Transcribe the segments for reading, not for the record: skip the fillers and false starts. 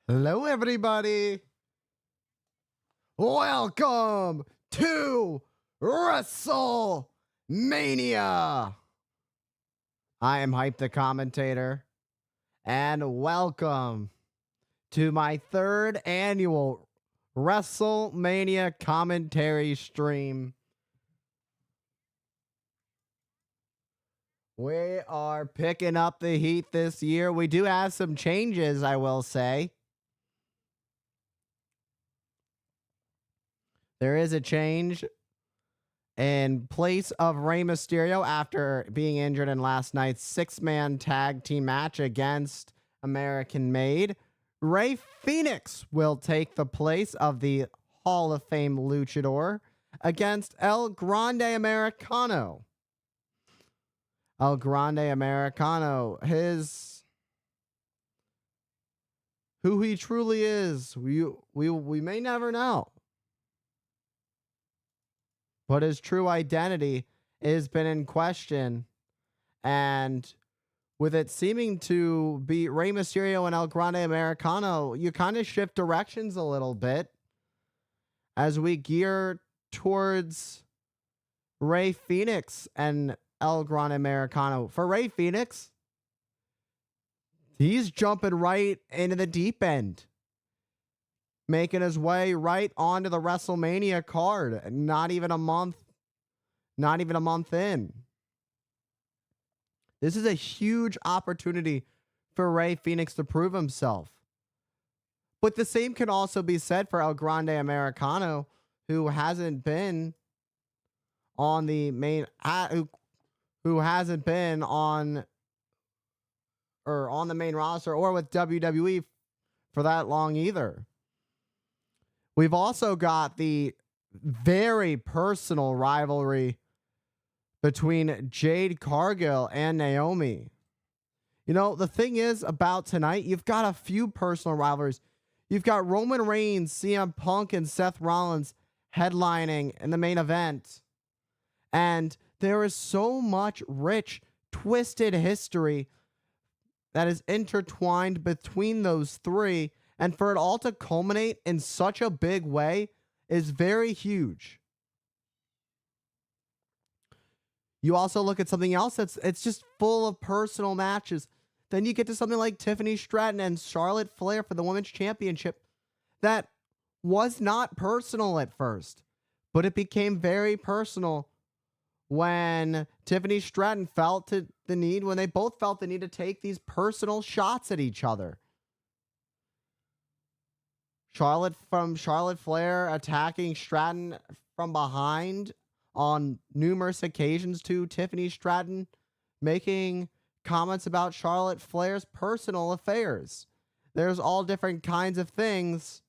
Hello, everybody. Welcome to WrestleMania. I am Hype the Commentator, and welcome to my third annual WrestleMania commentary stream. We are picking up the heat this year. We do have some changes, I will say. There is a change in place of Rey Mysterio after being injured in last night's six-man tag team match against American Made. Rey Fenix will take the place of the Hall of Fame luchador against El Grande Americano. El Grande Americano, who he truly is, we may never know. But his true identity has been in question. And with it seeming to be Rey Mysterio and El Grande Americano, you kind of shift directions a little bit as we gear towards Rey Fenix and El Grande Americano. For Rey Fenix, he's jumping right into the deep end, making his way right onto the WrestleMania card. Not even a month in. This is a huge opportunity for Rey Fenix to prove himself. But the same can also be said for El Grande Americano, who hasn't been on the main, who hasn't been on the main roster or with WWE for that long either. We've also got the very personal rivalry between Jade Cargill and Naomi. You know, the thing is about tonight, you've got a few personal rivalries. You've got Roman Reigns, CM Punk, and Seth Rollins headlining in the main event. And there is so much rich, twisted history that is intertwined between those three. And for it all to culminate in such a big way is very huge. You also look at something else it's just full of personal matches. Then you get to something like Tiffany Stratton and Charlotte Flair for the Women's Championship that was not personal at first, but it became very personal when Tiffany Stratton when they both felt the need to take these personal shots at each other. Charlotte Flair attacking Stratton from behind on numerous occasions to Tiffany Stratton, making comments about Charlotte Flair's personal affairs. There's all different kinds of things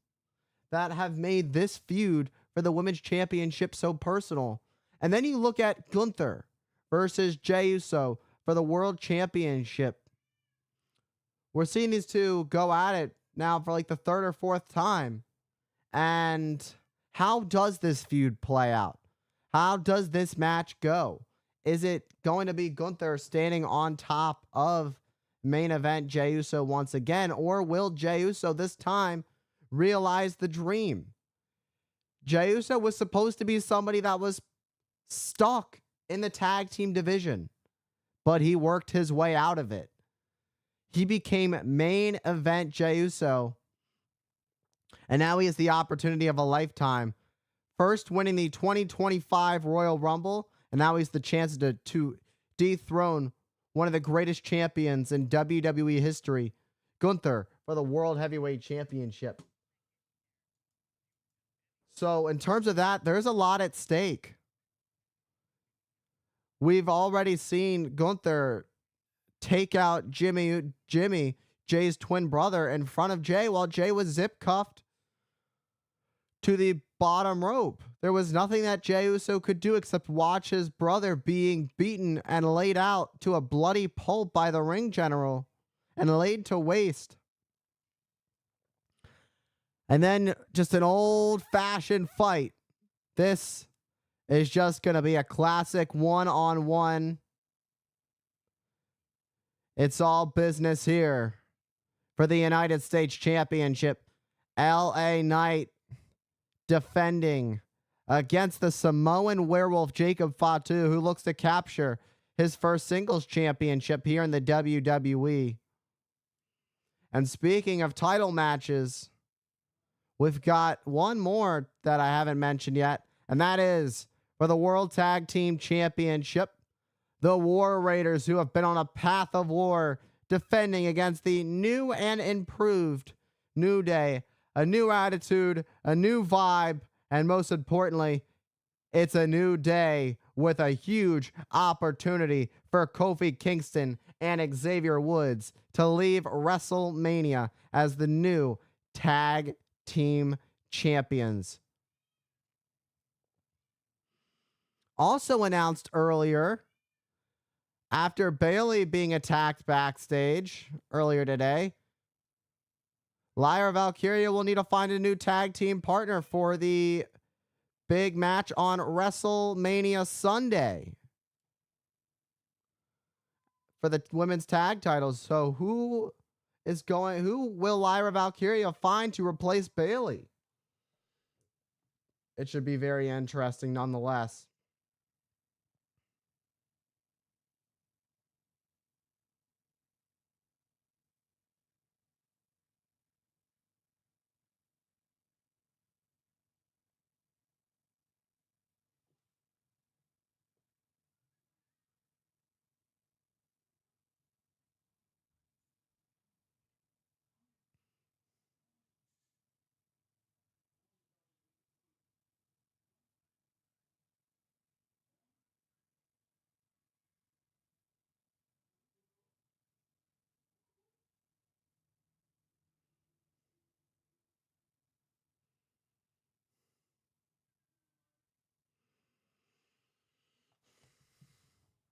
that have made this feud for the Women's Championship so personal. And then you look at Gunther versus Jey Uso for the World Championship. We're seeing these two go at it now for like the third or fourth time. And how does this feud play out? How does this match go? Is it going to be Gunther standing on top of main event Jey Uso once again? Or will Jey Uso this time realize the dream? Jey Uso was supposed to be somebody that was stuck in the tag team division, but he worked his way out of it. He became main event Jey Uso, and now he has the opportunity of a lifetime. First winning the 2025 Royal Rumble, and now he's the chance to dethrone one of the greatest champions in WWE history, Gunther, for the World Heavyweight Championship. So in terms of that, there's a lot at stake. We've already seen Gunther take out Jimmy, Jay's twin brother, in front of Jay while Jay was zip cuffed to the bottom rope. There was nothing that Jey Uso could do except watch his brother being beaten and laid out to a bloody pulp by the ring general and laid to waste. And then just an old-fashioned fight. This is just going to be a classic one-on-one. It's all business here for the United States Championship. LA Knight defending against the Samoan werewolf Jacob Fatu, who looks to capture his first singles championship here in the WWE. And speaking of title matches, we've got one more that I haven't mentioned yet, and that is for the World Tag Team Championship. The War Raiders, who have been on a path of war, defending against the new and improved New Day. A new attitude, a new vibe, and most importantly, it's a new day with a huge opportunity for Kofi Kingston and Xavier Woods to leave WrestleMania as the new tag team champions. Also announced earlier, after Bayley being attacked backstage earlier today, Lyra Valkyria will need to find a new tag team partner for the big match on WrestleMania Sunday for the women's tag titles. So who will Lyra Valkyria find to replace Bayley? It should be very interesting nonetheless.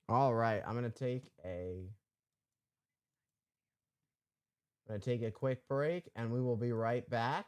All right, I'm going to take a quick break and we will be right back.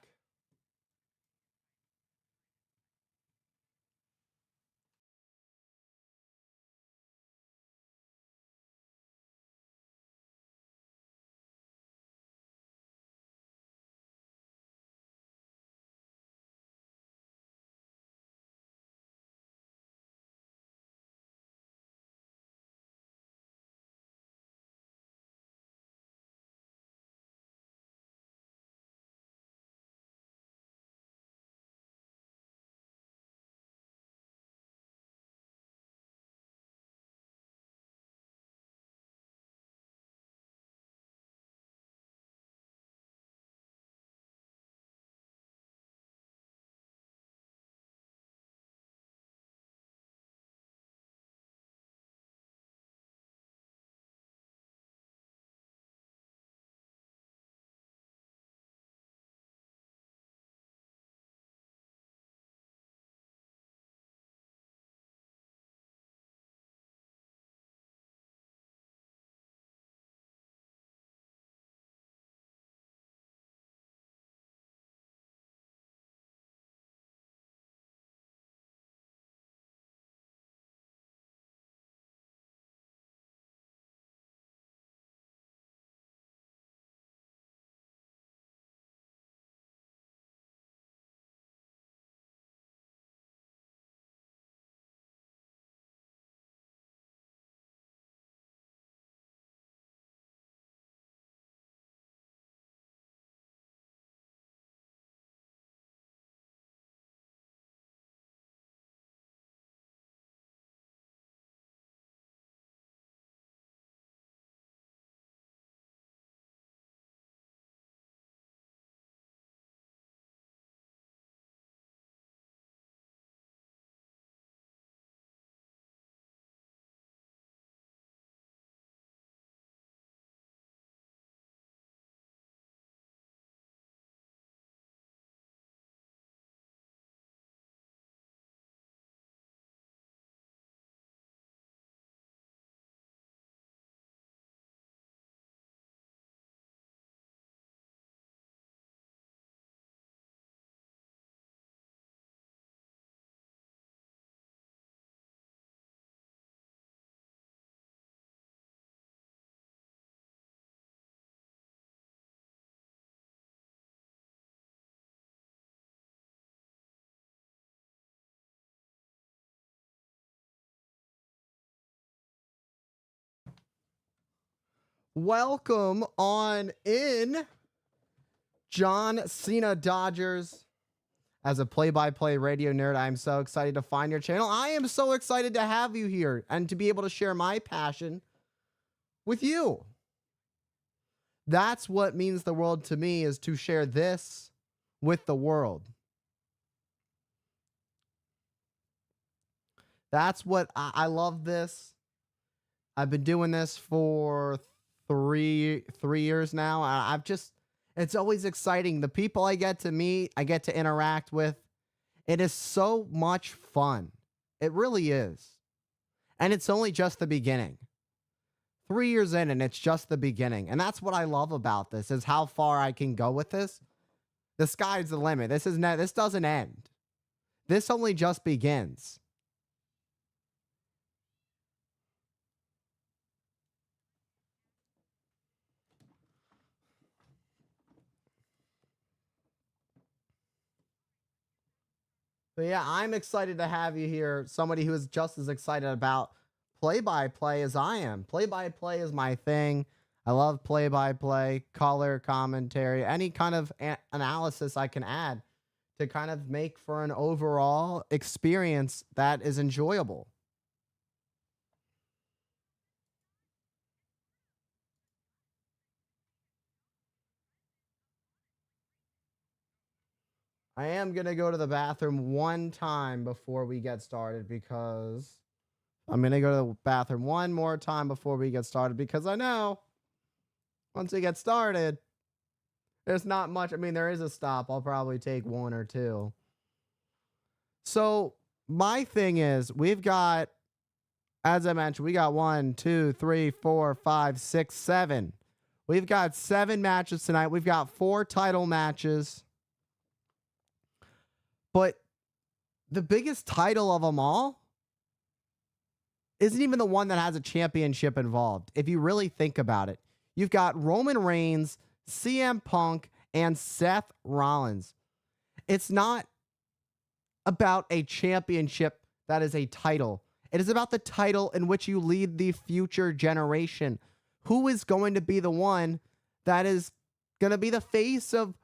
Welcome on in, John Cena Dodgers. As a play-by-play radio nerd, I'm so excited to find your channel. I am so excited to have you here and to be able to share my passion with you. That's what means the world to me, is to share this with the world. That's what I love this. I've been doing this for three years now. It's always exciting. The people I get to meet, I get to interact with. It is so much fun. It really is. And it's only just the beginning. 3 years in and it's just the beginning. And that's what I love about this, is how far I can go with this. The sky's the limit. This doesn't end. This only just begins. But yeah, I'm excited to have you here. Somebody who is just as excited about play-by-play as I am. Play-by-play is my thing. I love play-by-play, color, commentary, any kind of analysis I can add to kind of make for an overall experience that is enjoyable. I am going to go to the bathroom one time before we get started, because I'm going to go to the bathroom one more time before we get started, because I know once we get started, there's not much. I mean, there is a stop. I'll probably take one or two. So my thing is, we've got, as I mentioned, we got 1, 2, 3, 4, 5, 6, 7. We've got 7 matches tonight. We've got 4 title matches. But the biggest title of them all isn't even the one that has a championship involved. If you really think about it, you've got Roman Reigns, CM Punk, and Seth Rollins. It's not about a championship that is a title. It is about the title in which you lead the future generation. Who is going to be the one that is going to be the face of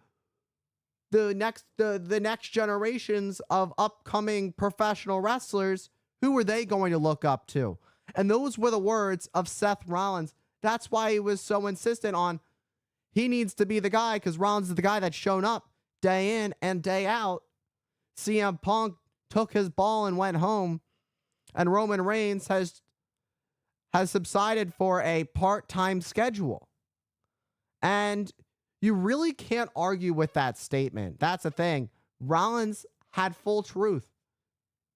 the next generations of upcoming professional wrestlers? Who are they going to look up to? And those were the words of Seth Rollins. That's why he was so insistent on, he needs to be the guy, because Rollins is the guy that's shown up day in and day out. CM Punk took his ball and went home, and Roman Reigns has subsided for a part-time schedule. And you really can't argue with that statement. That's the thing. Rollins had full truth.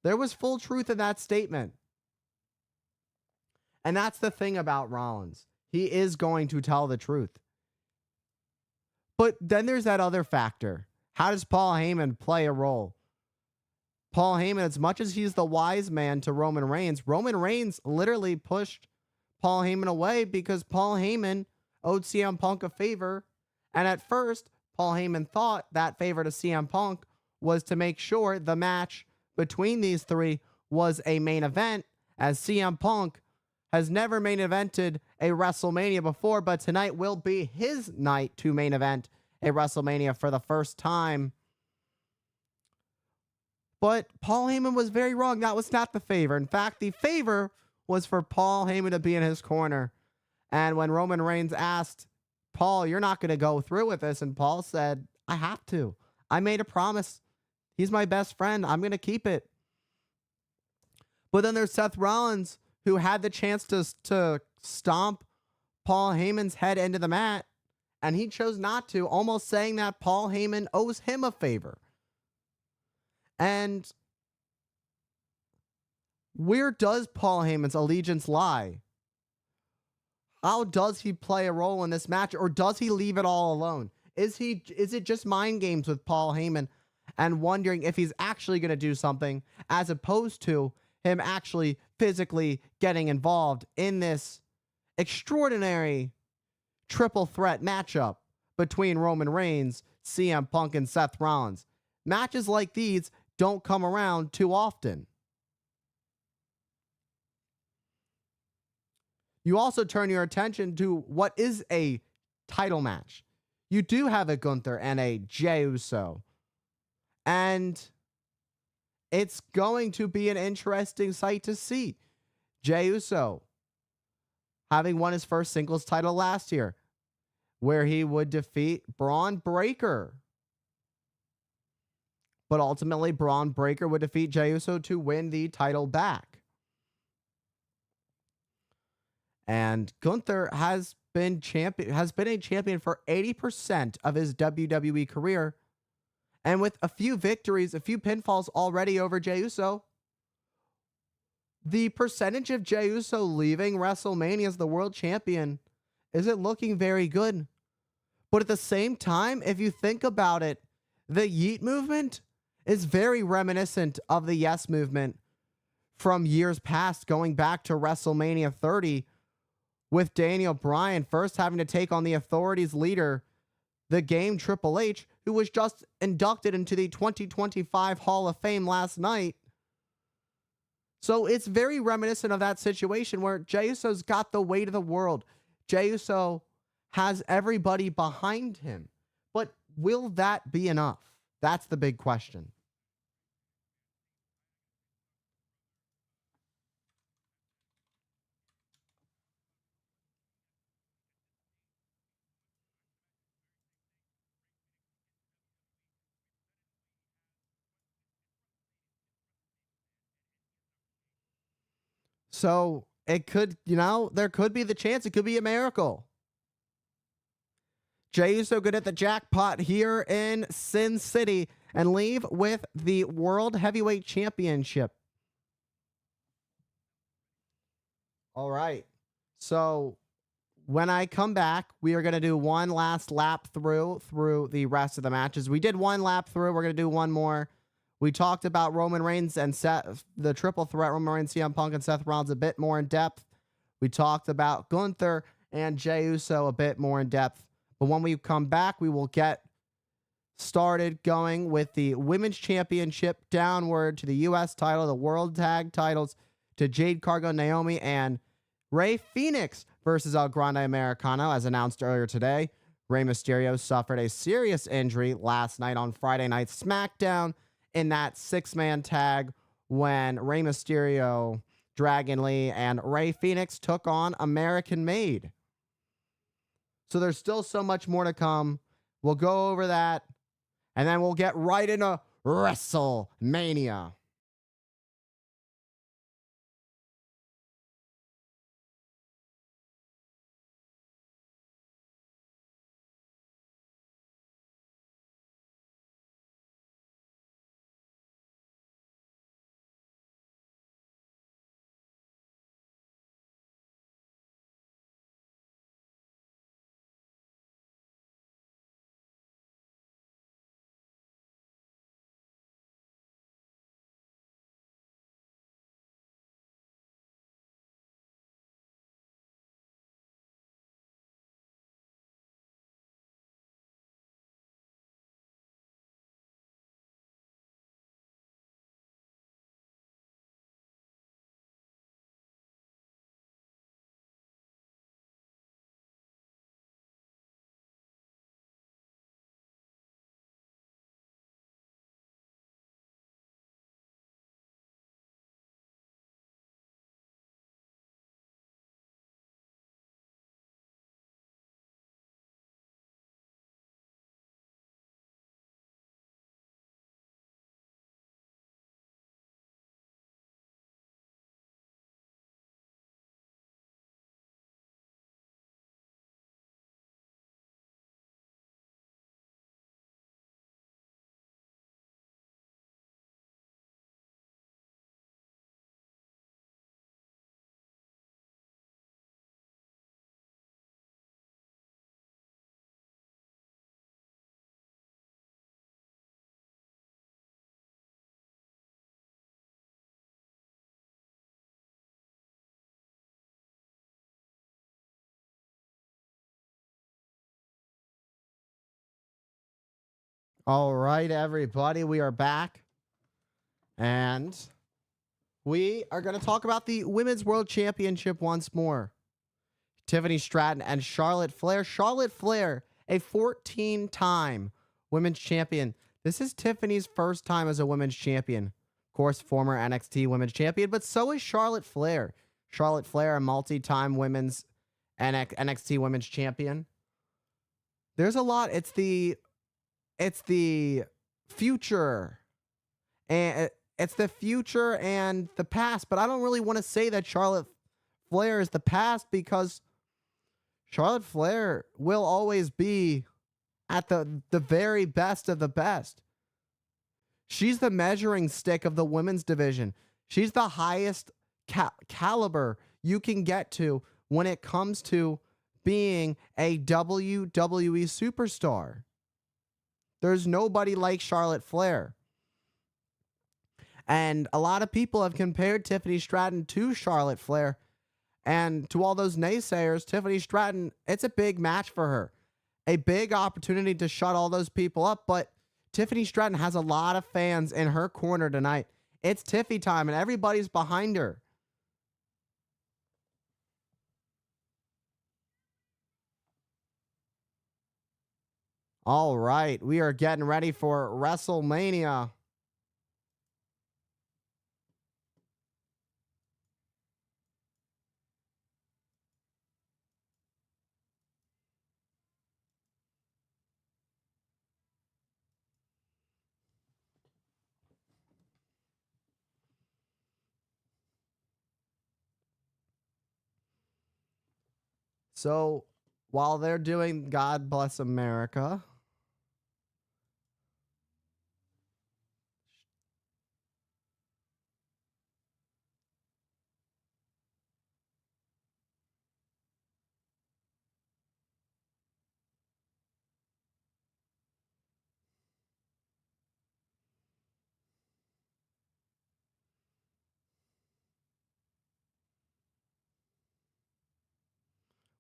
There was full truth in that statement. And that's the thing about Rollins. He is going to tell the truth. But then there's that other factor. How does Paul Heyman play a role? Paul Heyman, as much as he's the wise man to Roman Reigns literally pushed Paul Heyman away because Paul Heyman owed CM Punk a favor. And at first, Paul Heyman thought that favor to CM Punk was to make sure the match between these three was a main event, as CM Punk has never main evented a WrestleMania before, but tonight will be his night to main event a WrestleMania for the first time. But Paul Heyman was very wrong. That was not the favor. In fact, the favor was for Paul Heyman to be in his corner. And when Roman Reigns asked Paul, "You're not going to go through with this," and Paul said, "I have to. I made a promise. He's my best friend. I'm going to keep it." But then there's Seth Rollins, who had the chance to stomp Paul Heyman's head into the mat, and he chose not to, almost saying that Paul Heyman owes him a favor. And where does Paul Heyman's allegiance lie? How does he play a role in this match, or does he leave it all alone? Is it just mind games with Paul Heyman and wondering if he's actually going to do something, as opposed to him actually physically getting involved in this extraordinary triple threat matchup between Roman Reigns, CM Punk, and Seth Rollins? Matches like these don't come around too often. you also turn your attention to what is a title match. You do have a Gunther and a Jey Uso. And it's going to be an interesting sight to see. Jey Uso having won his first singles title last year, where he would defeat Braun Breaker. But ultimately, Braun Breaker would defeat Jey Uso to win the title back. And Gunther has been a champion for 80% of his WWE career. And with a few victories, a few pinfalls already over Jey Uso, the percentage of Jey Uso leaving WrestleMania as the world champion isn't looking very good. But at the same time, if you think about it, the Yeet movement is very reminiscent of the Yes movement from years past, going back to WrestleMania 30, with Daniel Bryan first having to take on the Authority's leader, the Game Triple H, who was just inducted into the 2025 Hall of Fame last night. So it's very reminiscent of that situation where Jey Uso's got the weight of the world. Jey Uso has everybody behind him. But will that be enough? That's the big question. So it could, there could be the chance. It could be a miracle. Jey Uso could hit the jackpot here in Sin City and leave with the World Heavyweight Championship. All right. So when I come back, we are going to do one last lap through the rest of the matches. We did one lap through. We're going to do one more. We talked about Roman Reigns and the triple threat, Roman Reigns, CM Punk, and Seth Rollins a bit more in depth. We talked about Gunther and Jey Uso a bit more in depth. But when we come back, we will get started going with the Women's Championship downward to the U.S. title, the World Tag titles, to Jade Cargill, Naomi, and Rey Fenix versus El Grande Americano, as announced earlier today. Rey Mysterio suffered a serious injury last night on Friday Night SmackDown in that six-man tag when Rey Mysterio, Dragon Lee, and Rey Fenix took on American Made. So there's still so much more to come. We'll go over that, and then we'll get right into WrestleMania. All right, everybody, we are back. And we are going to talk about the Women's World Championship once more. Tiffany Stratton and Charlotte Flair. Charlotte Flair, a 14-time women's champion. This is Tiffany's first time as a women's champion. Of course, former NXT women's champion, but so is Charlotte Flair. Charlotte Flair, a multi-time women's NXT women's champion. There's a lot. It's the future. And it's the future and the past, but I don't really want to say that Charlotte Flair is the past, because Charlotte Flair will always be at the very best of the best. She's the measuring stick of the women's division. She's the highest caliber you can get to when it comes to being a WWE superstar. There's nobody like Charlotte Flair. And a lot of people have compared Tiffany Stratton to Charlotte Flair. And to all those naysayers, Tiffany Stratton, it's a big match for her. A big opportunity to shut all those people up. But Tiffany Stratton has a lot of fans in her corner tonight. It's Tiffy time, and everybody's behind her. All right, we are getting ready for WrestleMania. So while they're doing God Bless America,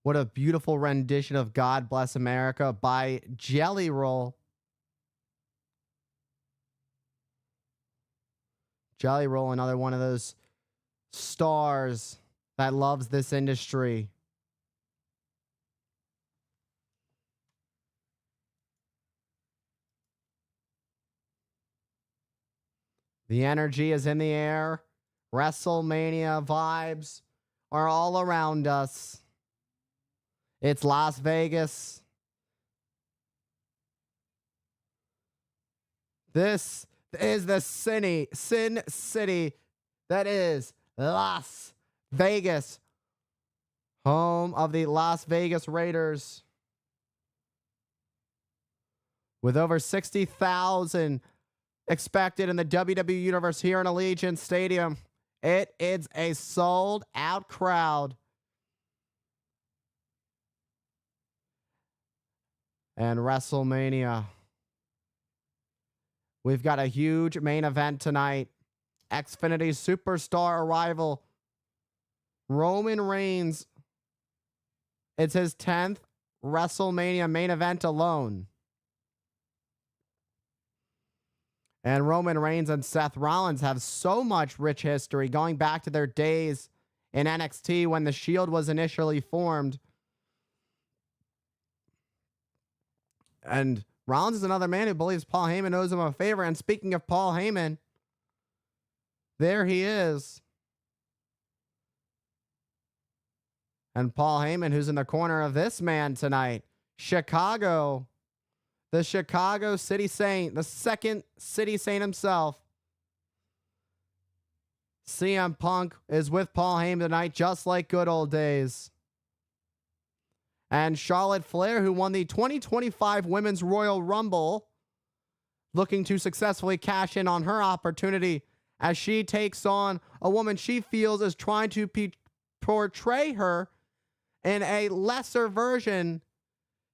what a beautiful rendition of God Bless America by Jelly Roll. Jelly Roll, another one of those stars that loves this industry. The energy is in the air. WrestleMania vibes are all around us. It's Las Vegas. This is the Sin City that is Las Vegas, home of the Las Vegas Raiders. With over 60,000 expected in the WWE Universe here in Allegiant Stadium, it is a sold-out crowd. And WrestleMania. We've got a huge main event tonight. Xfinity Superstar arrival. Roman Reigns. It's his 10th WrestleMania main event alone. And Roman Reigns and Seth Rollins have so much rich history going back to their days in NXT when the Shield was initially formed. And Rollins is another man who believes Paul Heyman owes him a favor. And speaking of Paul Heyman, there he is. And Paul Heyman, who's in the corner of this man tonight, Chicago, the Chicago City Saint, the second City Saint himself. CM Punk is with Paul Heyman tonight, just like good old days. And Charlotte Flair, who won the 2025 Women's Royal Rumble, looking to successfully cash in on her opportunity as she takes on a woman she feels is trying to portray her in a lesser version.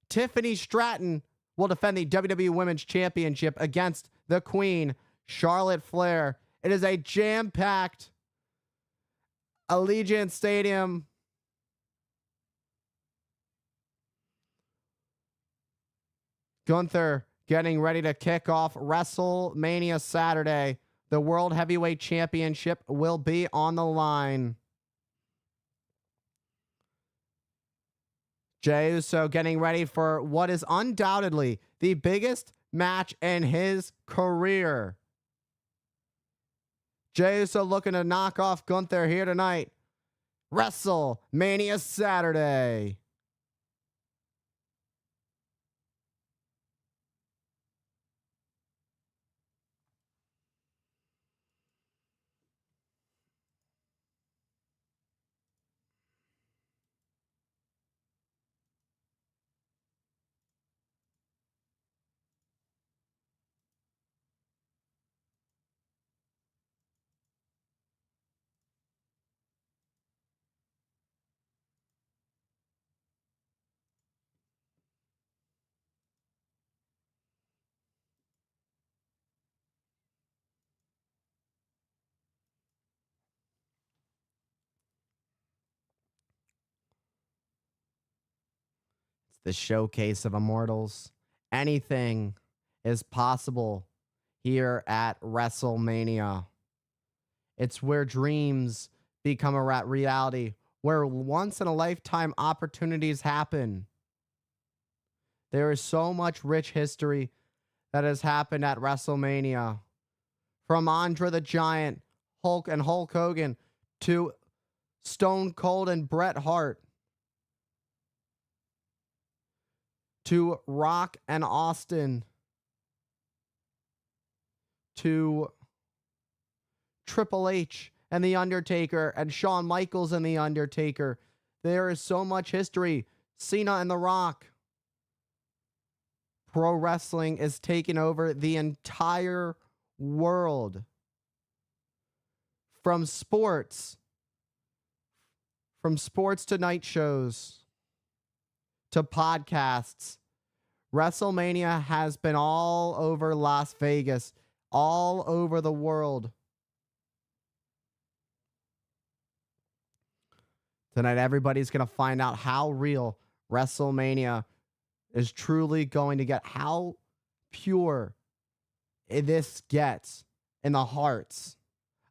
Tiffany Stratton will defend the WWE Women's Championship against the Queen, Charlotte Flair. It is a jam-packed Allegiant Stadium. Gunther getting ready to kick off WrestleMania Saturday. The World Heavyweight Championship will be on the line. Jey Uso getting ready for what is undoubtedly the biggest match in his career. Jey Uso looking to knock off Gunther here tonight. WrestleMania Saturday. It's the showcase of Immortals. Anything is possible here at WrestleMania. It's where dreams become a reality, where once in a lifetime opportunities happen. There is so much rich history that has happened at WrestleMania. From Andre the Giant, Hulk and Hulk Hogan, to Stone Cold and Bret Hart, to Rock and Austin, to Triple H and The Undertaker, and Shawn Michaels and The Undertaker. There is so much history. Cena and The Rock. Pro wrestling is taking over the entire world. From sports to night shows, to podcasts. WrestleMania has been all over Las Vegas, all over the world. Tonight, everybody's going to find out how real WrestleMania is truly going to get, how pure this gets in the hearts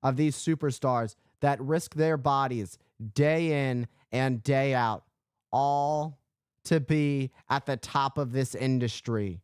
of these superstars that risk their bodies day in and day out, all to be at the top of this industry.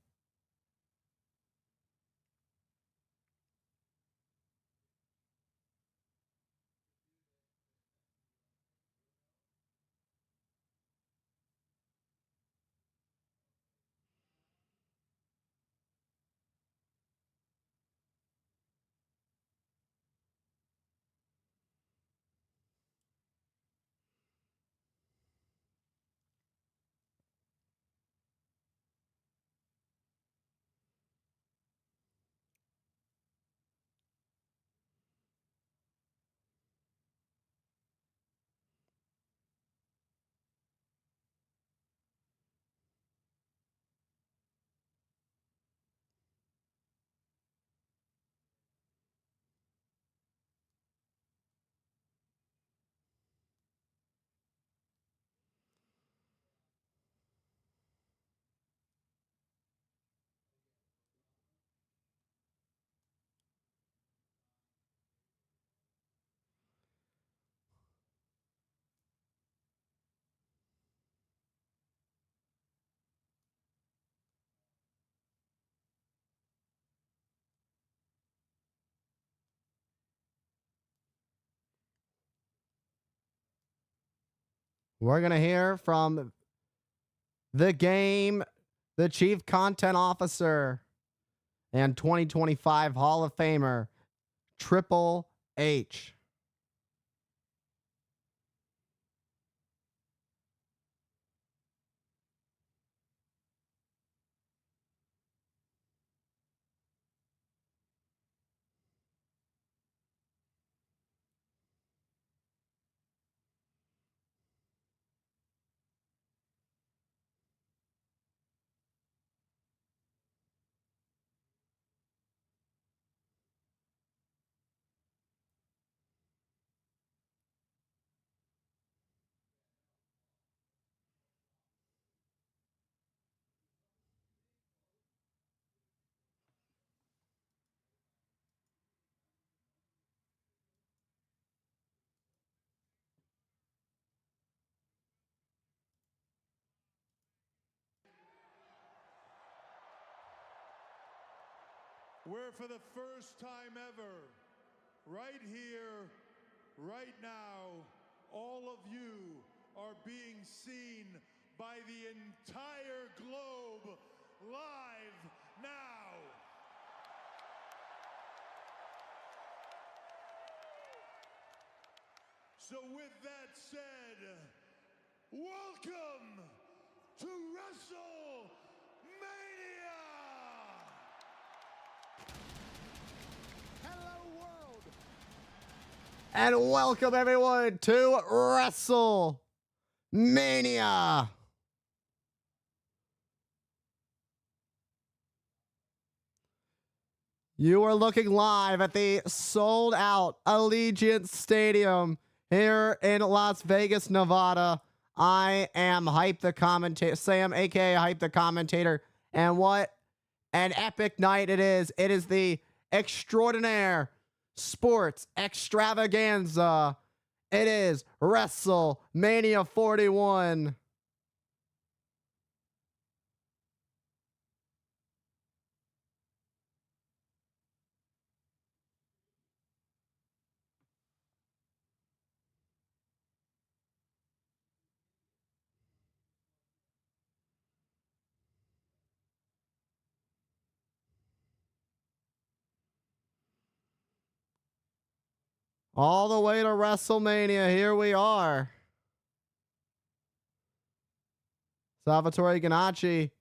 We're going to hear from the game, the Chief Content Officer, and 2025 Hall of Famer, Triple H. where for the first time ever, right here, right now, all of you are being seen by the entire globe live now. So with that said, welcome to WrestleMania! Hello, world! And welcome everyone to WrestleMania. You are looking live at the sold out Allegiant Stadium here in Las Vegas, Nevada. I am Hype the Commentator, Sam, aka Hype the Commentator. And what an epic night it is. It is the Extraordinaire Sports Extravaganza. It is WrestleMania 41. All the way to WrestleMania. Here we are. Salvatore Ganacci.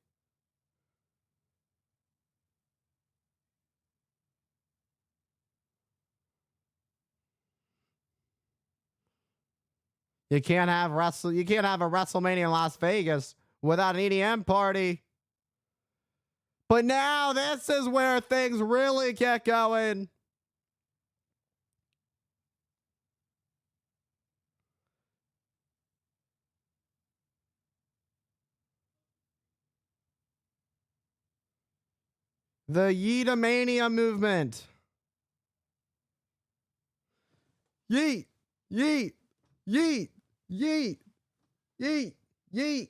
You can't have a WrestleMania in Las Vegas without an EDM party. But now this is where things really get going. The Yeetamania movement. Yeet, yeet, yeet, yeet, yeet, yeet.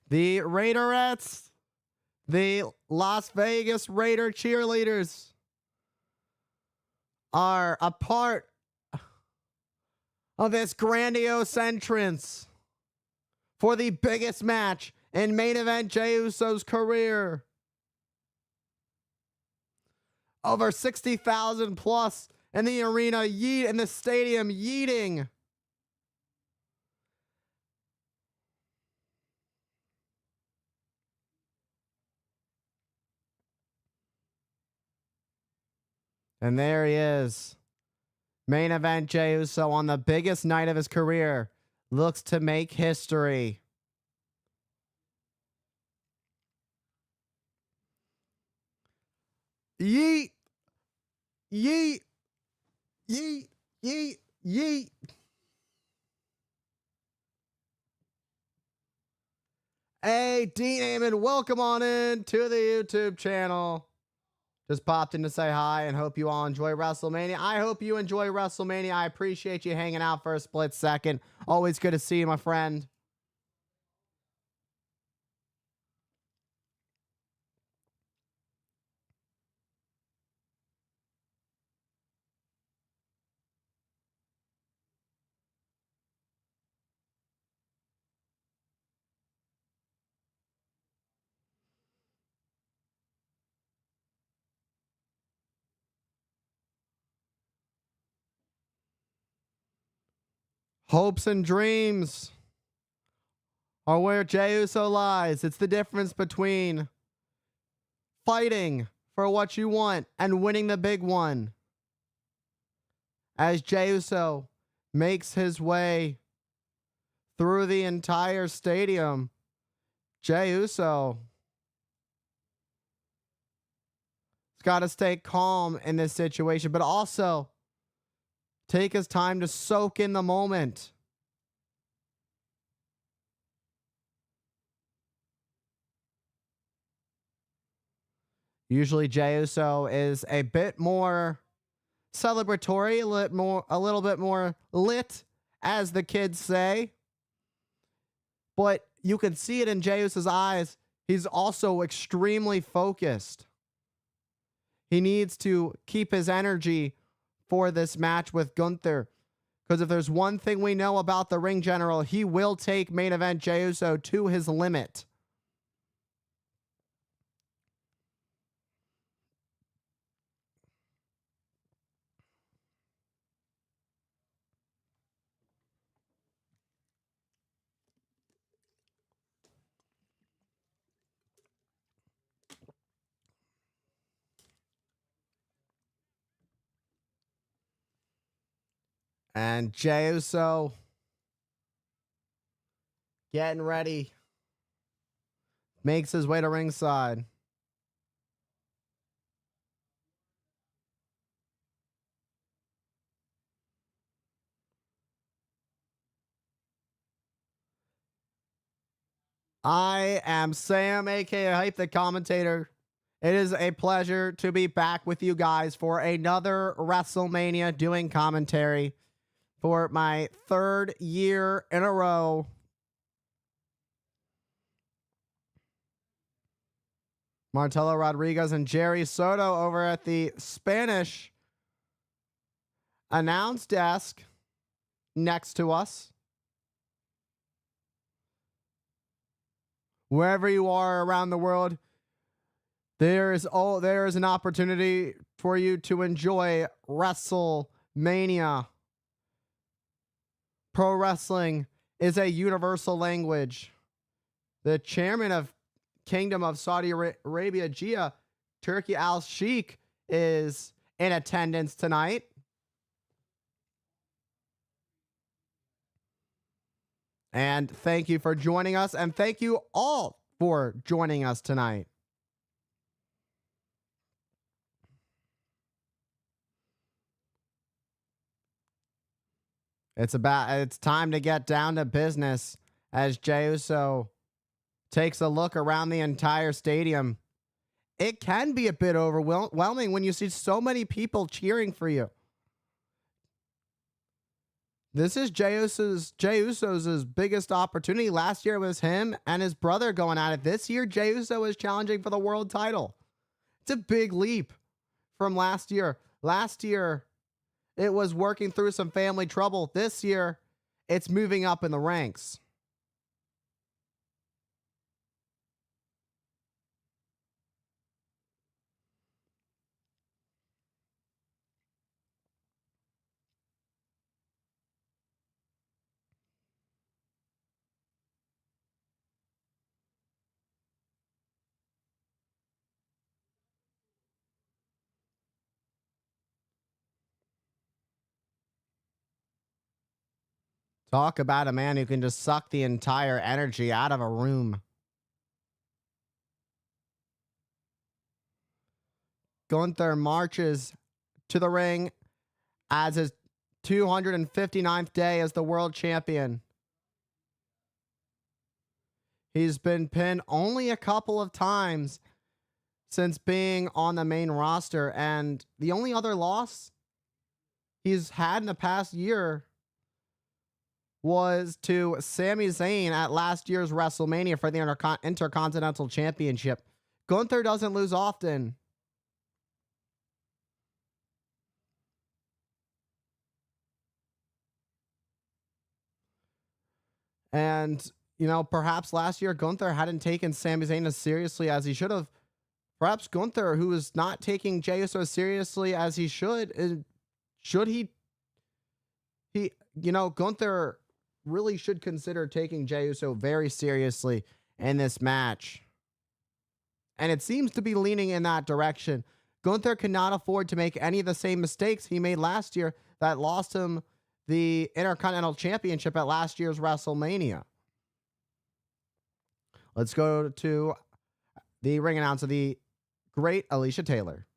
The Raiderettes, the Las Vegas Raider cheerleaders, are a part of this grandiose entrance for the biggest match in main event Jey Uso's career. Over 60,000 plus in the arena, in the stadium, yeeting. And there he is. Main event Jey Uso on the biggest night of his career looks to make history. Yeet. Yeet. Yeet. Yeet. Yeet. Hey, Dean Amon, welcome on in to the YouTube channel. Just popped in to say hi and hope you all enjoy WrestleMania. I hope you enjoy WrestleMania. I appreciate you hanging out for a split second. Always good to see you, my friend. Hopes and dreams are where Jey Uso lies. It's the difference between fighting for what you want and winning the big one. As Jey Uso makes his way through the entire stadium, Jey Uso has got to stay calm in this situation, but also take his time to soak in the moment. Usually Jey Uso is a bit more celebratory, a little bit more lit, as the kids say. but you can see it in Jey Uso's eyes. He's also extremely focused. He needs to keep his energy for this match with Gunther. Because if there's one thing we know about the ring general, he will take main event Jey Uso to his limit. And Jey Uso getting ready. Makes his way to ringside. I am Sam, aka Hype the Commentator. It is a pleasure to be back with you guys for another WrestleMania doing commentary for my third year in a row. Marcelo Rodriguez and Jerry Soto over at the Spanish announce desk next to us. Wherever you are around the world, there is an opportunity for you to enjoy WrestleMania. Pro wrestling is a universal language. The chairman of Kingdom of Saudi Arabia, Jia, Turkey Al Sheikh, is in attendance tonight. And thank you for joining us, and thank you all for joining us tonight. It's time to get down to business as Jey Uso takes a look around the entire stadium. It can be a bit overwhelming when you see so many people cheering for you. This is Jey Uso's biggest opportunity. Last year was him and his brother going at it. This year, Jey Uso is challenging for the world title. It's a big leap from last year. Last year, it was working through some family trouble. This year, it's moving up in the ranks. Talk about a man who can just suck the entire energy out of a room. Gunther marches to the ring as his 259th day as the world champion. He's been pinned only a couple of times since being on the main roster, and the only other loss he's had in the past year was to Sami Zayn at last year's WrestleMania for the Intercontinental Championship. Gunther doesn't lose often. And, perhaps last year Gunther hadn't taken Sami Zayn as seriously as he should have. Perhaps Gunther, who is not taking Jey Uso as seriously as he should Gunther really should consider taking Jey Uso very seriously in this match. And it seems to be leaning in that direction. Gunther cannot afford to make any of the same mistakes he made last year that lost him the Intercontinental Championship at last year's WrestleMania. Let's go to the ring announcer, the great Alicia Taylor.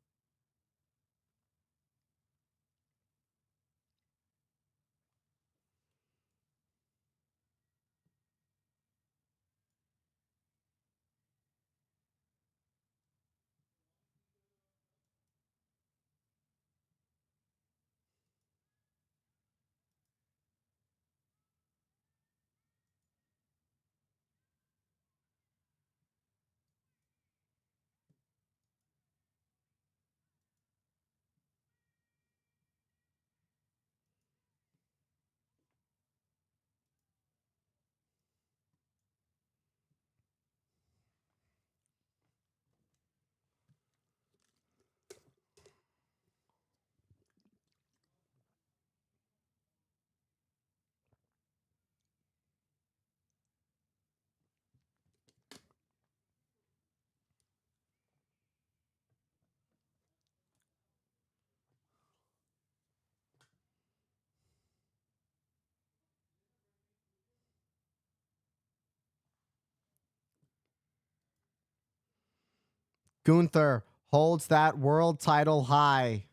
Gunther holds that world title high.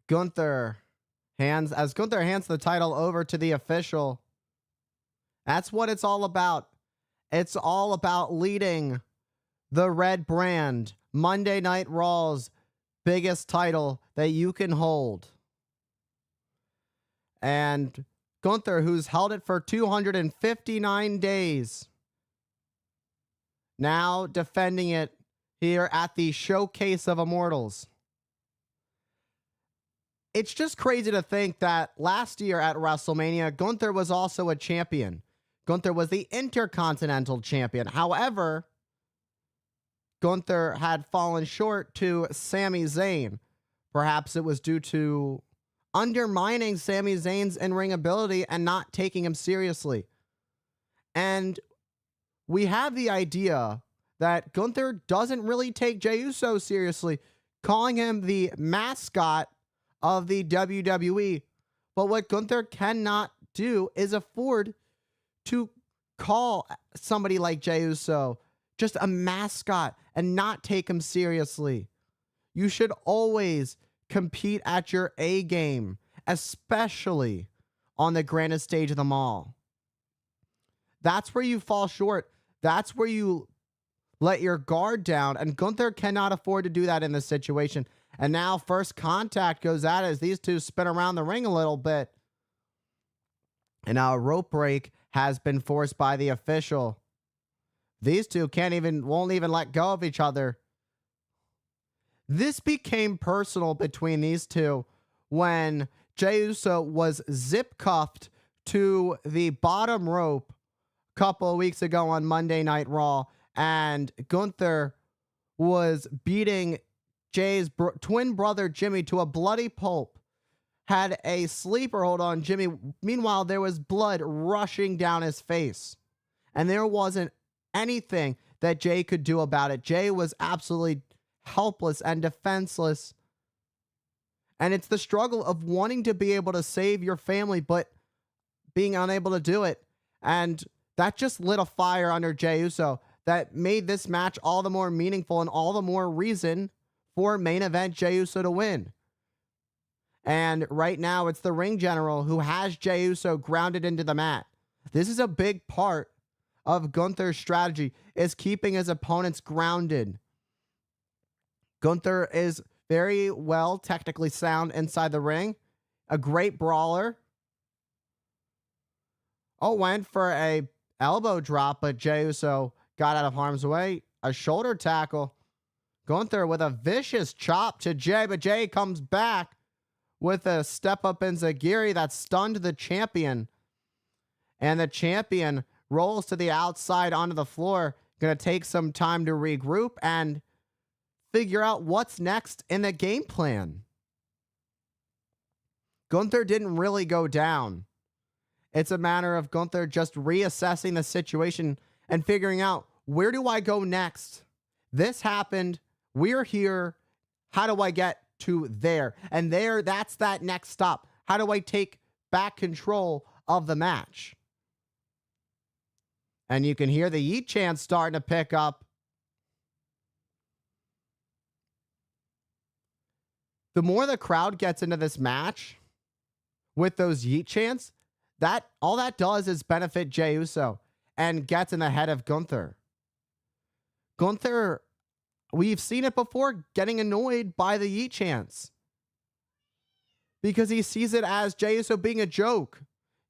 Gunther hands the title over to the official. That's what it's all about. It's all about leading the Red Brand, Monday Night Raw's biggest title that you can hold. And Gunther, who's held it for 259 days, now defending it here at the Showcase of Immortals. It's just crazy to think that last year at WrestleMania, Gunther was also a champion. Gunther was the Intercontinental Champion. However, Gunther had fallen short to Sami Zayn. Perhaps it was due to undermining Sami Zayn's in-ring ability and not taking him seriously. And we have the idea that Gunther doesn't really take Jey Uso seriously, calling him the mascot of the WWE. But what Gunther cannot do is afford to call somebody like Jey Uso just a mascot and not take him seriously. You should always compete at your A game, especially on the grandest stage of them all. That's where you fall short. That's where you let your guard down, and Gunther cannot afford to do that in this situation. And now first contact goes at it as these two spin around the ring a little bit. And now a rope break has been forced by the official. These two won't even let go of each other. This became personal between these two when Jey Uso was zip cuffed to the bottom rope a couple of weeks ago on Monday Night Raw, and Gunther was beating Jay's twin brother Jimmy to a bloody pulp, had a sleeper hold on Jimmy. Meanwhile, there was blood rushing down his face, and there wasn't anything that Jay could do about it. Jay was absolutely helpless and defenseless. And it's the struggle of wanting to be able to save your family, but being unable to do it. And that just lit a fire under Jey Uso that made this match all the more meaningful and all the more reason for main event Jey Uso to win. And right now, it's the ring general who has Jey Uso grounded into the mat. This is a big part of Gunther's strategy, is keeping his opponents grounded. Gunther is very well technically sound inside the ring. A great brawler. Oh, went for a elbow drop, but Jey Uso got out of harm's way. A shoulder tackle. Gunther with a vicious chop to Jey, but Jey comes back with a step up enziguri that stunned the champion. And the champion rolls to the outside onto the floor. Going to take some time to regroup and figure out what's next in the game plan. Gunther didn't really go down. It's a matter of Gunther just reassessing the situation and figuring out, where do I go next? This happened. We're here. How do I get to there? And there, that's that next stop. How do I take back control of the match? And you can hear the yeet chant starting to pick up. The more the crowd gets into this match with those yeet chants, that all that does is benefit Jey Uso and gets in the head of Gunther. Gunther, we've seen it before, getting annoyed by the yeet chants because he sees it as Jey Uso being a joke.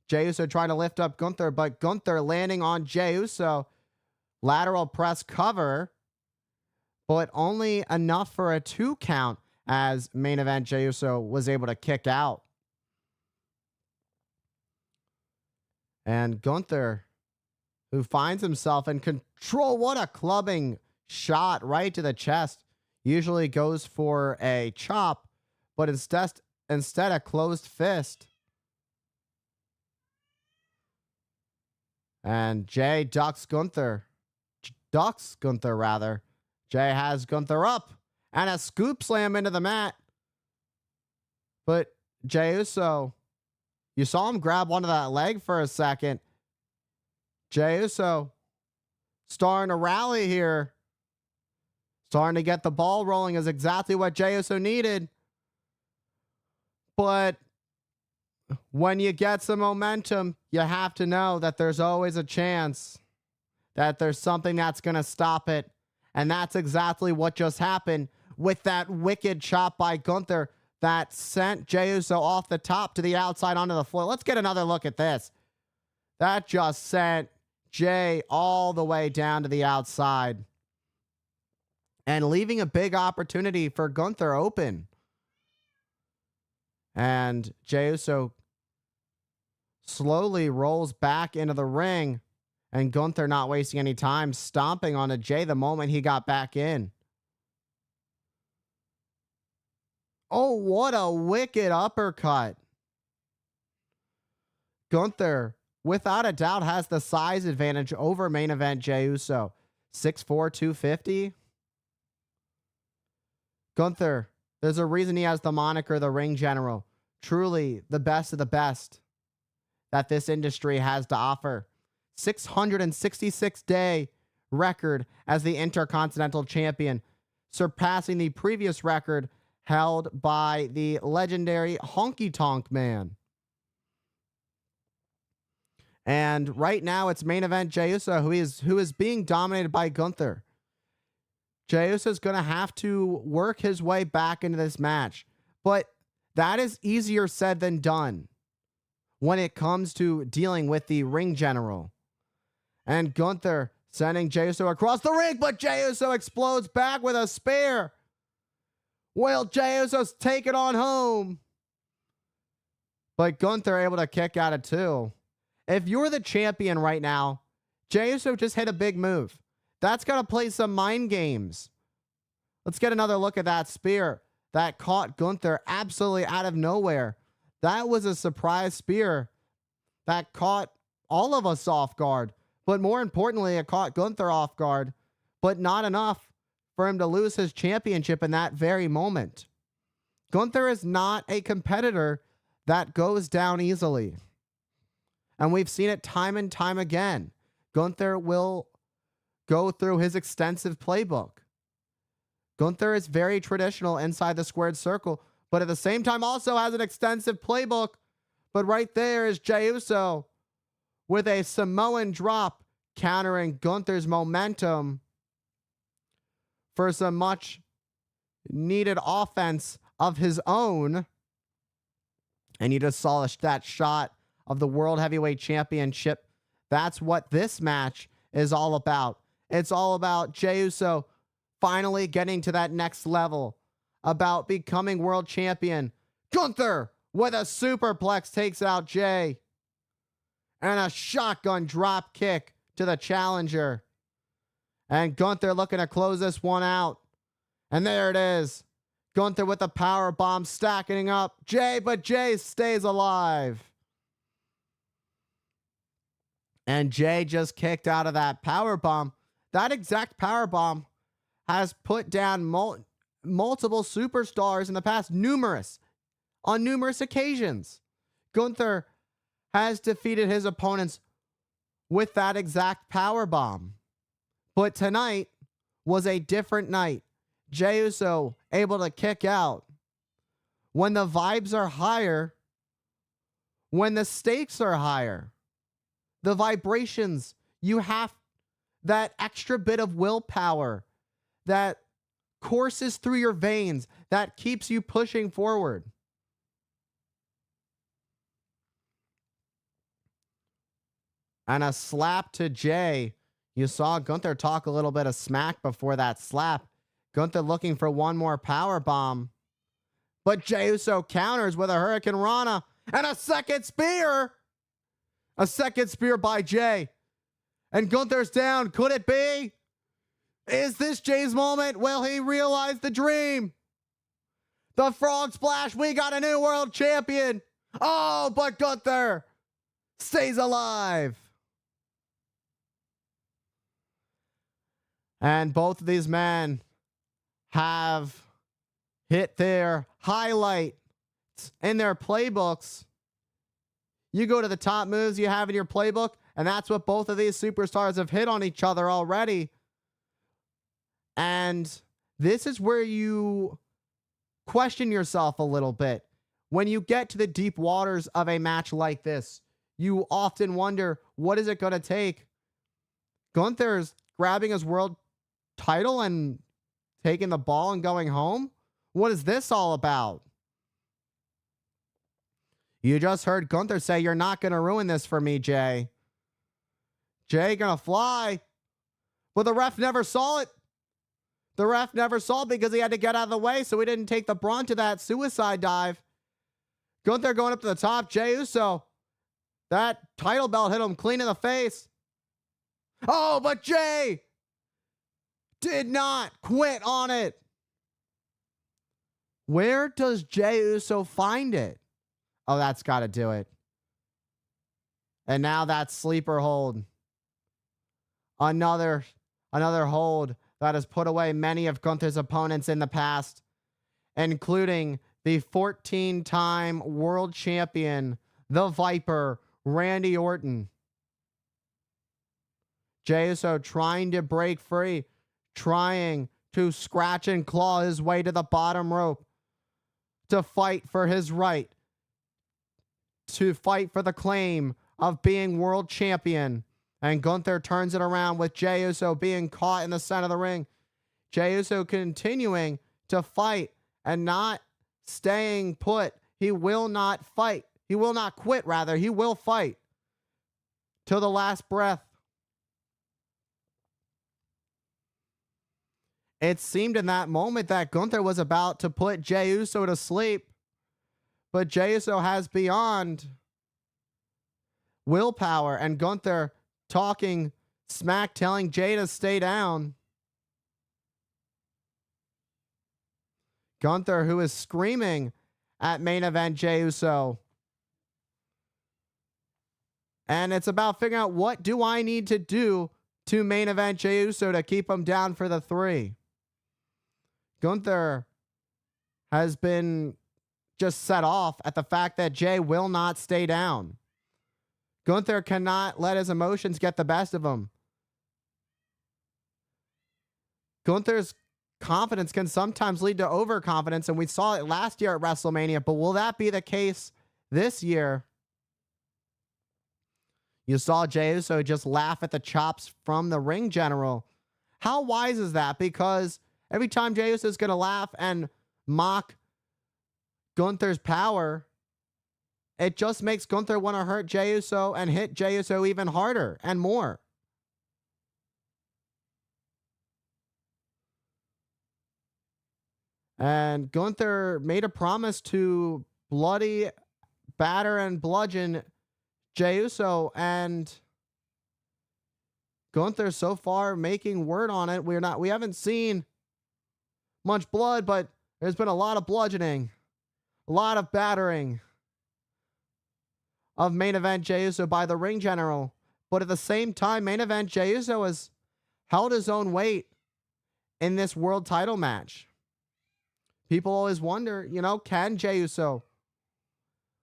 Jey Uso trying to lift up Gunther, but Gunther landing on Jey Uso. Lateral press cover, but only enough for a 2 count as main event Jey Uso was able to kick out. And Gunther, who finds himself in control, what a clubbing shot right to the chest. Usually goes for a chop, but instead a closed fist. And Jey ducks Gunther. Jey has Gunther up and a scoop slam into the mat. But Jey Uso, you saw him grab onto that leg for a second. Jey Uso starting to rally here. Starting to get the ball rolling is exactly what Jey Uso needed. But when you get some momentum, you have to know that there's always a chance that there's something that's going to stop it. And that's exactly what just happened with that wicked chop by Gunther that sent Jey Uso off the top to the outside onto the floor. Let's get another look at this. That just sent Jey all the way down to the outside and leaving a big opportunity for Gunther open. And Jey Uso slowly rolls back into the ring, and Gunther not wasting any time, stomping onto Jey the moment he got back in. Oh, what a wicked uppercut. Gunther, without a doubt, has the size advantage over main event Jey Uso. 6'4", 250. Gunther, there's a reason he has the moniker the Ring General. Truly the best of the best that this industry has to offer. 666-day record as the Intercontinental Champion, surpassing the previous record held by the legendary Honky Tonk Man. And right now it's main event Jey Uso who is being dominated by Gunther. Jey Uso is going to have to work his way back into this match, but that is easier said than done when it comes to dealing with the Ring General. And Gunther sending Jey Uso across the ring, but Jey Uso explodes back with a spear. Will Jey Uso's take it on home? But Gunther able to kick out of two. If you're the champion right now, Jey Uso just hit a big move. That's got to play some mind games. Let's get another look at that spear that caught Gunther absolutely out of nowhere. That was a surprise spear that caught all of us off guard. But more importantly, it caught Gunther off guard, but not enough for him to lose his championship in that very moment. Gunther is not a competitor that goes down easily. And we've seen it time and time again. Gunther will go through his extensive playbook. Gunther is very traditional inside the squared circle, but at the same time also has an extensive playbook. But right there is Jey Uso with a Samoan drop, countering Gunther's momentum for some much needed offense of his own. And you just saw that shot of the World Heavyweight Championship. That's what this match is all about. It's all about Jey Uso finally getting to that next level, about becoming world champion. Gunther with a superplex takes out Jey. And a shotgun drop kick to the challenger. And Gunther looking to close this one out. And there it is. Gunther with the power bomb stacking up Jey, but Jey stays alive. And Jey just kicked out of that power bomb. That exact power bomb has put down multiple superstars in the past, on numerous occasions. Gunther has defeated his opponents with that exact power bomb. But tonight was a different night. Jey Uso able to kick out. When the vibes are higher, when the stakes are higher, the vibrations, you have that extra bit of willpower that courses through your veins, that keeps you pushing forward. And a slap to Jey. You saw Gunther talk a little bit of smack before that slap. Gunther looking for one more power bomb. But Jey Uso counters with a Hurricane Rana and a second spear. A second spear by Jey. And Gunther's down. Could it be? Is this Jey's moment? Will he realize the dream? The frog splash. We got a new world champion. Oh, but Gunther stays alive. And both of these men have hit their highlight in their playbooks. You go to the top moves you have in your playbook, and that's what both of these superstars have hit on each other already. And this is where you question yourself a little bit. When you get to the deep waters of a match like this, you often wonder, what is it going to take? Gunther's grabbing his world title and taking the ball and going home? What is this all about? You just heard Gunther say, "You're not going to ruin this for me, Jay." Jay going to fly. But the ref never saw it. The ref never saw it because he had to get out of the way, so he didn't take the brunt of that suicide dive. Gunther going up to the top. Jey Uso. That title belt hit him clean in the face. Oh, but Jay did not quit on it. Where does Jey Uso find it? Oh, that's got to do it. And now that sleeper hold. Another hold that has put away many of Gunther's opponents in the past, including the 14-time world champion, the Viper, Randy Orton. Jey Uso trying to break free, trying to scratch and claw his way to the bottom rope to fight for his right, to fight for the claim of being world champion. And Gunther turns it around with Jey Uso being caught in the center of the ring. Jey Uso continuing to fight and not staying put. He will not fight. He will not quit, rather. He will fight till the last breath. It seemed in that moment that Gunther was about to put Jey Uso to sleep. But Jey Uso has beyond willpower, and Gunther talking smack, telling Jey to stay down. Gunther, who is screaming at main event Jey Uso. And it's about figuring out, what do I need to do to main event Jey Uso to keep him down for the 3? Gunther has been just set off at the fact that Jey will not stay down. Gunther cannot let his emotions get the best of him. Gunther's confidence can sometimes lead to overconfidence, and we saw it last year at WrestleMania, but will that be the case this year? You saw Jey Uso just laugh at the chops from the ring general. How wise is that? Because every time Jey Uso is going to laugh and mock Gunther's power, it just makes Gunther want to hurt Jey Uso and hit Jey Uso even harder and more. And Gunther made a promise to bloody, batter, and bludgeon Jey Uso, and Gunther so far making word on it. We haven't seen much blood, but there's been a lot of bludgeoning, a lot of battering of main event Jey Uso by the ring general. But at the same time, main event Jey Uso has held his own weight in this world title match. People always wonder, can Jey Uso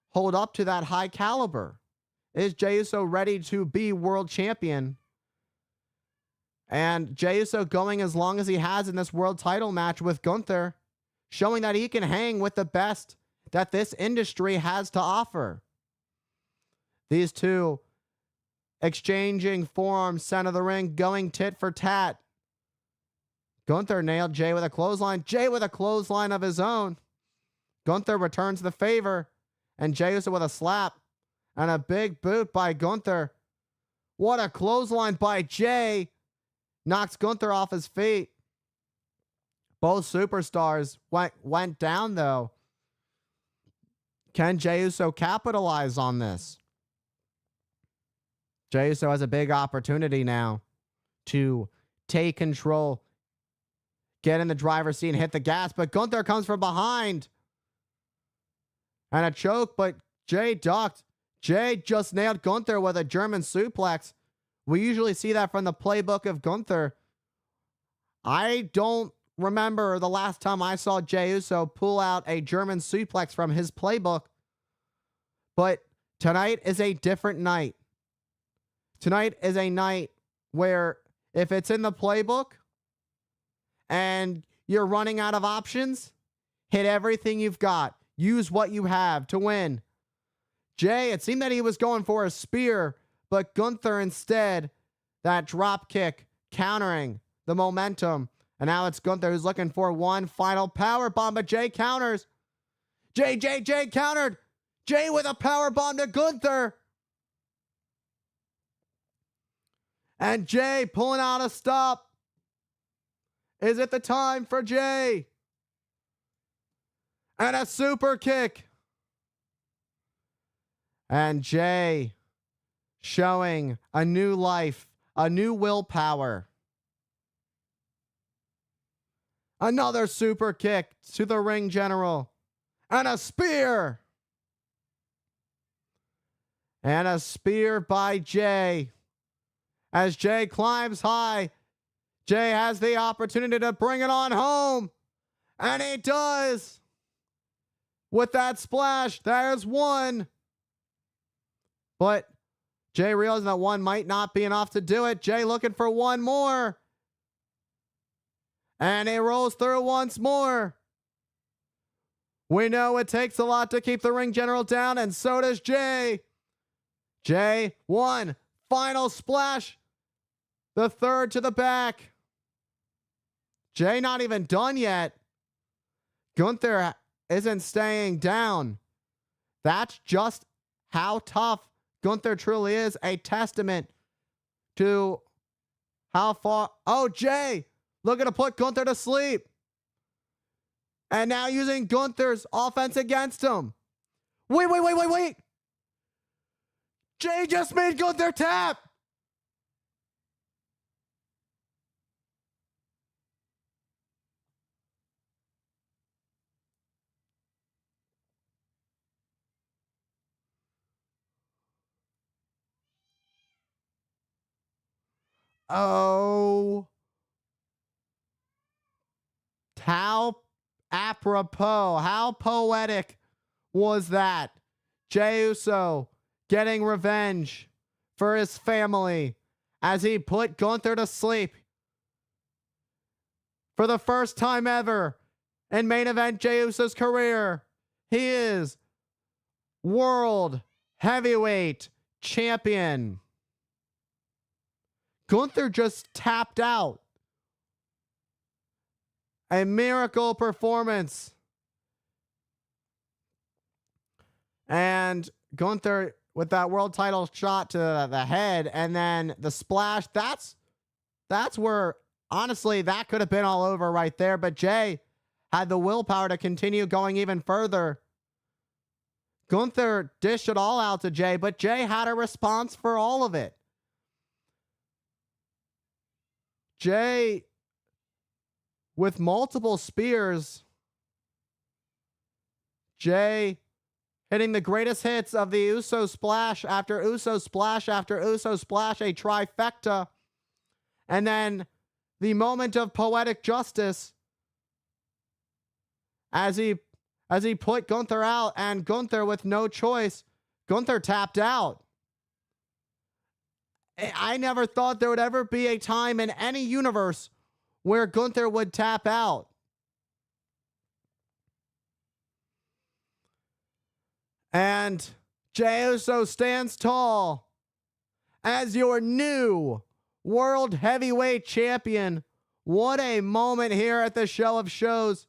hold up to that high caliber? Is Jey Uso ready to be world champion? And Jey Uso going as long as he has in this world title match with Gunther, showing that he can hang with the best that this industry has to offer. These two exchanging forearms, center of the ring, going tit for tat. Gunther nailed Jey with a clothesline. Jey with a clothesline of his own. Gunther returns the favor, and Jey Uso with a slap and a big boot by Gunther. What a clothesline by Jey. Knocks Gunther off his feet. Both superstars went down, though. Can Jey Uso capitalize on this? Jey Uso has a big opportunity now to take control, get in the driver's seat and hit the gas, but Gunther comes from behind. And a choke, but Jey ducked. Jey just nailed Gunther with a German suplex. We usually see that from the playbook of Gunther. I don't remember the last time I saw Jey Uso pull out a German suplex from his playbook. But tonight is a different night. Tonight is a night where if it's in the playbook and you're running out of options, hit everything you've got. Use what you have to win. Jay, it seemed that he was going for a spear, but Gunther instead, that drop kick, countering the momentum. And now it's Gunther who's looking for one final power bomb, but Jay counters. Jay countered. Jay with a power bomb to Gunther. And Jay pulling out a stop. Is it the time for Jay? And a super kick. And Jay showing a new life, a new willpower. Another super kick to the ring general. And a spear. And a spear by Jay. As Jay climbs high, Jay has the opportunity to bring it on home. And he does. With that splash, there's one. But Jay realizing that one might not be enough to do it. Jay looking for one more. And he rolls through once more. We know it takes a lot to keep the ring general down, and so does Jay. Jay, one final splash. The third to the back. Jay not even done yet. Gunther isn't staying down. That's just how tough Gunther truly is. A testament to how far. Oh, Jay looking to put Gunther to sleep. And now using Gunther's offense against him. Wait. Jay just made Gunther tap. Oh. How apropos, how poetic was that? Jey Uso getting revenge for his family as he put Gunther to sleep. For the first time ever in main event Jey Uso's career, he is World Heavyweight Champion. Gunther just tapped out. A miracle performance. And Gunther with that world title shot to the head and then the splash. That's where, honestly, that could have been all over right there. But Jay had the willpower to continue going even further. Gunther dished it all out to Jay, but Jay had a response for all of it. Jay, with multiple spears, Jay hitting the greatest hits of the Uso splash after Uso splash after Uso splash, a trifecta. And then the moment of poetic justice as he put Gunther out, and Gunther with no choice, Gunther tapped out. I never thought there would ever be a time in any universe where Gunther would tap out. And Jey Uso stands tall as your new World Heavyweight Champion. What a moment here at the Show of Shows.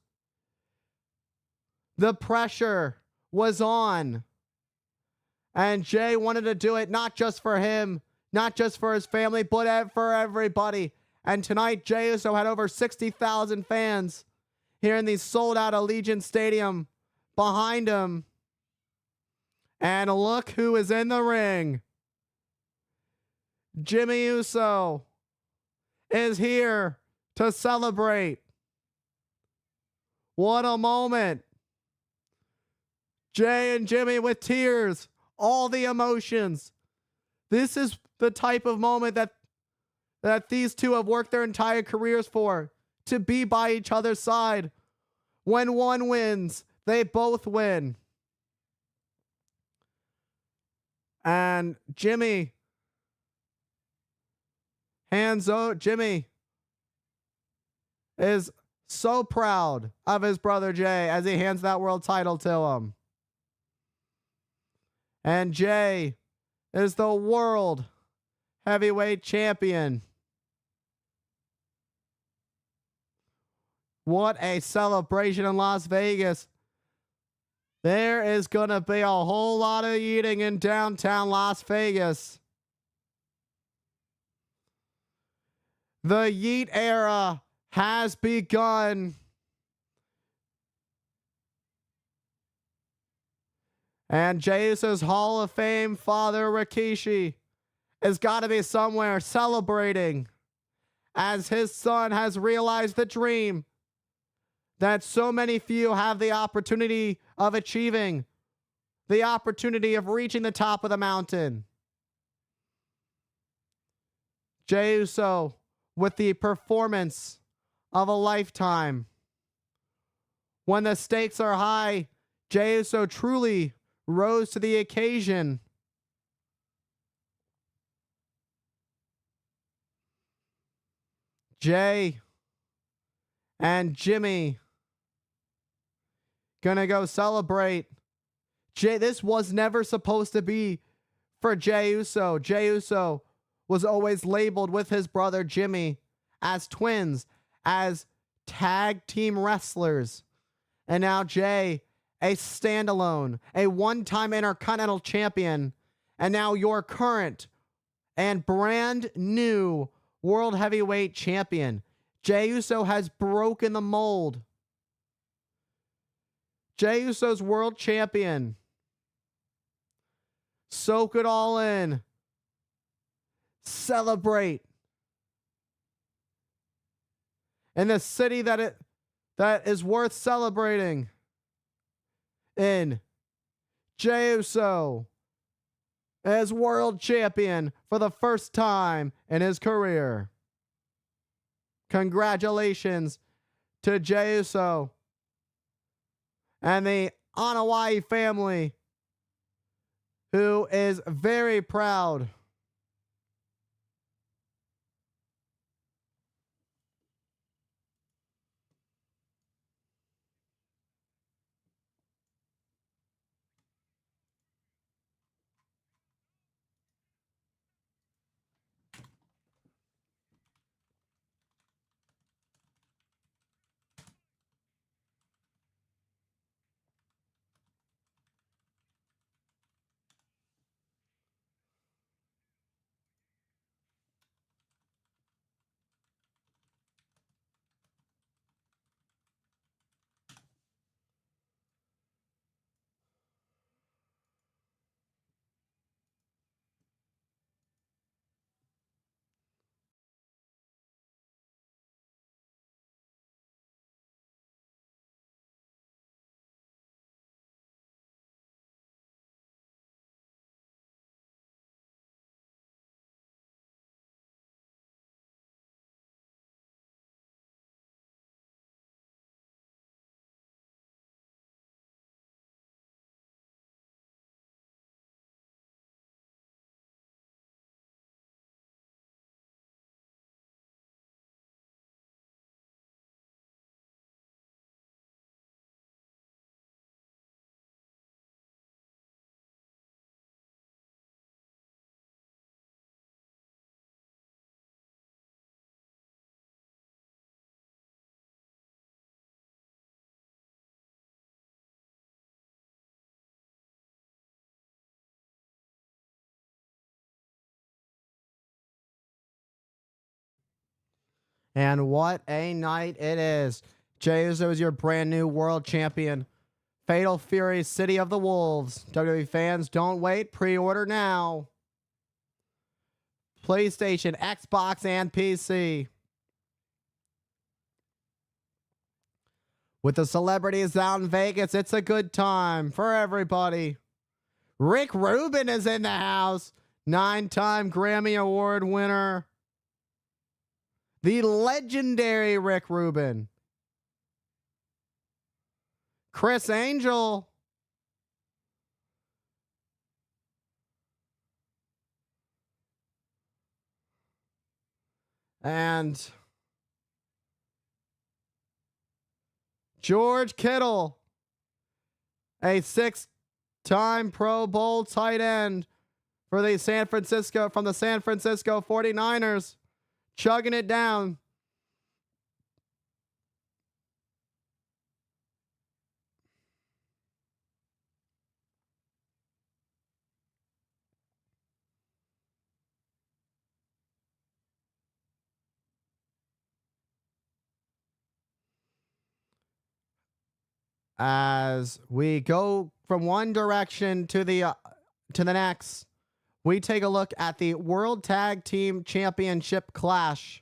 The pressure was on. And Jay wanted to do it not just for him, not just for his family, but for everybody. And tonight, Jey Uso had over 60,000 fans here in the sold-out Allegiant Stadium behind him. And look who is in the ring. Jimmy Uso is here to celebrate. What a moment. Jay and Jimmy with tears, all the emotions. This is the type of moment that these two have worked their entire careers for, to be by each other's side. When one wins, they both win. And Jimmy Jimmy is So proud of his brother Jay as he hands that world title to him. And Jay is the world heavyweight champion. What a celebration in Las Vegas. There is going to be a whole lot of eating in downtown Las Vegas. The Yeet era has begun. And Jey Uso's Hall of Fame father, Rikishi, has got to be somewhere celebrating as his son has realized the dream that so many few have the opportunity of achieving, the opportunity of reaching the top of the mountain. Jey Uso with the performance of a lifetime. When the stakes are high, Jey Uso truly rose to the occasion. Jay and Jimmy gonna go celebrate. This was never supposed to be for Jey Uso. Jey Uso was always labeled with his brother Jimmy as twins, as tag team wrestlers. And now Jay, a standalone, a one-time Intercontinental Champion, and now your current and brand new World Heavyweight Champion. Jey Uso has broken the mold. Jey Uso's World Champion. Soak it all in. Celebrate. In the city that is worth celebrating in. Jey Uso as world champion for the first time in his career. Congratulations to Jey Uso and the Anoa'i family, who is very proud. And what a night it is. Jey Uso is your brand new world champion. Fatal Fury, City of the Wolves. WWE fans, don't wait. Pre-order now. PlayStation, Xbox, and PC. With the celebrities out in Vegas, it's a good time for everybody. Rick Rubin is in the house. 9-time Grammy Award winner. The legendary Rick Rubin. Chris Angel. And George Kittle, a 6-time Pro Bowl tight end for the San Francisco 49ers, chugging it down. As we go from one direction to the next, we take a look at the World Tag Team Championship clash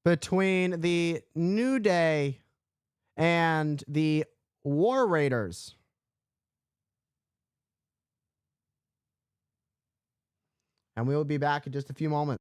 between the New Day and the War Raiders. And we will be back in just a few moments.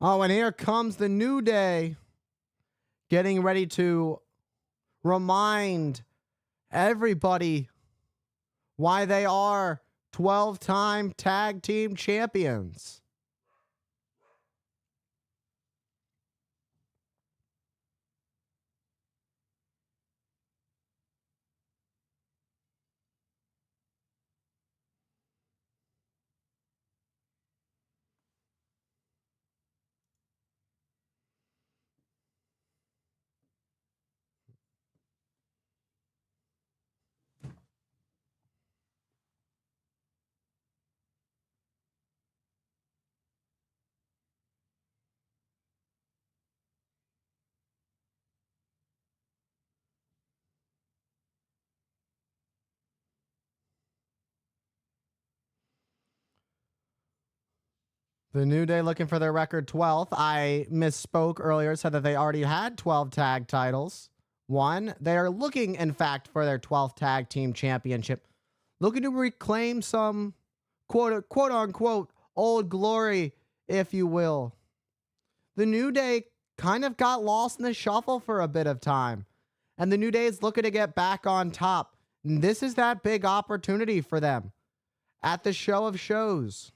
Oh, and here comes the New Day, getting ready to remind everybody why they are 12-time tag team champions. The New Day looking for their record 12th. I misspoke earlier, said that they already had 12 tag titles. One, they are looking, in fact, for their 12th tag team championship. Looking to reclaim some quote unquote old glory, if you will. The New Day kind of got lost in the shuffle for a bit of time. And the New Day is looking to get back on top. And this is that big opportunity for them. At the show of shows,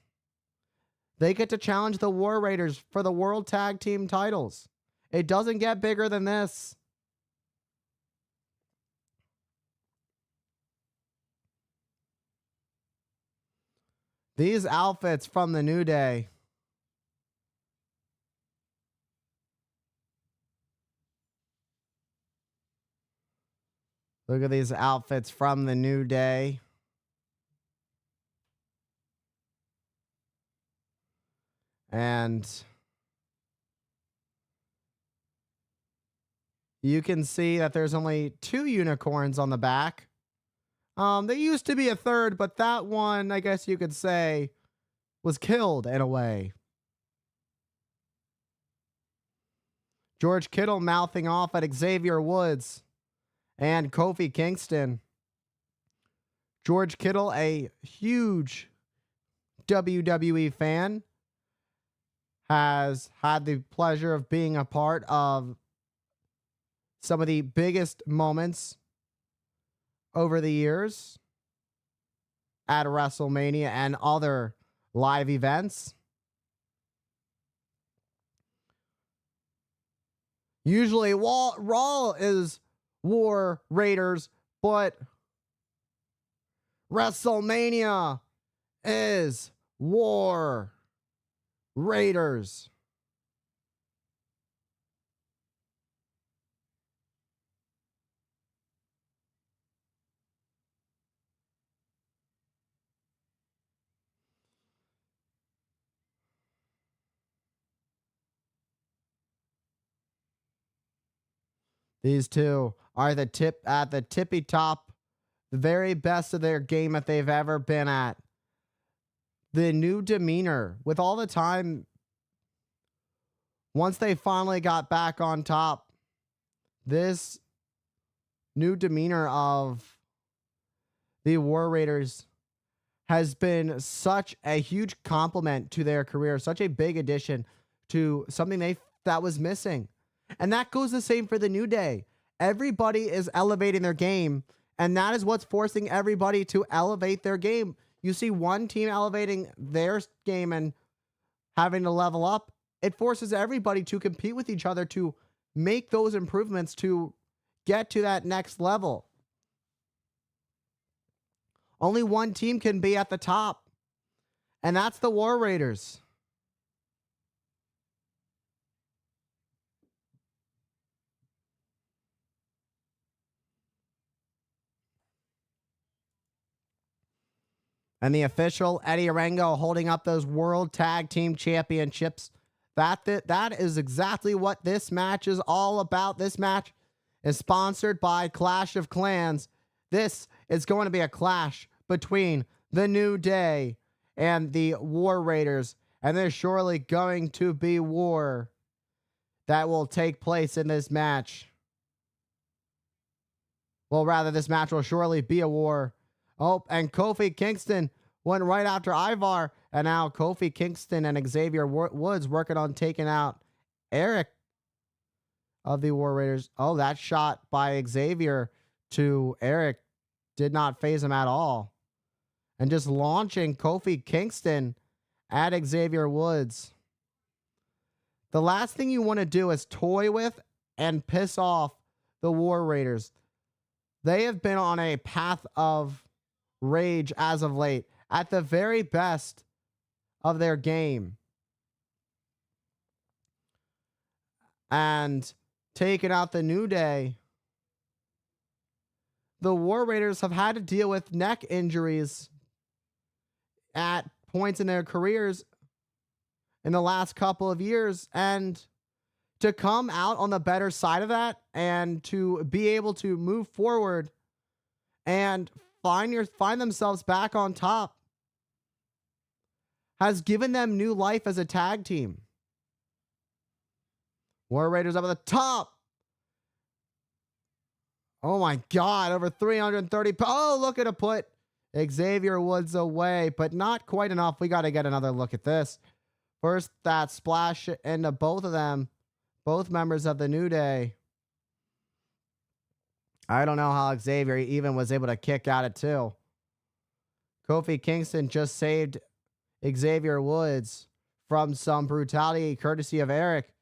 they get to challenge the War Raiders for the World Tag Team titles. It doesn't get bigger than this. These outfits from the New Day. Look at these outfits from the New Day. And you can see that there's only 2 unicorns on the back. There used to be a third, but that one, I guess you could say, was killed in a way. George Kittle mouthing off at Xavier Woods and Kofi Kingston. George Kittle, a huge WWE fan, has had the pleasure of being a part of some of the biggest moments over the years at WrestleMania and other live events. Usually Raw is War Raiders, but WrestleMania is War Raiders. These two are the tippy top, the very best of their game that they've ever been at. The new demeanor with all the time. Once they finally got back on top, this new demeanor of the War Raiders has been such a huge compliment to their career, such a big addition to something that was missing. And that goes the same for the New Day. Everybody is elevating their game, and that is what's forcing everybody to elevate their game. You see one team elevating their game and having to level up. It forces everybody to compete with each other to make those improvements to get to that next level. Only one team can be at the top, and that's the War Raiders. And the official, Eddie Arango, holding up those World Tag Team Championships. That is exactly what this match is all about. This match is sponsored by Clash of Clans. This is going to be a clash between the New Day and the War Raiders. And there's surely going to be war that will take place in this match. Well, rather, this match will surely be a war. Oh, and Kofi Kingston went right after Ivar. And now Kofi Kingston and Xavier Woods working on taking out Eric of the War Raiders. Oh, that shot by Xavier to Eric did not faze him at all. And just launching Kofi Kingston at Xavier Woods. The last thing you want to do is toy with and piss off the War Raiders. They have been on a path of rage as of late, at the very best of their game. And taking out the New Day, the War Raiders have had to deal with neck injuries at points in their careers in the last couple of years. And to come out on the better side of that and to be able to move forward and find themselves back on top has given them new life as a tag team. War Raiders up at the top. Oh my God, over 330. Oh, look at it put Xavier Woods away, but not quite enough. We got to get another look at this. First, that splash into both of them, both members of the New Day. I don't know how Xavier even was able to kick out at 2. Kofi Kingston just saved Xavier Woods from some brutality courtesy of Eric.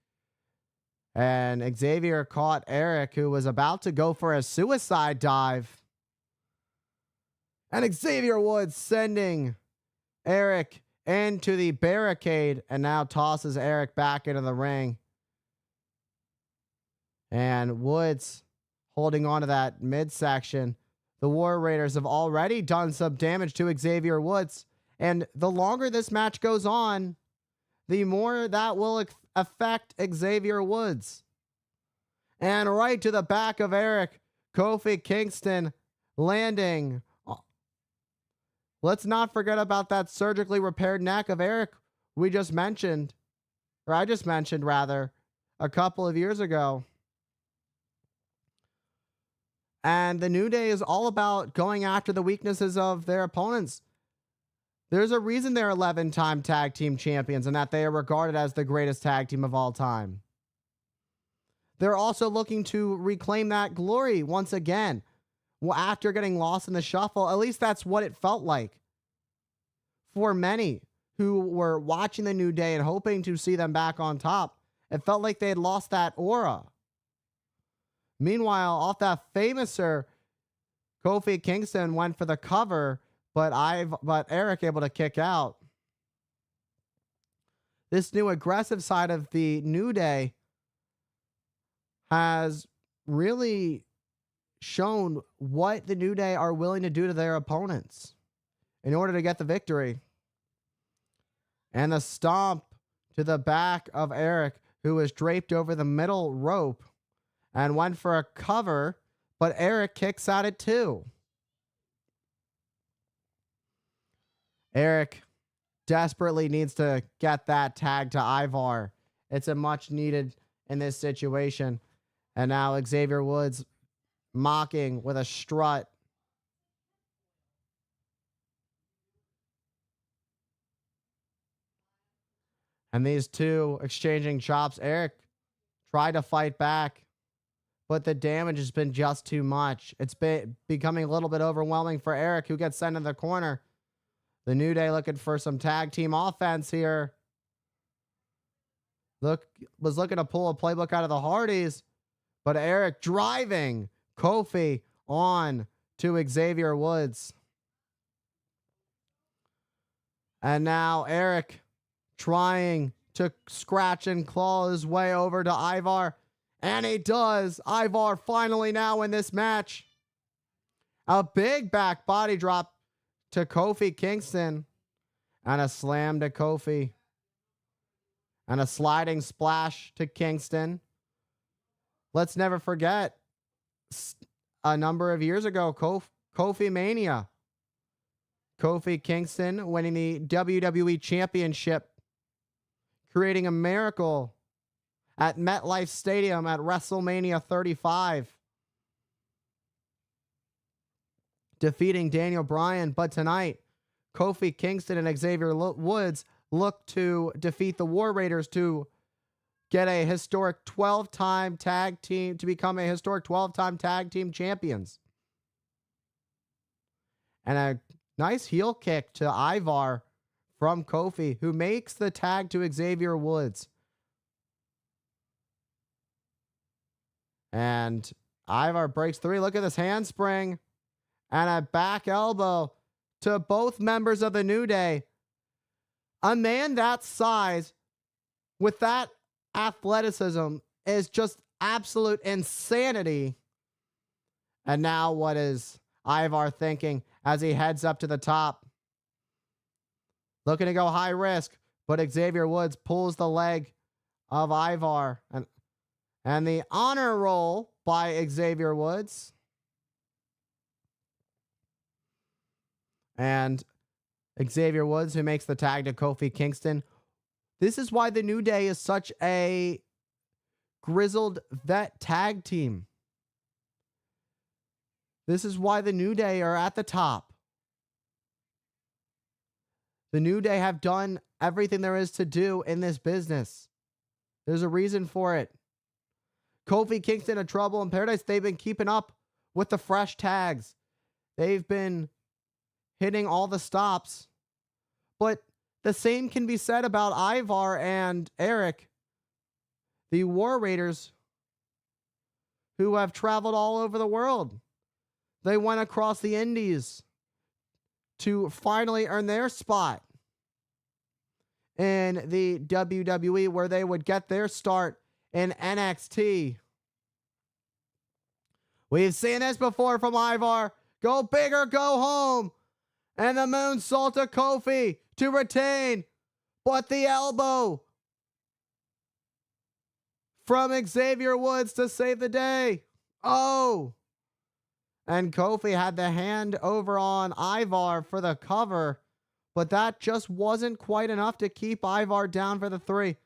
And Xavier caught Eric, who was about to go for a suicide dive. And Xavier Woods sending Eric into the barricade and now tosses Eric back into the ring. And Woods holding on to that midsection. The War Raiders have already done some damage to Xavier Woods. And the longer this match goes on, the more that will affect Xavier Woods. And right to the back of Eric, Kofi Kingston landing. Let's not forget about that surgically repaired neck of Eric we just mentioned, or I just mentioned rather, a couple of years ago. And the New Day is all about going after the weaknesses of their opponents. There's a reason they're 11-time tag team champions and that they are regarded as the greatest tag team of all time. They're also looking to reclaim that glory once again. Well, after getting lost in the shuffle, at least that's what it felt like for many who were watching the New Day and hoping to see them back on top. It felt like they had lost that aura. Meanwhile, off that famouser, Kofi Kingston went for the cover, but Eric able to kick out. This new aggressive side of the New Day has really shown what the New Day are willing to do to their opponents in order to get the victory. And the stomp to the back of Eric, who was draped over the middle rope and went for a cover, but Eric kicks out at 2. Eric desperately needs to get that tag to Ivar. It's a much needed in this situation. And now Xavier Woods mocking with a strut. And these two exchanging chops. Eric tried to fight back, but the damage has been just too much. It's becoming a little bit overwhelming for Eric, who gets sent in the corner. The New Day looking for some tag team offense here. Was looking to pull a playbook out of the Hardys, but Eric driving Kofi on to Xavier Woods. And now Eric trying to scratch and claw his way over to Ivar. And he does. Ivar finally now in this match. A big back body drop to Kofi Kingston. And a slam to Kofi. And a sliding splash to Kingston. Let's never forget, a number of years ago, Kofi Mania. Kofi Kingston winning the WWE Championship, creating a miracle at MetLife Stadium at WrestleMania 35, defeating Daniel Bryan. But tonight, Kofi Kingston and Xavier Woods look to defeat the War Raiders to get a historic 12-time tag team, to become a historic 12-time tag team champions. And a nice heel kick to Ivar from Kofi, who makes the tag to Xavier Woods. And Ivar breaks 3. Look at this handspring. And a back elbow to both members of the New Day. A man that size with that athleticism is just absolute insanity. And now what is Ivar thinking as he heads up to the top? Looking to go high risk, but Xavier Woods pulls the leg of Ivar. And the honor roll by Xavier Woods. And Xavier Woods, who makes the tag to Kofi Kingston. This is why the New Day is such a grizzled vet tag team. This is why the New Day are at the top. The New Day have done everything there is to do in this business. There's a reason for it. Kofi Kingston and Trouble in Paradise, they've been keeping up with the fresh tags. They've been hitting all the stops. But the same can be said about Ivar and Eric, the War Raiders, who have traveled all over the world. They went across the Indies to finally earn their spot in the WWE, where they would get their start in NXT. We've seen this before from Ivar. Go big or go home. And the moonsault to Kofi to retain. But the elbow from Xavier Woods to save the day. Oh. And Kofi had the hand over on Ivar for the cover. But that just wasn't quite enough to keep Ivar down for the 3. Let's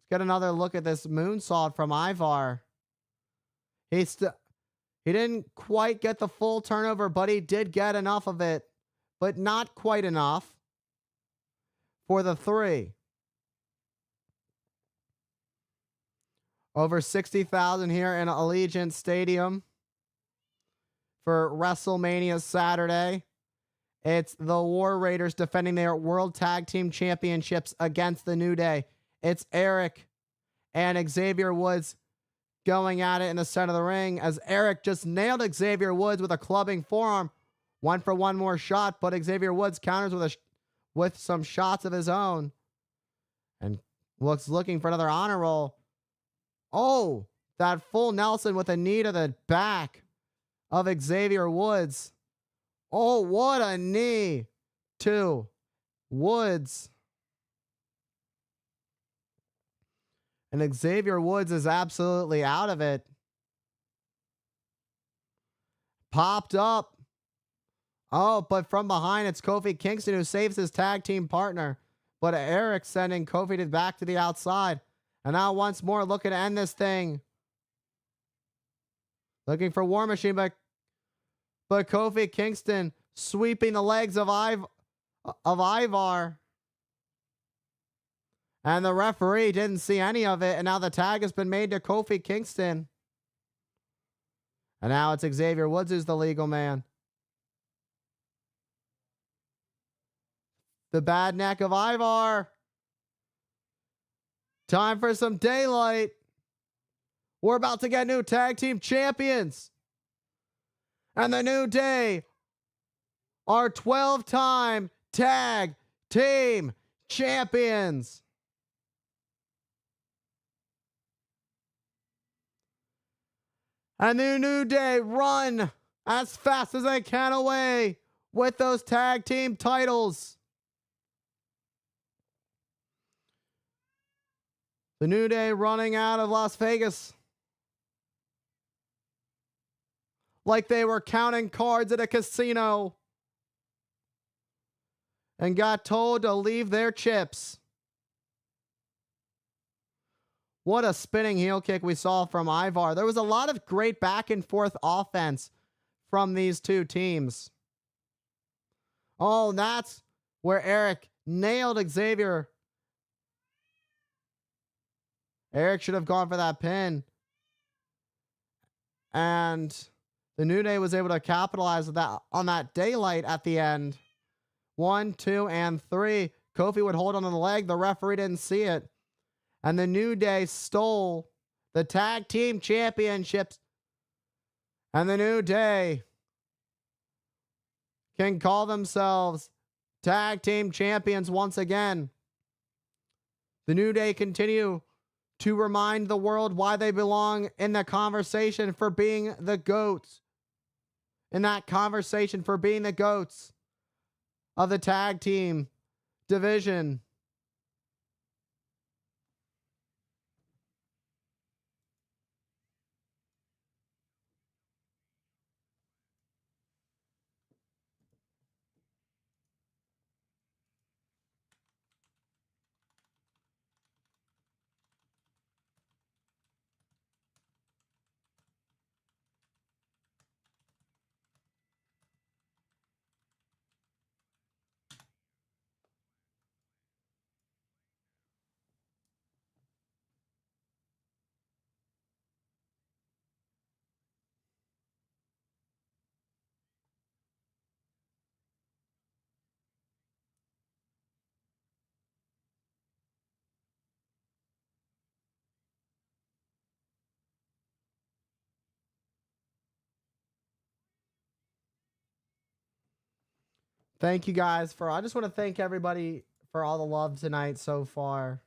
get another look at this moonsault from Ivar. He didn't quite get the full turnover, but he did get enough of it. But not quite enough for the 3. Over 60,000 here in Allegiant Stadium for WrestleMania Saturday. It's the War Raiders defending their World Tag Team Championships against the New Day. It's Eric and Xavier Woods going at it in the center of the ring, as Eric just nailed Xavier Woods with a clubbing forearm. Went for one more shot, but Xavier Woods counters with some shots of his own. And looking for another honor roll. Oh, that full Nelson with a knee to the back of Xavier Woods. Oh, what a knee to Woods. And Xavier Woods is absolutely out of it. Popped up. Oh, but from behind, it's Kofi Kingston who saves his tag team partner. But Eric sending Kofi back to the outside. And now once more looking to end this thing. Looking for War Machine, but Kofi Kingston sweeping the legs of Ivar. And the referee didn't see any of it. And now the tag has been made to Kofi Kingston. And now it's Xavier Woods who's the legal man. The bad neck of Ivar. Time for some daylight. We're about to get new tag team champions. And the New Day are 12-time tag team champions. And the New Day run as fast as they can away with those tag team titles. The New Day running out of Las Vegas like they were counting cards at a casino and got told to leave their chips. What a spinning heel kick we saw from Ivar. There was a lot of great back and forth offense from these two teams. Oh, that's where Eric nailed Xavier. Eric should have gone for that pin. And the New Day was able to capitalize on that daylight at the end. 1, 2, and 3. Kofi would hold on to the leg. The referee didn't see it. And the New Day stole the tag team championships. And the New Day can call themselves tag team champions once again. The New Day continue to remind the world why they belong in the conversation for being the GOATs. In that conversation for being the GOATs of the tag team division. Thank you guys for. I just want to thank everybody for all the love tonight so far.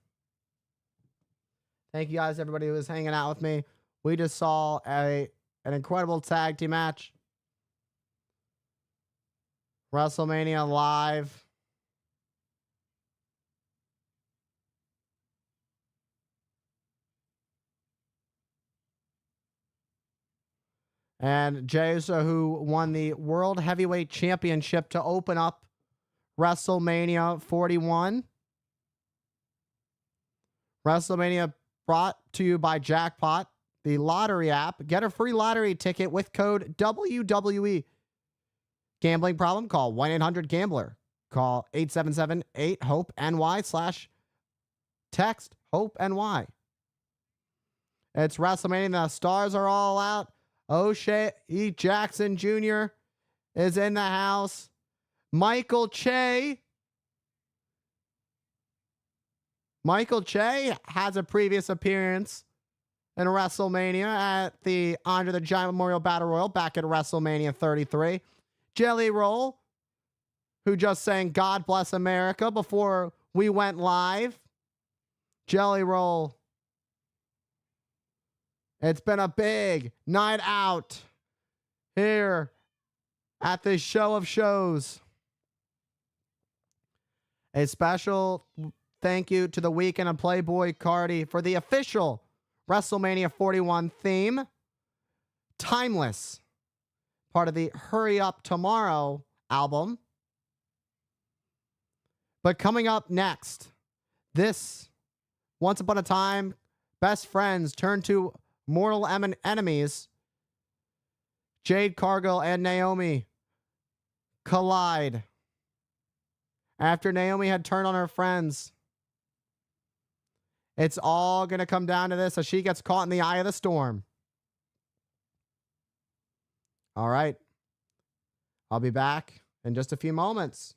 Thank you guys, everybody who was hanging out with me. We just saw an incredible tag team match. WrestleMania live. And Jey Uso, who won the World Heavyweight Championship to open up WrestleMania 41. WrestleMania brought to you by Jackpot, the lottery app. Get a free lottery ticket with code WWE. Gambling problem? Call 1-800-GAMBLER. Call 877-8-HOPE-NY/text HOPE-NY. It's WrestleMania. The stars are all out. O'Shea Jackson Jr. is in the house. Michael Che. Michael Che has a previous appearance in WrestleMania at the Andre the Giant Memorial Battle Royal back at WrestleMania 33. Jelly Roll, who just sang God Bless America before we went live. Jelly Roll. It's been a big night out here at this show of shows. A special thank you to the Weekend of Playboy Cardi for the official WrestleMania 41 theme. Timeless. Part of the Hurry Up Tomorrow album. But coming up next, this Once Upon a Time, best friends turn to mortal enemies. Jade Cargill and Naomi collide after Naomi had turned on her friends. It's all going to come down to this as she gets caught in the eye of the storm. All right. I'll be back in just a few moments.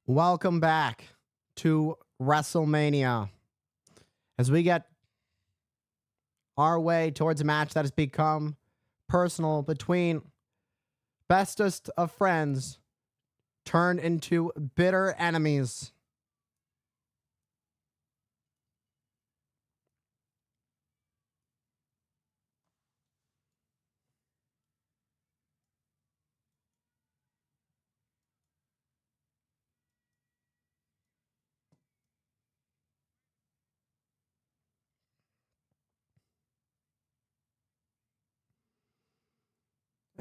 Welcome back to WrestleMania as we get our way towards a match that has become personal between bestest of friends turned into bitter enemies.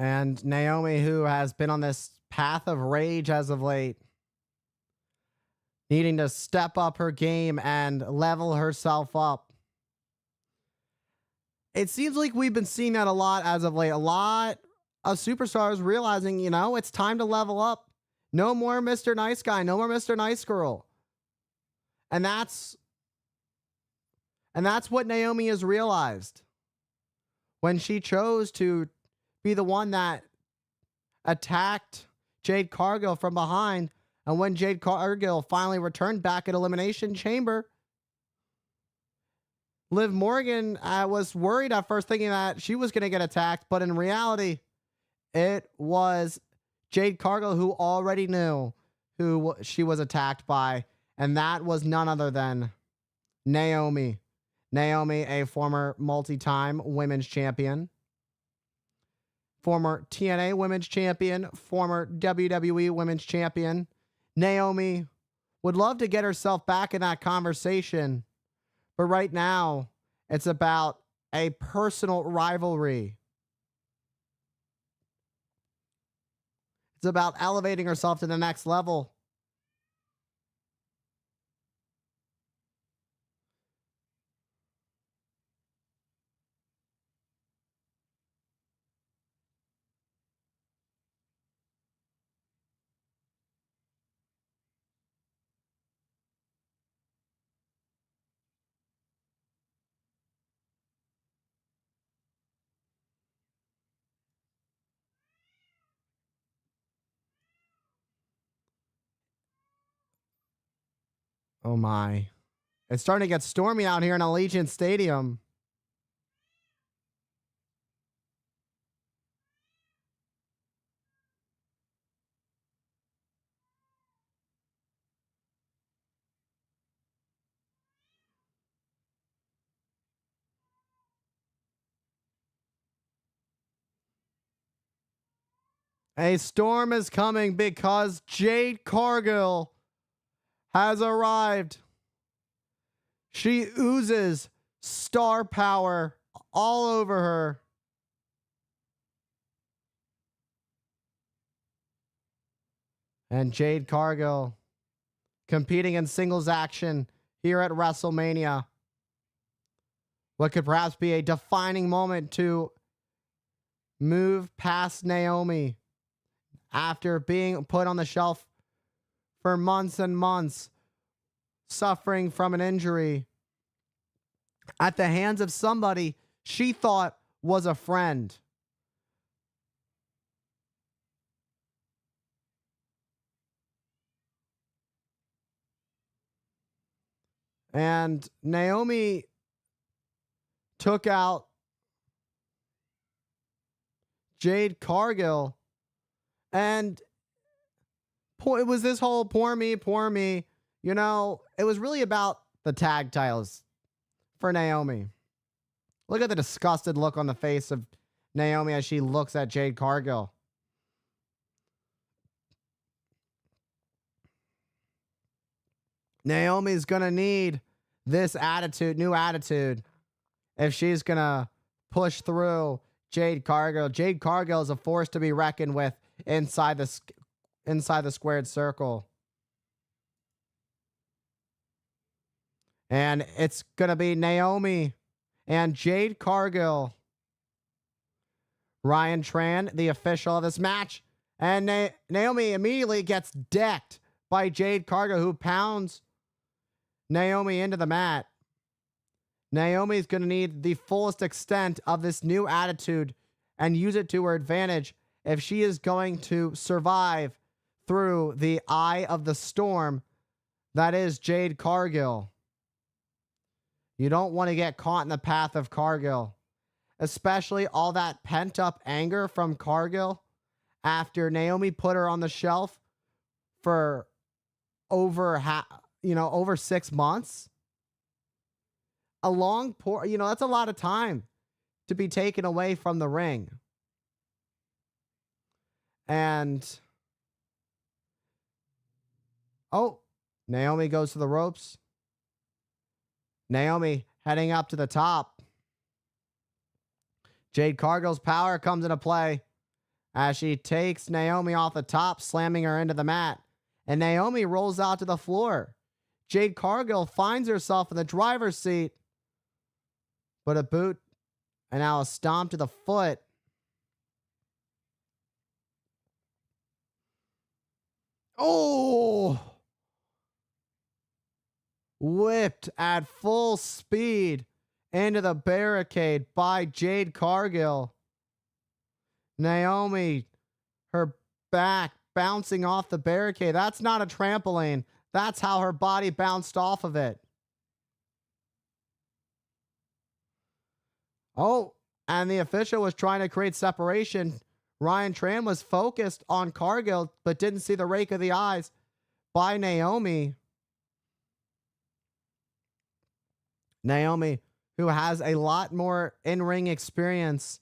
And Naomi, who has been on this path of rage as of late, needing to step up her game and level herself up. It seems like we've been seeing that a lot as of late. A lot of superstars realizing, it's time to level up. No more Mr. Nice Guy, no more Mr. Nice Girl. And that's what Naomi has realized when she chose to be the one that attacked Jade Cargill from behind. And when Jade Cargill finally returned back at Elimination Chamber, Liv Morgan was worried at first, thinking that she was going to get attacked. But in reality, it was Jade Cargill who already knew who she was attacked by. And that was none other than Naomi. Naomi, a former multi-time women's champion, former TNA women's champion, former WWE women's champion. Naomi would love to get herself back in that conversation, but right now it's about a personal rivalry. It's about elevating herself to the next level. Oh my. It's starting to get stormy out here in Allegiant Stadium. A storm is coming because Jade Cargill has arrived. She oozes star power all over her. And Jade Cargill competing in singles action here at WrestleMania. What could perhaps be a defining moment to move past Naomi after being put on the shelf for months and months, suffering from an injury at the hands of somebody she thought was a friend. And Naomi took out Jade Cargill, and it was this whole poor me, poor me. It was really about the tag titles for Naomi. Look at the disgusted look on the face of Naomi as she looks at Jade Cargill. Naomi's going to need this attitude, new attitude, if she's going to push through Jade Cargill. Jade Cargill is a force to be reckoned with inside the squared circle. And it's going to be Naomi and Jade Cargill. Ryan Tran, the official of this match. And Naomi immediately gets decked by Jade Cargill, who pounds Naomi into the mat. Naomi is going to need the fullest extent of this new attitude and use it to her advantage if she is going to survive through the eye of the storm that is Jade Cargill. You don't want to get caught in the path of Cargill, especially all that pent-up anger from Cargill after Naomi put her on the shelf for over 6 months. That's a lot of time to be taken away from the ring. And Naomi goes to the ropes. Naomi heading up to the top. Jade Cargill's power comes into play as she takes Naomi off the top, slamming her into the mat. And Naomi rolls out to the floor. Jade Cargill finds herself in the driver's seat. But a boot and now a stomp to the foot. Oh! Whipped at full speed into the barricade by Jade Cargill. Naomi, her back bouncing off the barricade. That's not a trampoline. That's how her body bounced off of it. Oh, and the official was trying to create separation. Ryan Tran was focused on Cargill, but didn't see the rake of the eyes by Naomi. Naomi, who has a lot more in-ring experience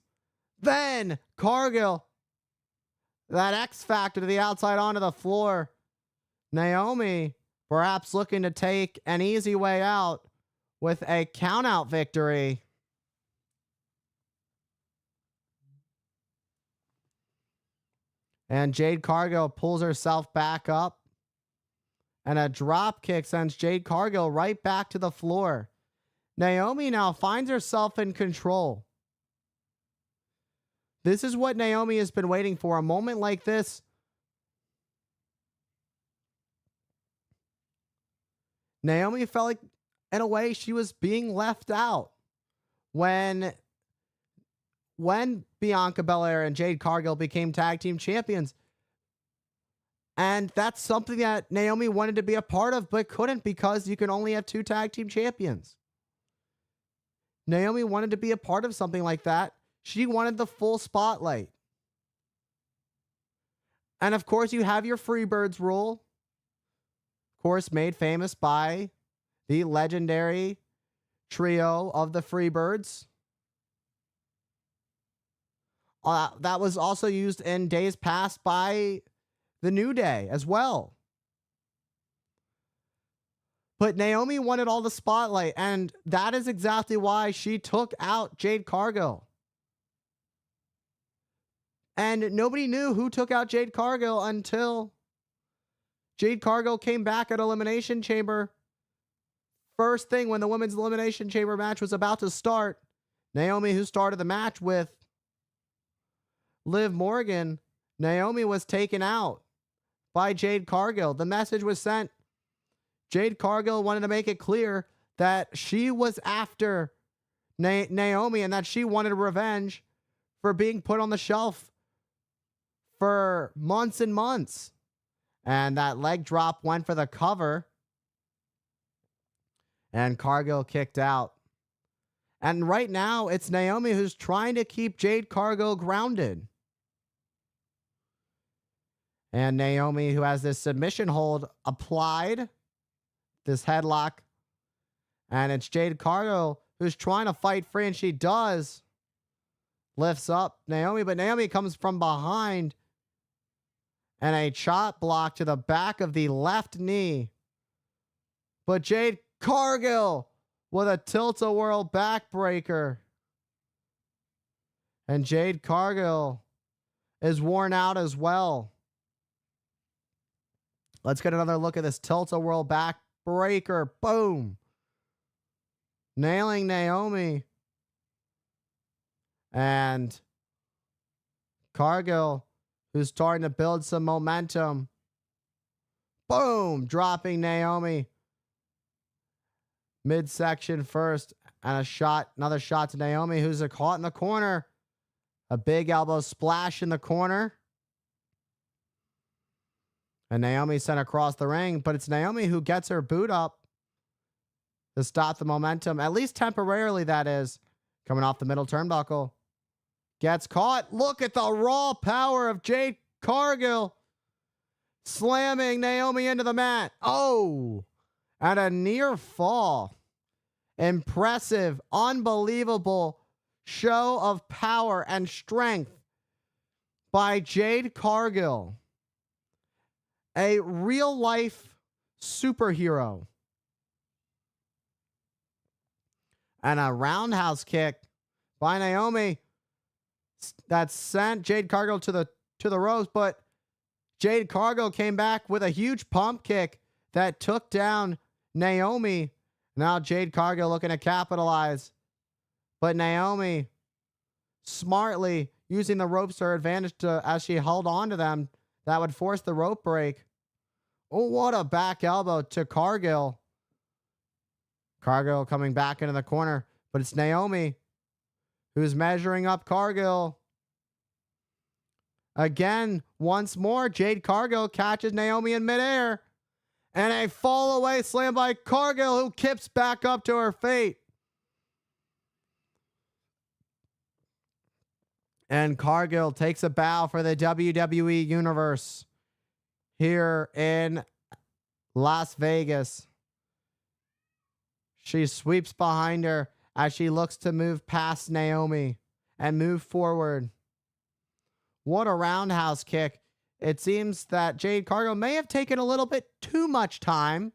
than Cargill. That X Factor to the outside onto the floor. Naomi perhaps looking to take an easy way out with a countout victory. And Jade Cargill pulls herself back up. And a drop kick sends Jade Cargill right back to the floor. Naomi now finds herself in control. This is what Naomi has been waiting for, a moment like this. Naomi felt like, in a way, she was being left out when Bianca Belair and Jade Cargill became tag team champions. And that's something that Naomi wanted to be a part of, but couldn't because you can only have 2 tag team champions. Naomi wanted to be a part of something like that. She wanted the full spotlight. And of course, you have your Freebirds rule. Of course, made famous by the legendary trio of the Freebirds. That was also used in days past by the New Day as well. But Naomi wanted all the spotlight, and that is exactly why she took out Jade Cargill. And nobody knew who took out Jade Cargill until Jade Cargill came back at Elimination Chamber. First thing, when the Women's Elimination Chamber match was about to start, Naomi, who started the match with Liv Morgan, Naomi was taken out by Jade Cargill. The message was sent. Jade Cargill wanted to make it clear that she was after Naomi and that she wanted revenge for being put on the shelf for months and months. And that leg drop went for the cover. And Cargill kicked out. And right now, it's Naomi who's trying to keep Jade Cargill grounded. And Naomi, who has this submission hold applied, this headlock. And it's Jade Cargill who's trying to fight free, and she does. Lifts up Naomi, but Naomi comes from behind. And a chop block to the back of the left knee. But Jade Cargill with a tilt-a-whirl backbreaker. And Jade Cargill is worn out as well. Let's get another look at this tilt-a-whirl backbreaker. Boom. Nailing Naomi. And Cargill, who's starting to build some momentum. Boom. Dropping Naomi. Midsection first. And a shot. Another shot to Naomi, who's caught in the corner. A big elbow splash in the corner. And Naomi sent across the ring, but it's Naomi who gets her boot up to stop the momentum, at least temporarily, that is. Coming off the middle turnbuckle. Gets caught. Look at the raw power of Jade Cargill. Slamming Naomi into the mat. Oh, and a near fall. Impressive, unbelievable show of power and strength by Jade Cargill. A real life superhero. And a roundhouse kick by Naomi that sent Jade Cargill to the ropes, but Jade Cargill came back with a huge pump kick that took down Naomi. Now Jade Cargill looking to capitalize, but Naomi smartly using the ropes to her advantage as she held on to them. That would force the rope break. Oh, what a back elbow to Cargill. Cargill coming back into the corner, but it's Naomi who's measuring up Cargill. Again, once more, Jade Cargill catches Naomi in midair. And a fall away slam by Cargill, who kips back up to her feet. And Cargill takes a bow for the WWE Universe here in Las Vegas. She sweeps behind her as she looks to move past Naomi and move forward. What a roundhouse kick. It seems that Jade Cargill may have taken a little bit too much time.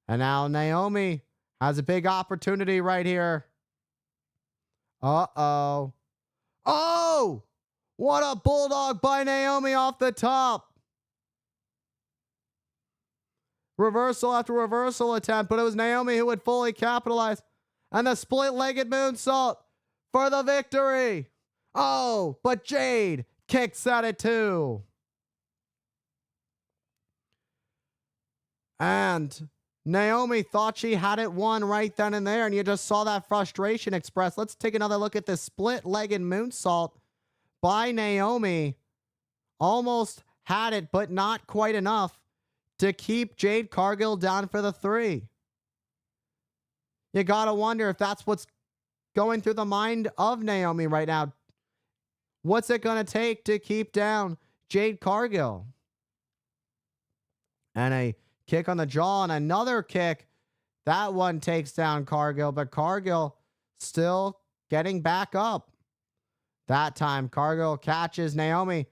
And now Naomi has a big opportunity right here. Uh-oh. Oh! What a bulldog by Naomi off the top. Reversal after reversal attempt, but it was Naomi who would fully capitalize. And the split-legged moonsault for the victory. Oh, but Jade kicks at it too. And Naomi thought she had it won right then and there, and you just saw that frustration expressed. Let's take another look at this split-legged moonsault by Naomi. Almost had it, but not quite enough to keep Jade Cargill down for the 3. You gotta wonder if that's what's going through the mind of Naomi right now. What's it going to take to keep down Jade Cargill? And a kick on the jaw and another kick. That one takes down Cargill, but Cargill still getting back up. That time, Cargill catches Naomi.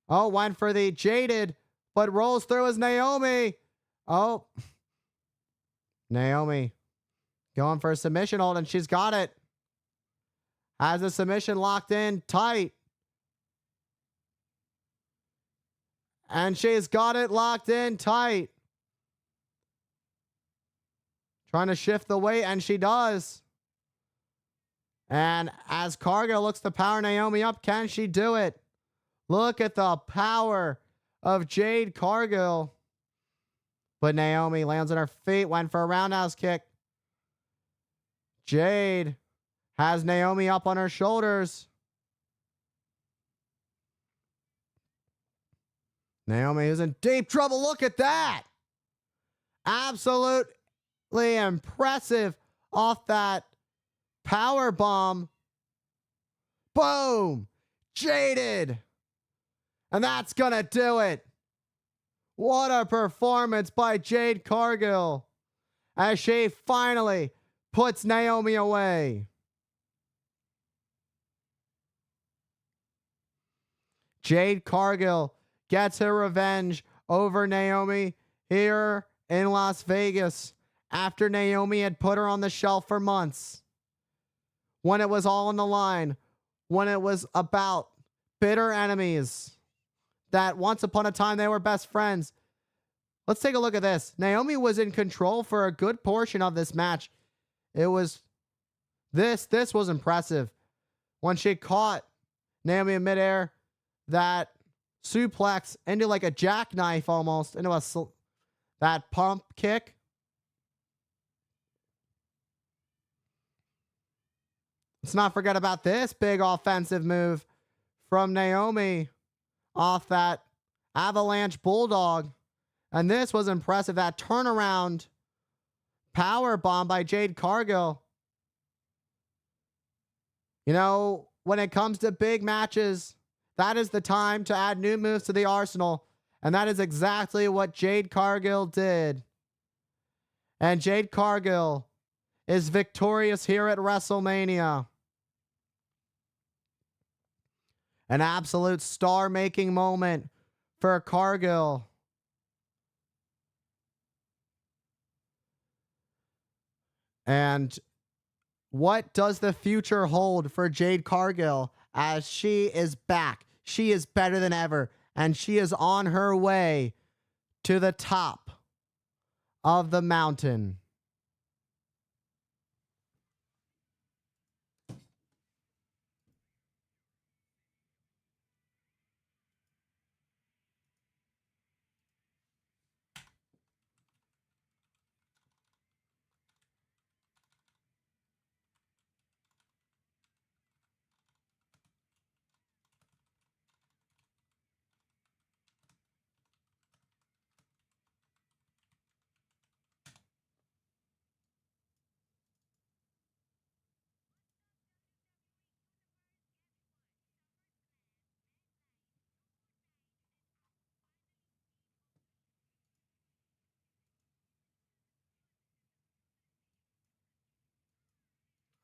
Oh, went for the jaded, but rolls through as Naomi. Oh, Naomi going for a submission hold, and she's got it. Has the submission locked in tight. And she's got it locked in tight. Trying to shift the weight, and she does. And as Cargill looks to power Naomi up, can she do it? Look at the power of Jade Cargill. But Naomi lands on her feet, went for a roundhouse kick. Jade has Naomi up on her shoulders. Naomi is in deep trouble. Look at that. Absolutely impressive off that power bomb. Boom. Jaded. And that's going to do it. What a performance by Jade Cargill as she finally puts Naomi away. Jade Cargill gets her revenge over Naomi here in Las Vegas after Naomi had put her on the shelf for months. When it was all on the line, when it was about bitter enemies that once upon a time they were best friends. Let's take a look at this. Naomi was in control for a good portion of this match. It was this was impressive. When she caught Naomi in midair, that suplex into like a jackknife almost, into that pump kick. Let's not forget about this big offensive move from Naomi off that Avalanche Bulldog. And this was impressive. That turnaround power bomb by Jade Cargill. You know, when it comes to big matches, that is the time to add new moves to the arsenal. And that is exactly what Jade Cargill did. And Jade Cargill is victorious here at WrestleMania. An absolute star-making moment for Cargill. And what does the future hold for Jade Cargill as she is back? She is better than ever, and she is on her way to the top of the mountain.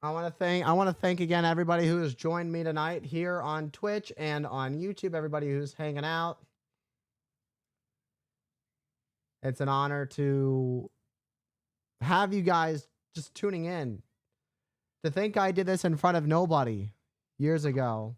I want to thank again everybody who has joined me tonight here on Twitch and on YouTube, everybody who's hanging out. It's an honor to have you guys just tuning in. To think I did this in front of nobody years ago.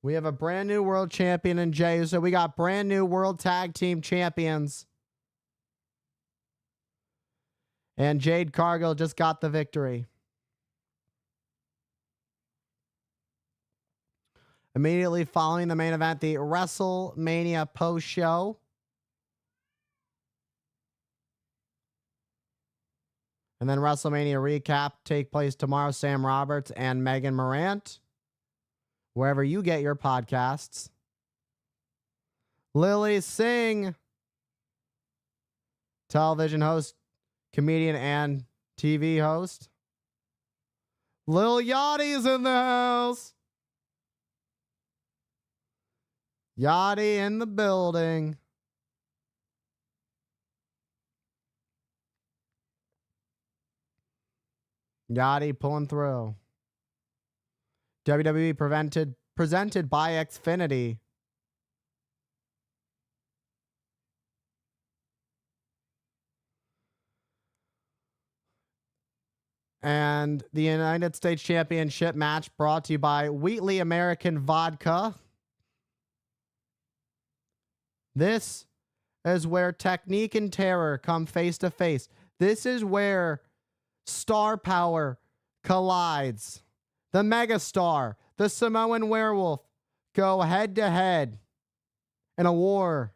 We have a brand new world champion in Jay. So we got brand new world tag team champions. And Jade Cargill just got the victory. Immediately following the main event, the WrestleMania post show. And then WrestleMania recap take place tomorrow. Sam Roberts and Megan Morant. Wherever you get your podcasts. Lily Singh, television host, comedian, and TV host. Lil Yachty's in the house. Yachty in the building. Yachty pulling through. WWE presented by Xfinity. And the United States Championship match brought to you by Wheatley American Vodka. This is where technique and terror come face to face. This is where star power collides. The megastar, the Samoan werewolf, go head to head in a war.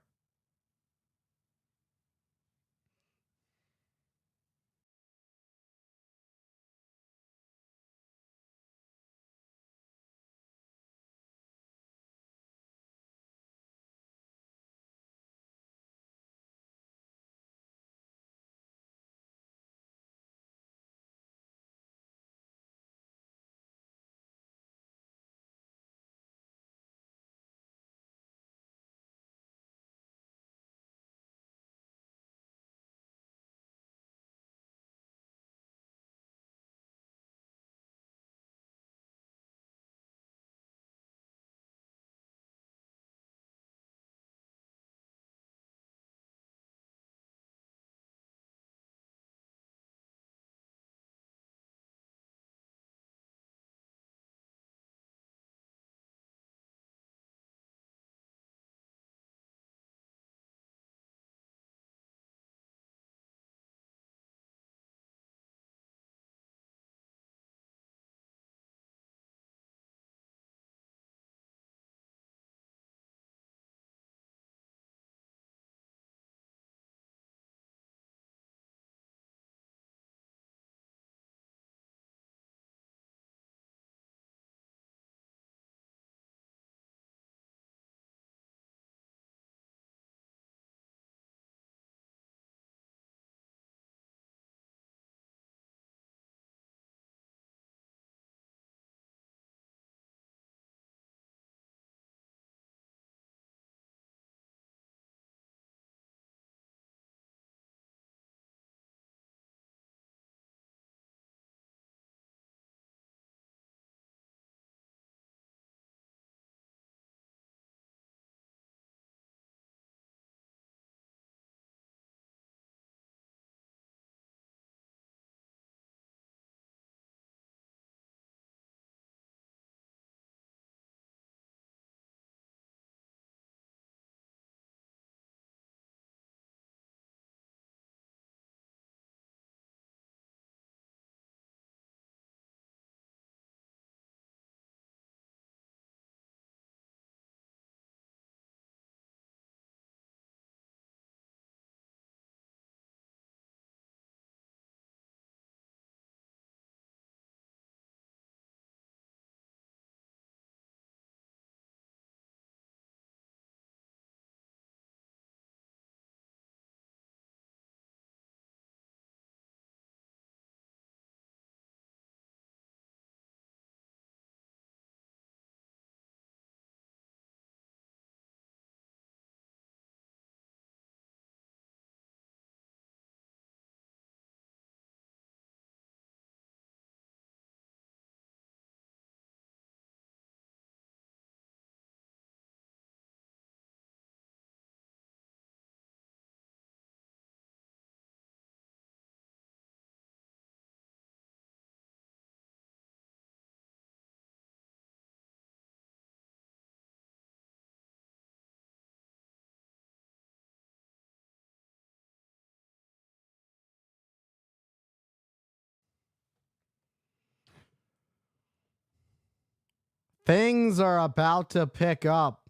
Things are about to pick up.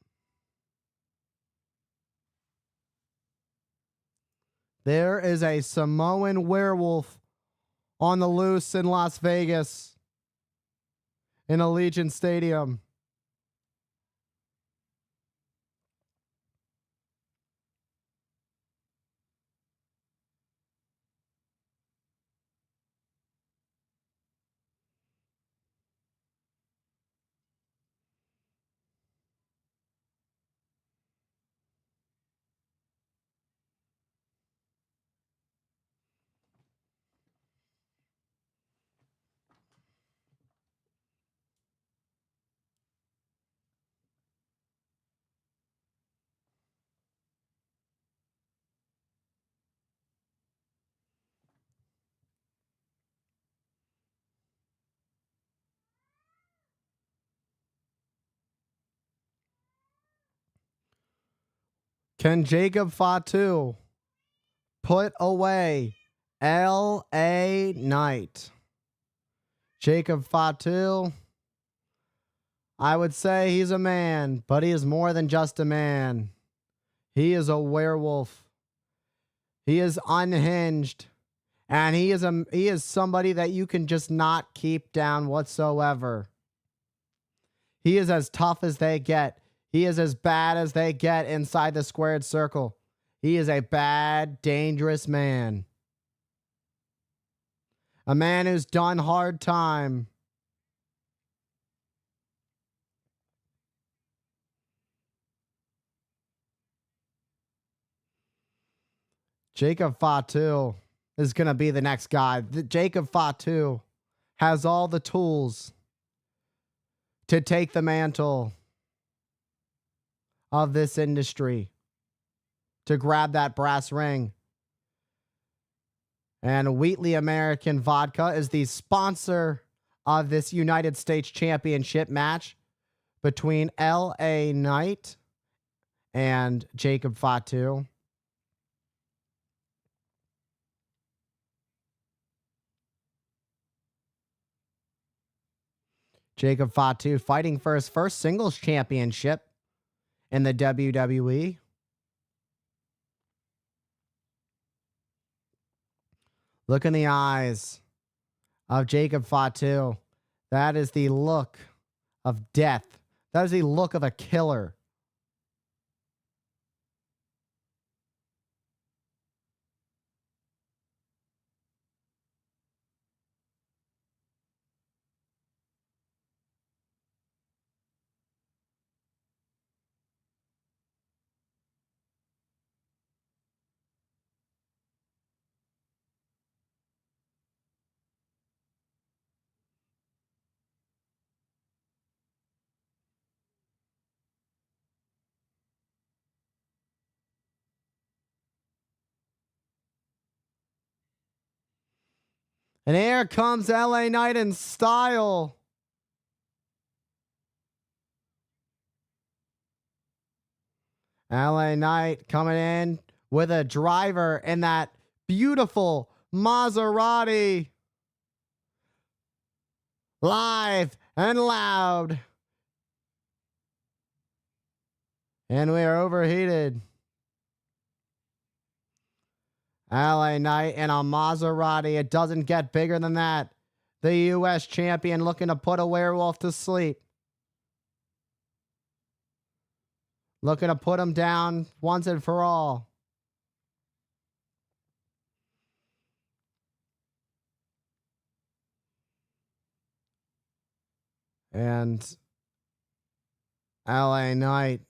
There is a Samoan werewolf on the loose in Las Vegas in Allegiant Stadium. Can Jacob Fatu put away LA Knight? Jacob Fatu, I would say he's a man, but he is more than just a man. He is a werewolf. He is unhinged. And he is somebody that you can just not keep down whatsoever. He is as tough as they get. He is as bad as they get inside the squared circle. He is a bad, dangerous man. A man who's done hard time. Jacob Fatu is going to be the next guy. Jacob Fatu has all the tools to take the mantle of this industry, to grab that brass ring. And Wheatley American Vodka is the sponsor of this United States Championship match between LA Knight and Jacob Fatu. Jacob Fatu fighting for his first singles championship in the WWE. Look in the eyes of Jacob Fatu. That is the look of death. That is the look of a killer. And here comes LA Knight in style. LA Knight coming in with a driver in that beautiful Maserati. Live and loud. And we are overheated. LA Knight in a Maserati. It doesn't get bigger than that. The U.S. champion looking to put a werewolf to sleep. Looking to put him down once and for all. And LA Knight.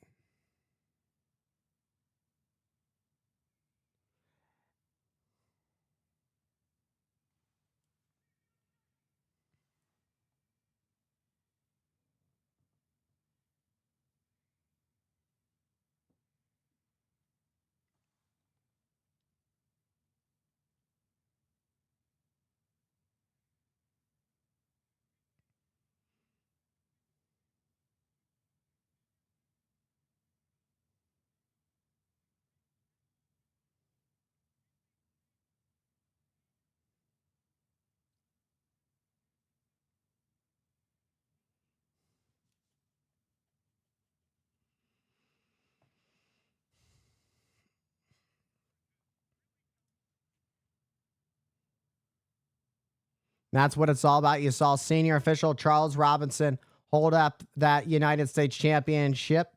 That's what it's all about. You saw senior official Charles Robinson hold up that United States Championship,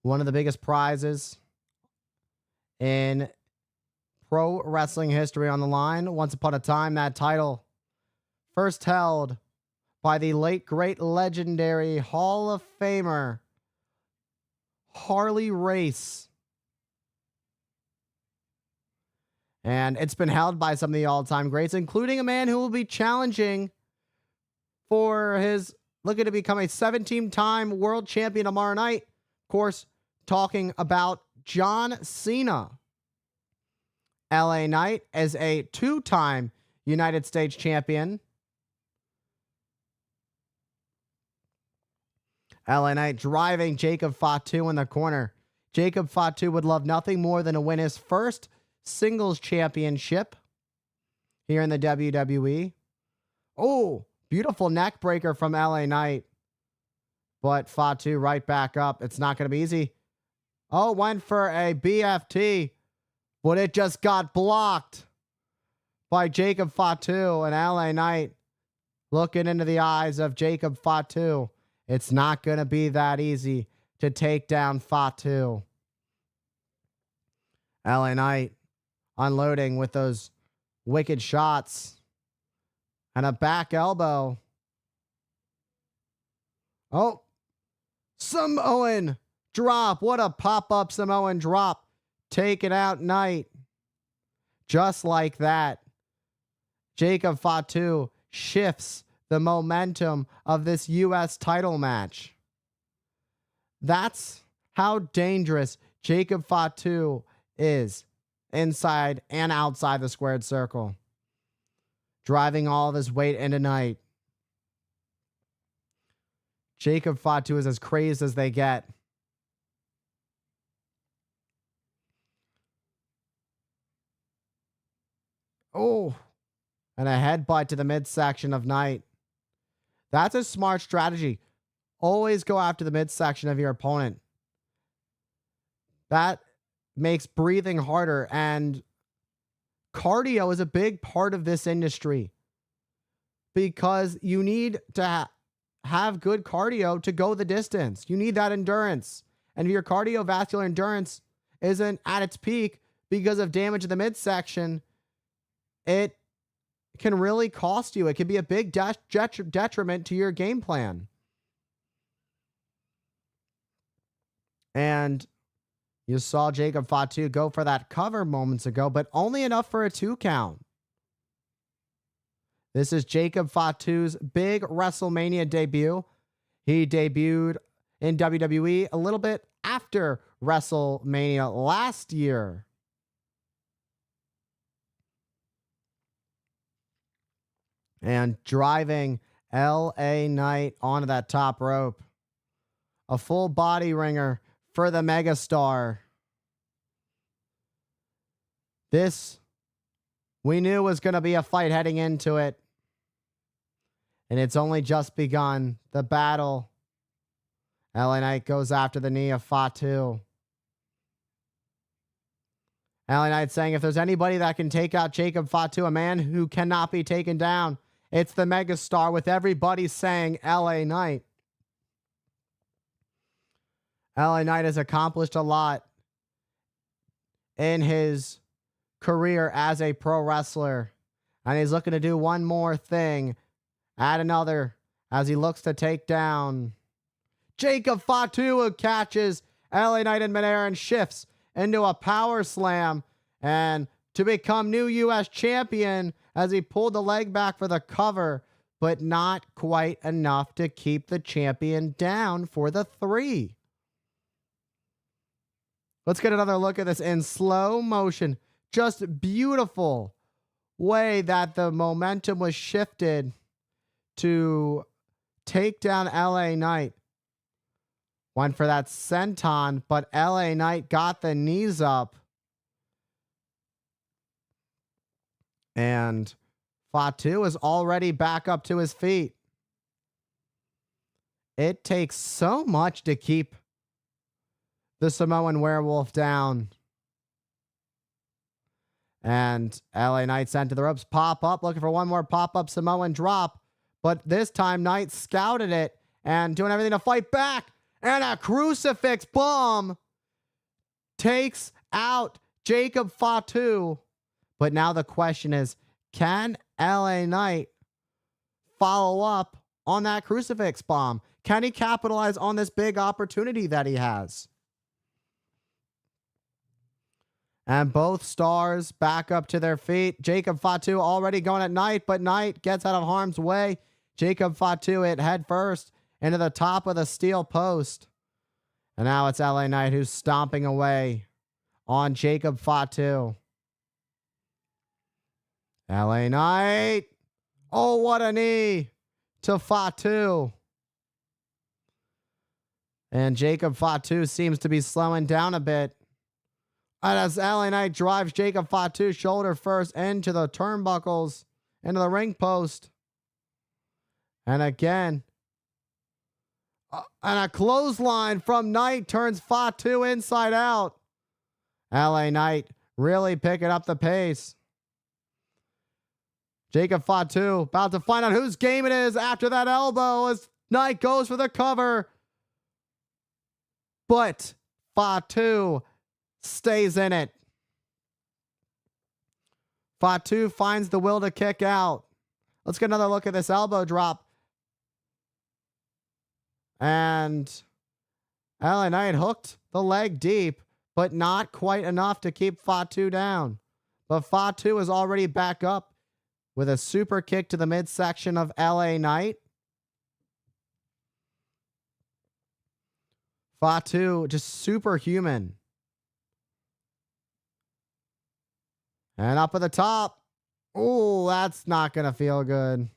one of the biggest prizes in pro wrestling history on the line. Once upon a time, that title first held by the late, great, legendary Hall of Famer Harley Race. And it's been held by some of the all-time greats, including a man who will be challenging for his, looking to become a 17-time world champion tomorrow night. Of course, talking about John Cena. LA Knight as a 2-time United States champion. LA Knight driving Jacob Fatu in the corner. Jacob Fatu would love nothing more than to win his first singles championship here in the WWE. Oh, beautiful neck breaker from LA Knight. But Fatu right back up. It's not going to be easy. Oh, went for a BFT, but it just got blocked by Jacob Fatu, and LA Knight looking into the eyes of Jacob Fatu. It's not going to be that easy to take down Fatu. LA Knight unloading with those wicked shots and a back elbow. Oh, Samoan drop. What a pop-up Samoan drop. Taking out Knight. Just like that. Jacob Fatu shifts the momentum of this U.S. title match. That's how dangerous Jacob Fatu is inside and outside the squared circle. Driving all of his weight into Knight. Jacob Fatu is as crazed as they get. Oh, and a headbutt to the midsection of Knight. That's a smart strategy. Always go after the midsection of your opponent. That makes breathing harder, and cardio is a big part of this industry because you need to have good cardio to go the distance. You need that endurance. And if your cardiovascular endurance isn't at its peak because of damage to the midsection, it can really cost you. It can be a big detriment to your game plan. And you saw Jacob Fatu go for that cover moments ago, but only enough for a 2 count. This is Jacob Fatu's big WrestleMania debut. He debuted in WWE a little bit after WrestleMania last year. And driving LA Knight onto that top rope. A full body ringer for the megastar. This, we knew was going to be a fight heading into it. And it's only just begun. The battle. LA Knight goes after the knee of Fatu. LA Knight saying if there's anybody that can take out Jacob Fatu, a man who cannot be taken down, it's the megastar, with everybody saying LA Knight. LA Knight has accomplished a lot in his career as a pro wrestler. And he's looking to do one more thing. Add another as he looks to take down Jacob Fatu, who catches LA Knight in midair and shifts into a power slam and to become new U.S. champion as he pulled the leg back for the cover, but not quite enough to keep the champion down for the 3. Let's get another look at this in slow motion. Just beautiful way that the momentum was shifted to take down LA Knight. Went for that senton, but LA Knight got the knees up. And Fatu is already back up to his feet. It takes so much to keep the Samoan werewolf down. And LA Knight sent to the ropes. Pop up, looking for one more pop up Samoan drop. But this time, Knight scouted it and doing everything to fight back. And a crucifix bomb takes out Jacob Fatu. But now the question is, can LA Knight follow up on that crucifix bomb? Can he capitalize on this big opportunity that he has? And both stars back up to their feet. Jacob Fatu already going at Knight, but Knight gets out of harm's way. Jacob Fatu hit head first into the top of the steel post. And now it's LA Knight who's stomping away on Jacob Fatu. LA Knight. Oh, what a knee to Fatu. And Jacob Fatu seems to be slowing down a bit. And as LA Knight drives Jacob Fatu shoulder first into the turnbuckles, into the ring post. And again, and a clothesline from Knight turns Fatu inside out. LA Knight really picking up the pace. Jacob Fatu about to find out whose game it is after that elbow as Knight goes for the cover. But Fatu stays in it. Fatu finds the will to kick out. Let's get another look at this elbow drop. And LA Knight hooked the leg deep, but not quite enough to keep Fatu down. But Fatu is already back up with a super kick to the midsection of LA Knight. Fatu just superhuman. And up at the top. Oh, that's not going to feel good.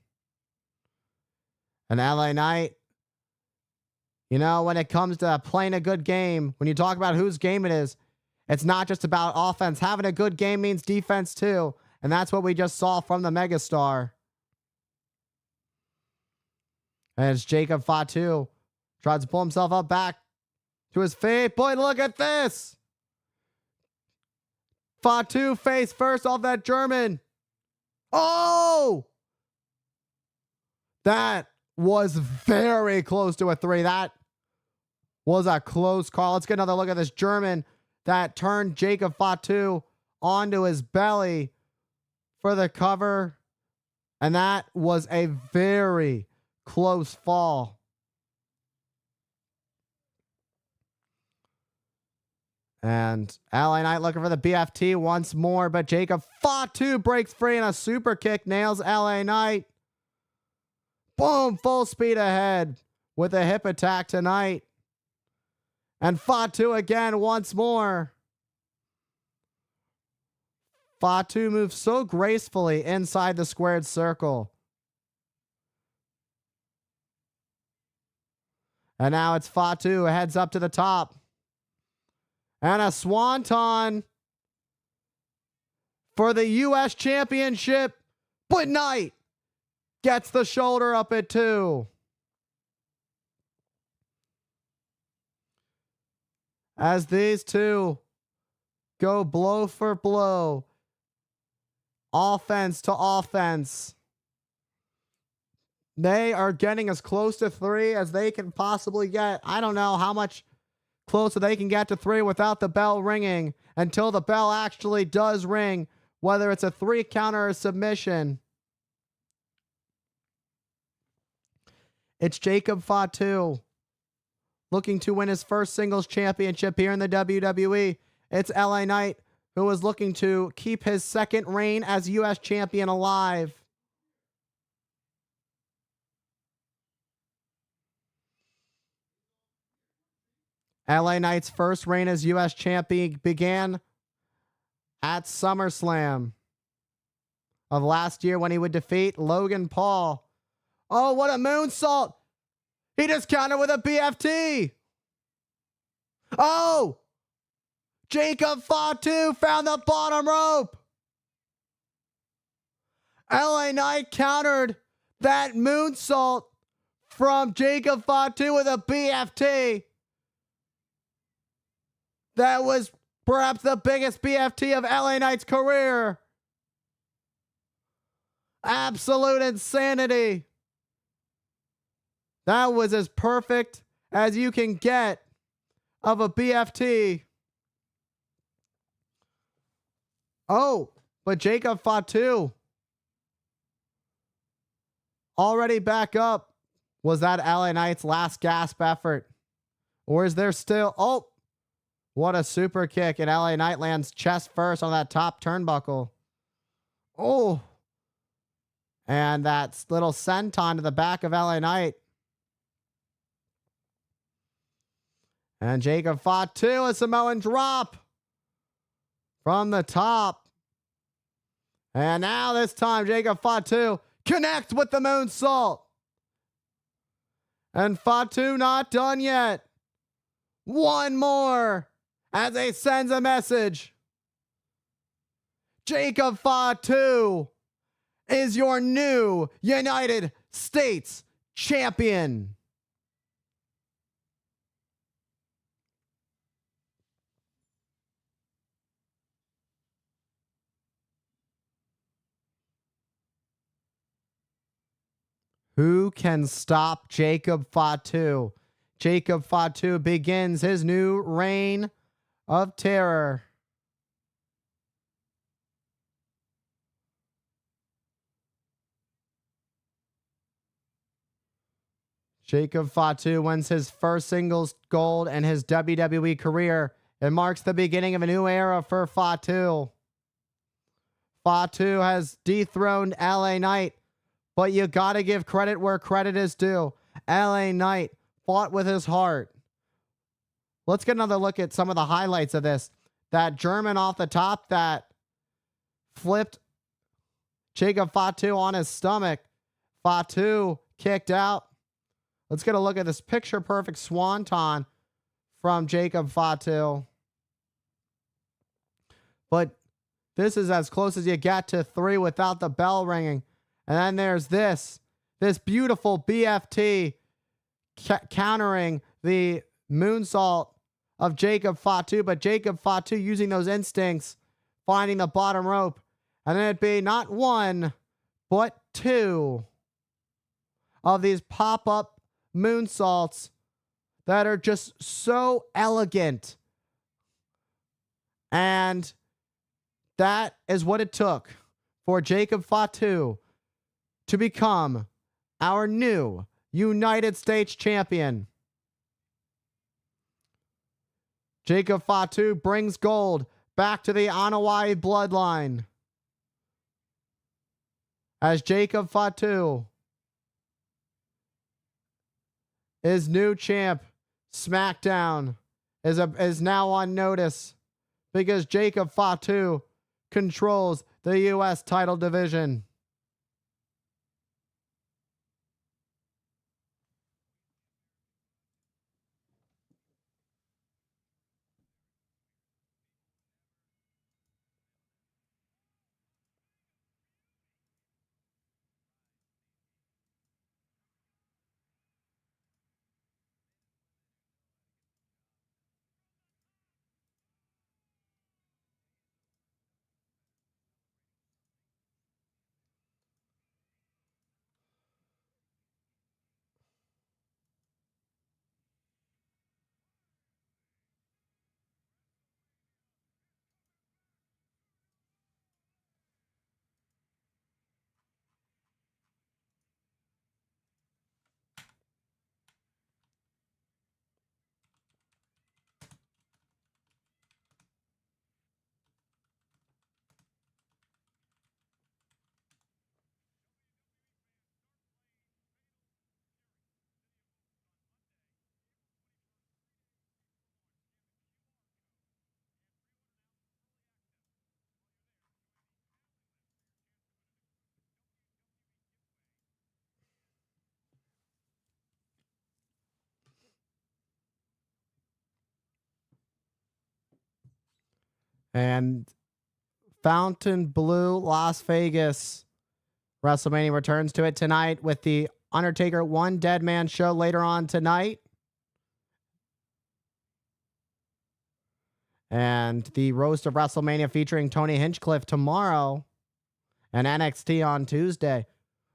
And LA Knight, you know, when it comes to playing a good game, when you talk about whose game it is, it's not just about offense. Having a good game means defense too. And that's what we just saw from the megastar. As Jacob Fatu tries to pull himself up back to his feet. Boy, look at this. Fatu face first off that German. Oh! That was very close to a 3. That was a close call. Let's get another look at this German that turned Jacob Fatu onto his belly for the cover. And that was a very close fall. And LA Knight looking for the BFT once more, but Jacob Fatu breaks free and a super kick nails LA Knight. Boom, full speed ahead with a hip attack tonight. And Fatu again once more. Fatu moves so gracefully inside the squared circle. And now it's Fatu who heads up to the top. And a swanton for the U.S. Championship. But Knight gets the shoulder up at 2. As these two go blow for blow. Offense to offense. They are getting as close to 3 as they can possibly get. I don't know how much closer they can get to 3 without the bell ringing until the bell actually does ring, whether it's a 3 count or a submission. It's Jacob Fatu looking to win his first singles championship here in the WWE. It's LA Knight who is looking to keep his second reign as U.S. champion alive. LA Knight's first reign as U.S. champion began at SummerSlam of last year when he would defeat Logan Paul. Oh, what a moonsault! He just countered with a BFT. Oh! Jacob Fatu found the bottom rope. LA Knight countered that moonsault from Jacob Fatu with a BFT. That was Perhaps the biggest BFT of LA Knight's career. Absolute insanity. That was as perfect as you can get of a BFT. Oh, but Jacob Fatu already back up. Was that LA Knight's last gasp effort? Or is there still... Oh, what a super kick. And LA Knight lands chest first on that top turnbuckle. Oh. And that little senton to the back of LA Knight. And Jacob Fatu, a Samoan drop from the top. And now this time Jacob Fatu connects with the moonsault. And Fatu not done yet. One more as he sends a message. Jacob Fatu is your new United States champion. Who can stop Jacob Fatu? Jacob Fatu begins his new reign of terror. Jacob Fatu wins his first singles gold in his WWE career. It marks the beginning of a new era for Fatu. Fatu has dethroned LA Knight, but you gotta give credit where credit is due. LA Knight fought with his heart. Let's get another look at some of the highlights of this. That German off the top that flipped Jacob Fatu on his stomach. Fatu kicked out. Let's get a look at this picture-perfect swanton from Jacob Fatu. But this is as close as you get to 3 without the bell ringing. And then there's this beautiful BFT countering the moonsault of Jacob Fatu. But Jacob Fatu using those instincts, finding the bottom rope. And then it'd be not 1, but 2 of these pop-up moonsaults that are just so elegant. And that is what it took for Jacob Fatu to become our new United States champion. Jacob Fatu brings gold back to the Anoa'i bloodline. As Jacob Fatu is new champ, SmackDown is now on notice because Jacob Fatu controls the U.S. title division. And Fontainebleau, Las Vegas. WrestleMania returns to it tonight with the Undertaker One Dead Man show later on tonight. And the roast of WrestleMania featuring Tony Hinchcliffe tomorrow and NXT on Tuesday.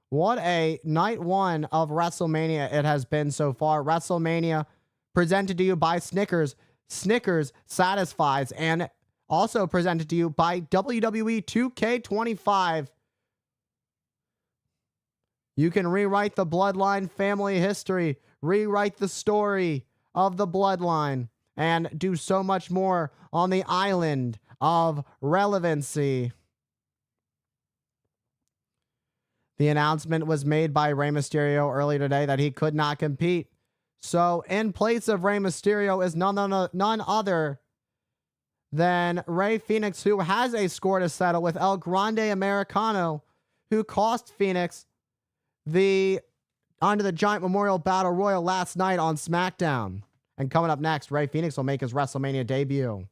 What a night one of WrestleMania it has been so far. WrestleMania presented to you by Snickers. Snickers satisfies, and also presented to you by WWE 2K25. You can rewrite the Bloodline family history, rewrite the story of the Bloodline, and do so much more on the island of relevancy. The announcement was made by Rey Mysterio earlier today that he could not compete. So in place of Rey Mysterio is none other than Rey Fenix, who has a score to settle with El Grande Americano, who cost Phoenix onto the Giant Memorial Battle Royal last night on SmackDown. And coming up next, Rey Fenix will make his WrestleMania debut.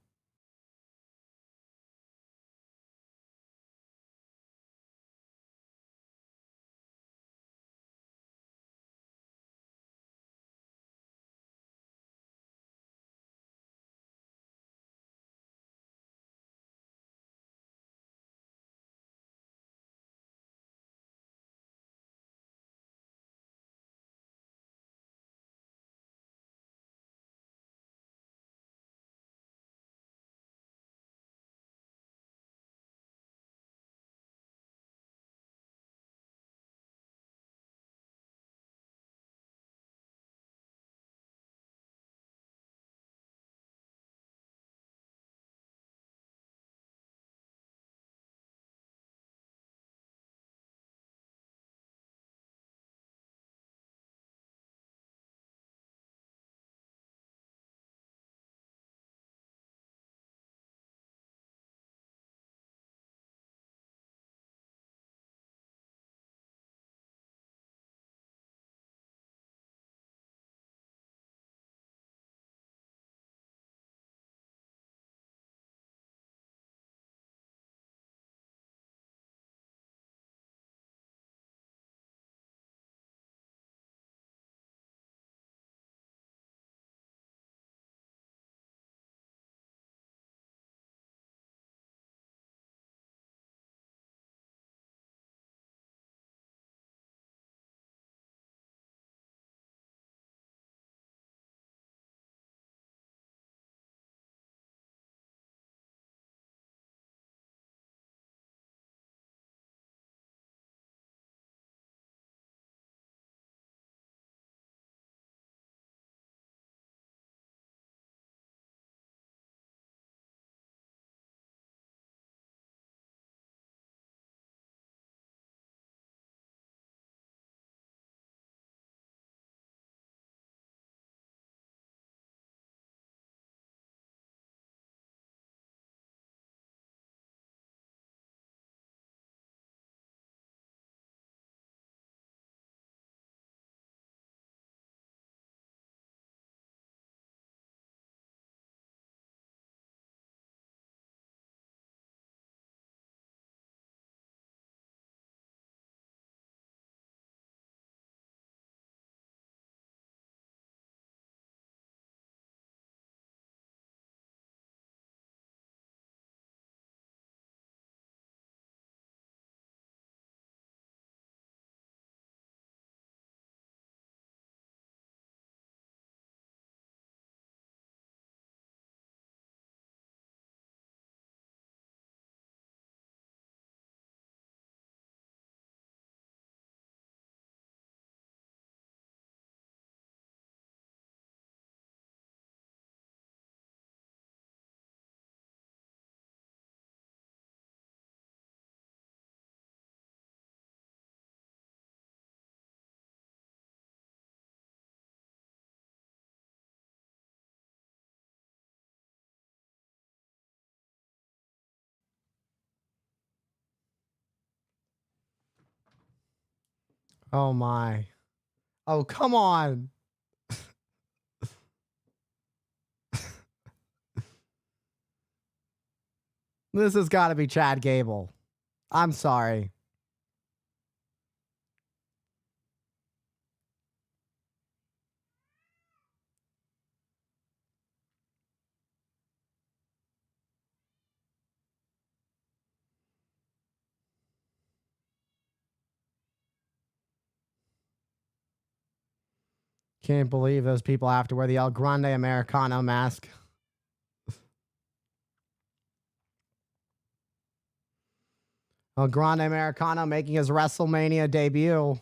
Oh my. Oh, come on. This has got to be Chad Gable. I'm sorry. Can't believe those people have to wear the El Grande Americano mask. El Grande Americano making his WrestleMania debut.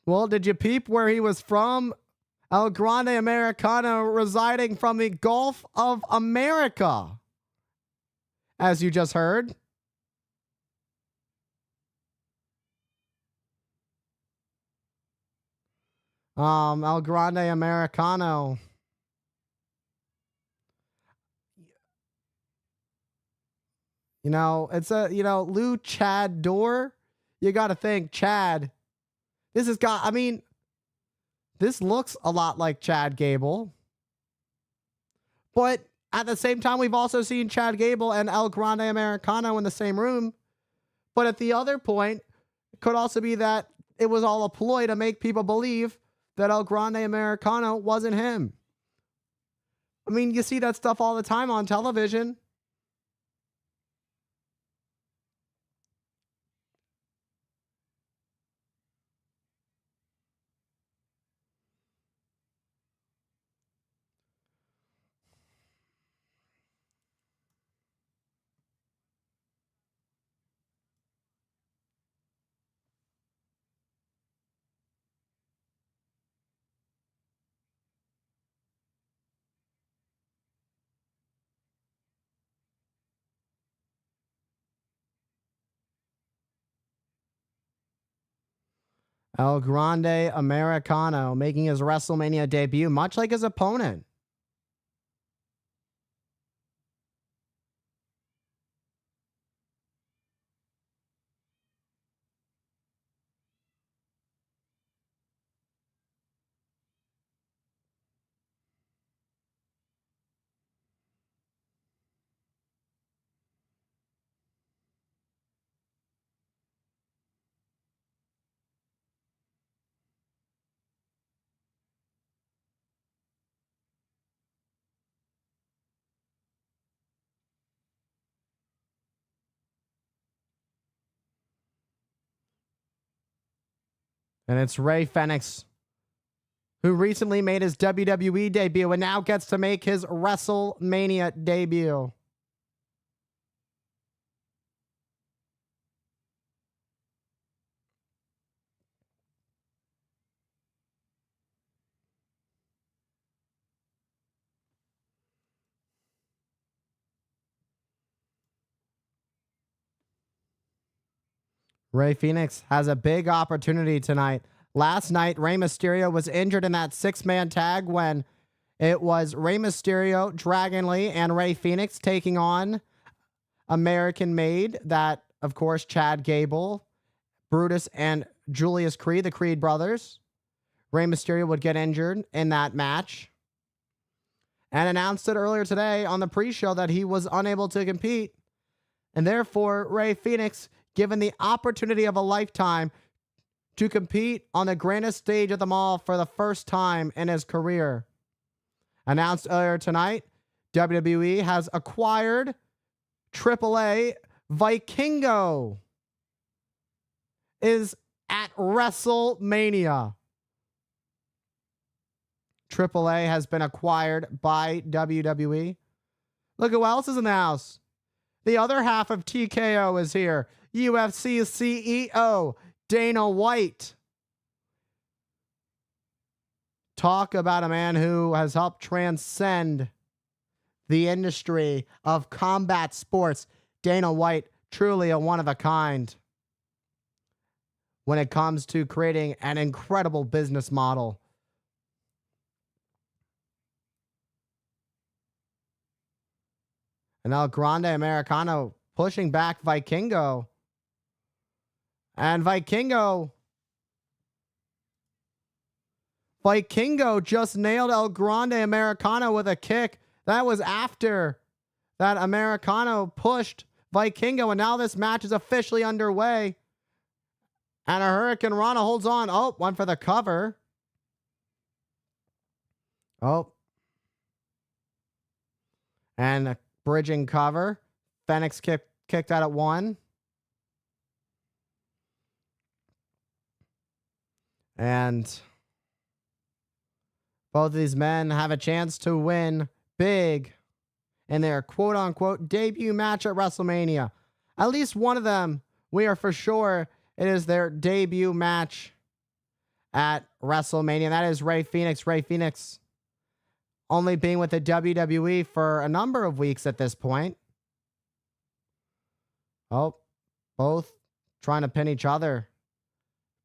Well, did you peep where he was from? El Grande Americano residing from the Gulf of America, as you just heard. El Grande Americano. You know, it's Lou Chad Door. You got to think, Chad. This has got, I mean, this looks a lot like Chad Gable. But at the same time, we've also seen Chad Gable and El Grande Americano in the same room. But at the other point, it could also be that it was all a ploy to make people believe that El Grande Americano wasn't him. I mean, you see that stuff all the time on television. El Grande Americano making his WrestleMania debut, much like his opponent. And it's Rey Fenix, who recently made his WWE debut and now gets to make his WrestleMania debut. Rey Fenix has a big opportunity tonight. Last night, Rey Mysterio was injured in that six-man tag when it was Rey Mysterio, Dragon Lee, and Rey Fenix taking on American Made. That, of course, Chad Gable, Brutus, and Julius Creed, the Creed brothers. Rey Mysterio would get injured in that match and announced it earlier today on the pre-show that he was unable to compete. And therefore, Rey Fenix given the opportunity of a lifetime to compete on the grandest stage of them all for the first time in his career. Announced earlier tonight, WWE has acquired AAA Vikingo is at WrestleMania. AAA has been acquired by WWE. Look who else is in the house. The other half of TKO is here. UFC CEO Dana White. Talk about a man who has helped transcend the industry of combat sports. Dana White, truly a one of a kind when it comes to creating an incredible business model. And El Grande Americano pushing back Vikingo. And Vikingo just nailed El Grande Americano with a kick. That was after that Americano pushed Vikingo. And now this match is officially underway And a Hurricane Rana holds on. Oh, one for the cover. Oh. And a bridging cover. Phoenix kicked out at 1. And both of these men have a chance to win big in their quote-unquote debut match at WrestleMania. At least one of them, we are for sure, it is their debut match at WrestleMania. That is Rey Fenix. Rey Fenix only being with the WWE for a number of weeks at this point. Oh, both trying to pin each other.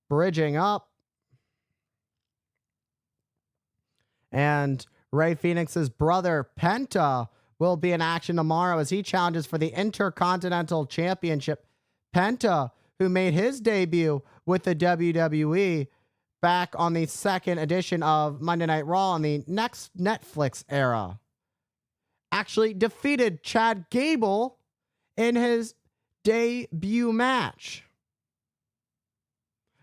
Bridging up. And Rey Fenix's brother, Penta, will be in action tomorrow as he challenges for the Intercontinental Championship. Penta, who made his debut with the WWE back on the second edition of Monday Night Raw in the next Netflix era, actually defeated Chad Gable in his debut match.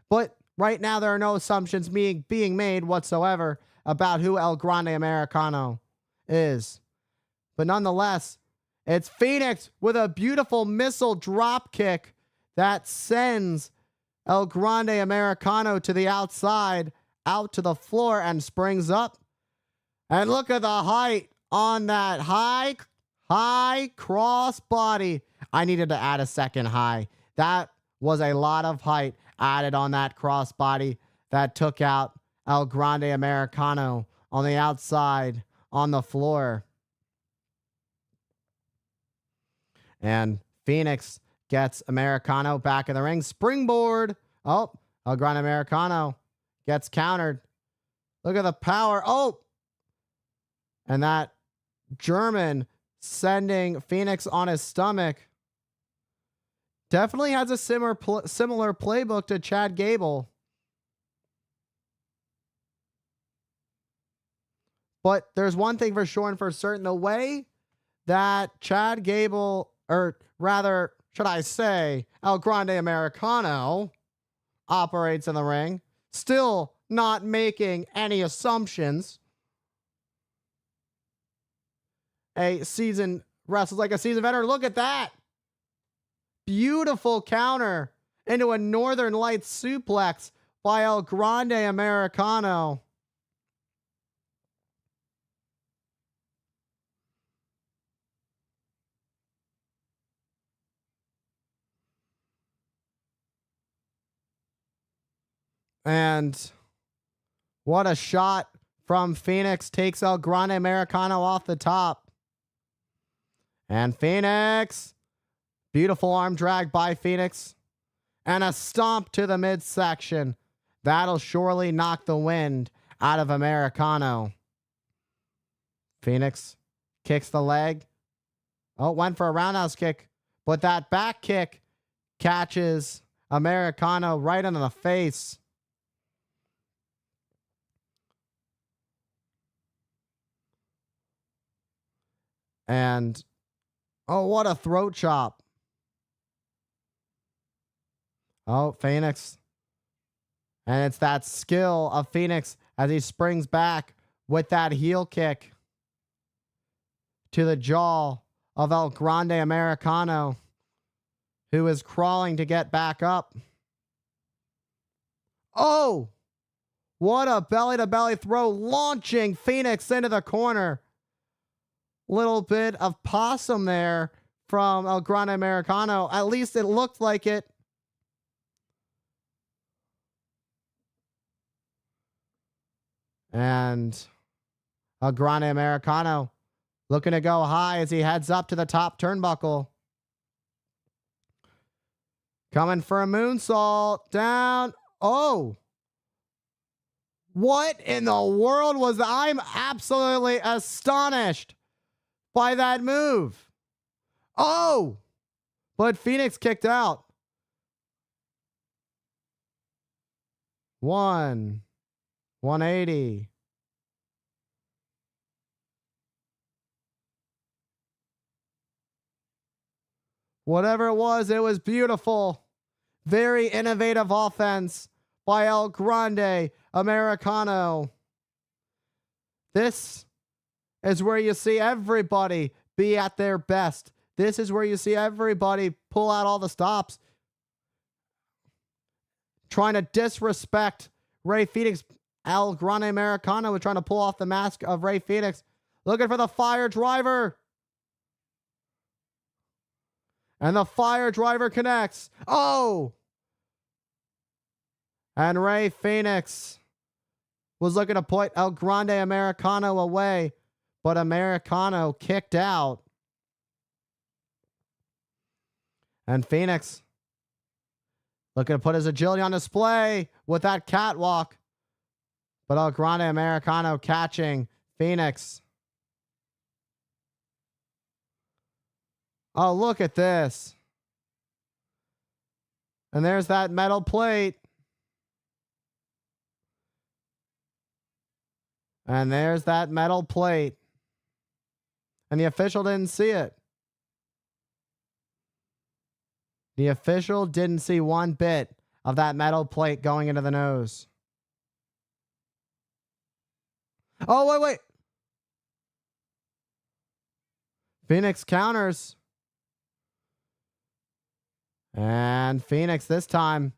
But right now, there are no assumptions being made whatsoever about who El Grande Americano is. But nonetheless, it's Fenix with a beautiful missile drop kick that sends El Grande Americano to the outside, out to the floor, and springs up. And look at the height on that high cross body. I needed to add a second high. That was a lot of height added on that cross body that took out El Grande Americano on the outside on the floor. And Fenix gets Americano back in the ring. Springboard. Oh, El Grande Americano gets countered. Look at the power. Oh, and that German sending Fenix on his stomach. Definitely has a similar playbook to Chad Gable. But there's one thing for sure and for certain. The way that Chad Gable, or rather, should I say, El Grande Americano operates in the ring, still not making any assumptions. Wrestles like a seasoned veteran. Look at that. Beautiful counter into a Northern Lights suplex by El Grande Americano. And what a shot from Fenix. Takes El Grande Americano off the top. And Fenix. Beautiful arm drag by Fenix. And a stomp to the midsection. That'll surely knock the wind out of Americano. Fenix kicks the leg. Oh, went for a roundhouse kick. But that back kick catches Americano right into the face. And, oh, what a throat chop. Oh, Fenix. And it's that skill of Fenix as he springs back with that heel kick to the jaw of El Grande Americano, who is crawling to get back up. Oh, what a belly-to-belly throw, launching Fenix into the corner. Little bit of possum there from El Grande Americano. At least it looked like it. And El Grande Americano looking to go high as he heads up to the top turnbuckle. Coming for a moonsault. Down. Oh. What in the world was that? I'm absolutely astonished by that move. Oh. But Fenix kicked out. 180. Whatever it was beautiful. Very innovative offense by El Grande Americano. This is where you see everybody be at their best. This is where you see everybody pull out all the stops. Trying to disrespect Rey Fenix. El Grande Americano was trying to pull off the mask of Rey Fenix. Looking for the fire driver. And the fire driver connects. Oh! And Rey Fenix was looking to put El Grande Americano away, but Americano kicked out. And Fenix looking to put his agility on display with that catwalk. But El Grande Americano catching Fenix. Oh, look at this. And there's that metal plate. And there's that metal plate. And the official didn't see it. The official didn't see one bit of that metal plate going into the nose. Oh, wait. Fenix counters. And Fenix this time.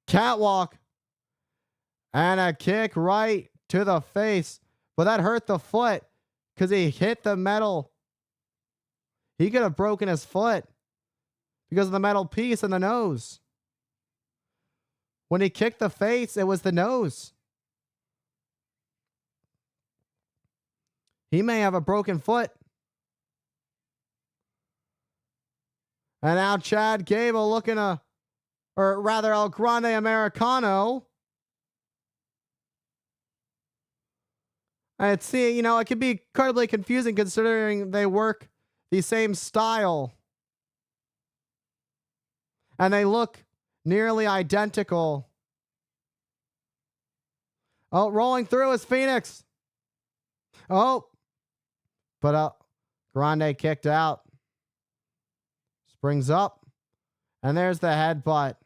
Catwalk. And a kick right to the face. But that hurt the foot because he hit the metal. He could have broken his foot because of the metal piece in the nose. When he kicked the face, it was the nose. He may have a broken foot. And now Chad Gable looking to, or rather El Grande Americano. And see, it can be incredibly confusing considering they work the same style. And they look nearly identical. Oh, rolling through is Fenix. Oh. But Grande kicked out. Springs up. And there's the headbutt.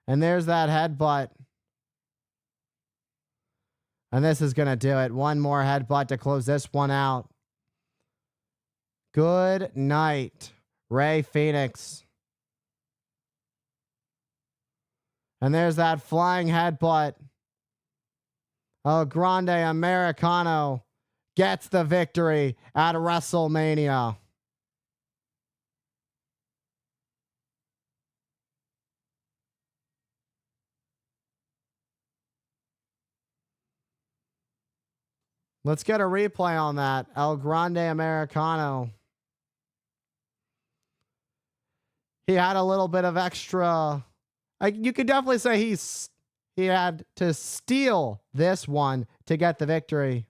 And there's that headbutt. And this is going to do it. One more headbutt to close this one out. Good night, Rey Fenix. And there's that flying headbutt. El Grande Americano gets the victory at WrestleMania. Let's get a replay on that. El Grande Americano. He had a little bit of extra. You could definitely say he had to steal this one to get the victory.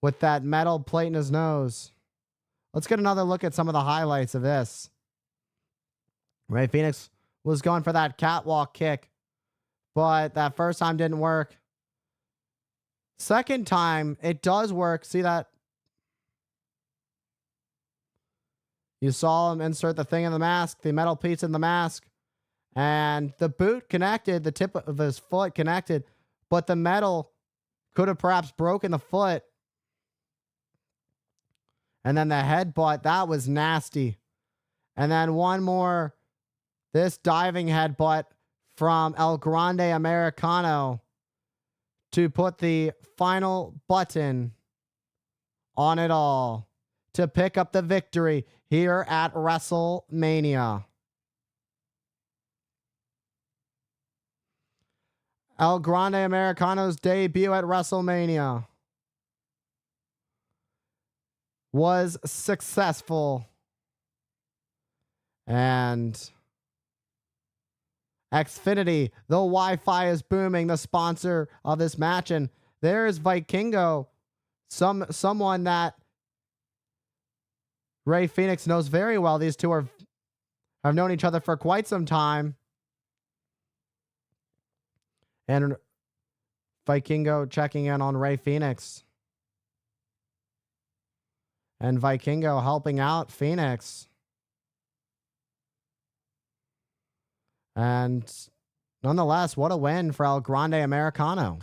With that metal plate in his nose. Let's get another look at some of the highlights of this. Rey Fenix was going for that catwalk kick, but that first time didn't work. Second time, it does work. See that? You saw him insert the thing in the mask, the metal piece in the mask, and the boot connected, the tip of his foot connected, but the metal could have perhaps broken the foot. And then the headbutt, that was nasty. And then one more, this diving headbutt from El Grande Americano to put the final button on it all to pick up the victory here at WrestleMania. El Grande Americano's debut at WrestleMania was successful. And Xfinity, the Wi-Fi is booming, the sponsor of this match. And there's Vikingo, someone that Rey Fenix knows very well. These two have known each other for quite some time. And Vikingo checking in on Rey Fenix. And Vikingo helping out Phoenix. And nonetheless, what a win for El Grande Americano.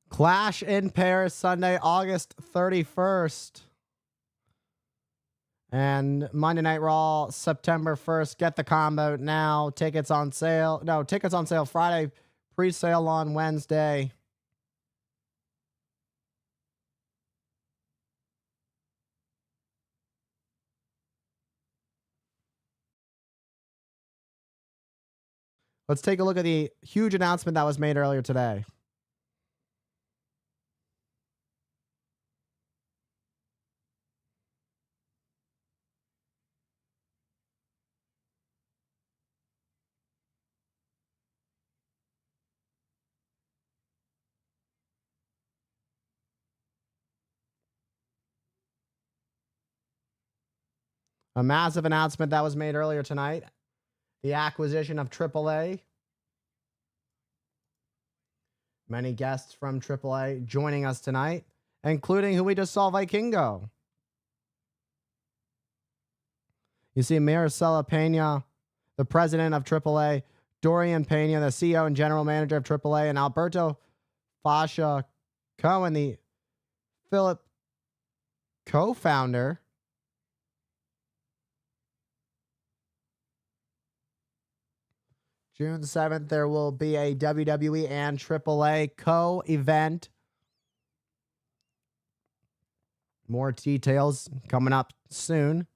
Clash in Paris Sunday, August 31st. And Monday Night Raw, September 1st. Get the combo now. Tickets on sale. No, tickets on sale Friday. Pre-sale on Wednesday. Let's take a look at the huge announcement that was made earlier today. A massive announcement that was made earlier tonight. The acquisition of AAA. Many guests from AAA joining us tonight, including who we just saw, Vikingo. You see Maricela Pena, the president of AAA, Dorian Pena, the CEO and general manager of AAA, and Alberto Fascia Cohen, the Philip co-founder. June 7th, there will be a WWE and AAA co-event. More details coming up soon.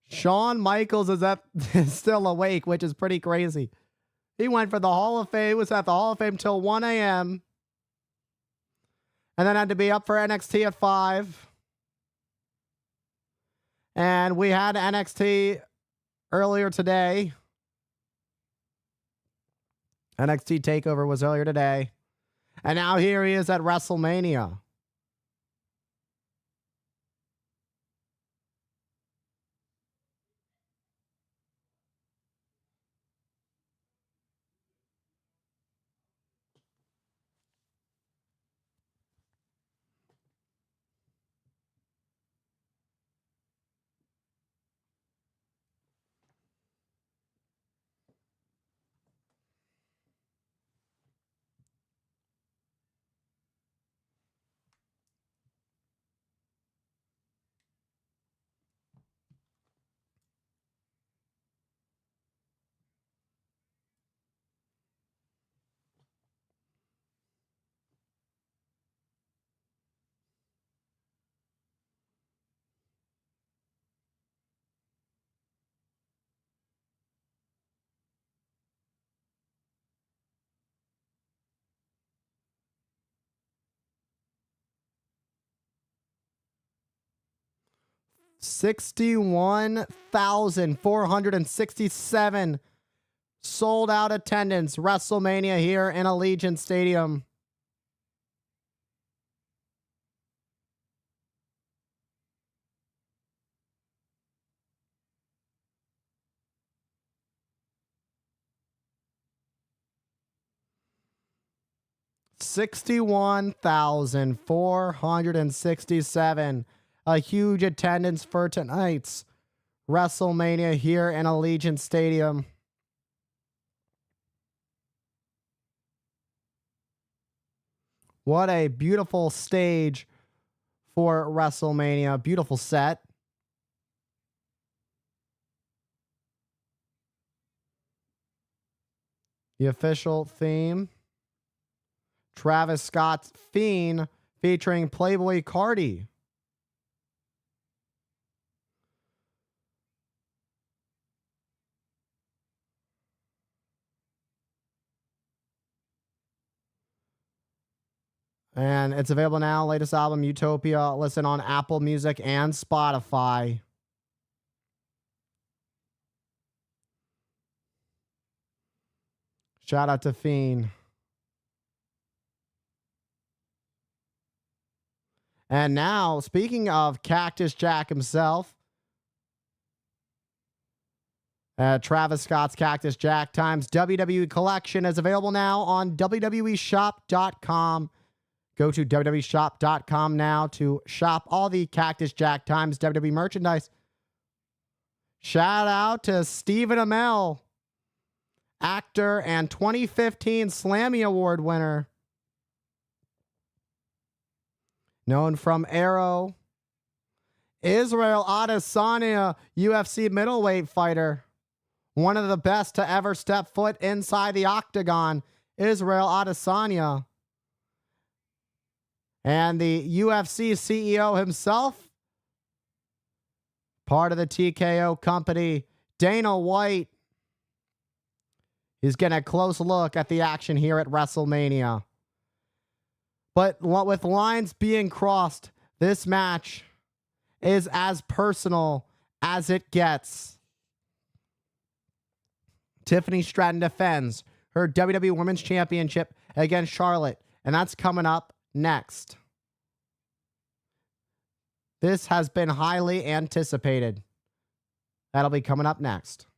Shawn Michaels is still awake, which is pretty crazy. He went for the Hall of Fame, was at the Hall of Fame till 1 a.m. and then had to be up for NXT at 5. And we had NXT earlier today. NXT TakeOver was earlier today. And now here he is at WrestleMania. 61,467 sold out attendance. WrestleMania here in Allegiant Stadium. $61,467. A huge attendance for tonight's WrestleMania here in Allegiant Stadium. What a beautiful stage for WrestleMania. Beautiful set. The official theme. Travis Scott's Fiend featuring Playboy Cardi. And it's available now. Latest album, Utopia. Listen on Apple Music and Spotify. Shout out to Fiend. And now, speaking of Cactus Jack himself, Travis Scott's Cactus Jack times WWE collection is available now on WWEshop.com. Go to WWEshop.com now to shop all the Cactus Jack times WWE merchandise. Shout out to Stephen Amell, actor and 2015 Slammy Award winner. Known from Arrow. Israel Adesanya, UFC middleweight fighter. One of the best to ever step foot inside the octagon. Israel Adesanya. And the UFC CEO himself, part of the TKO company, Dana White. He's getting a close look at the action here at WrestleMania. But with lines being crossed, this match is as personal as it gets. Tiffany Stratton defends her WWE Women's Championship against Charlotte, and that's coming up next. This has been highly anticipated. That'll be coming up next.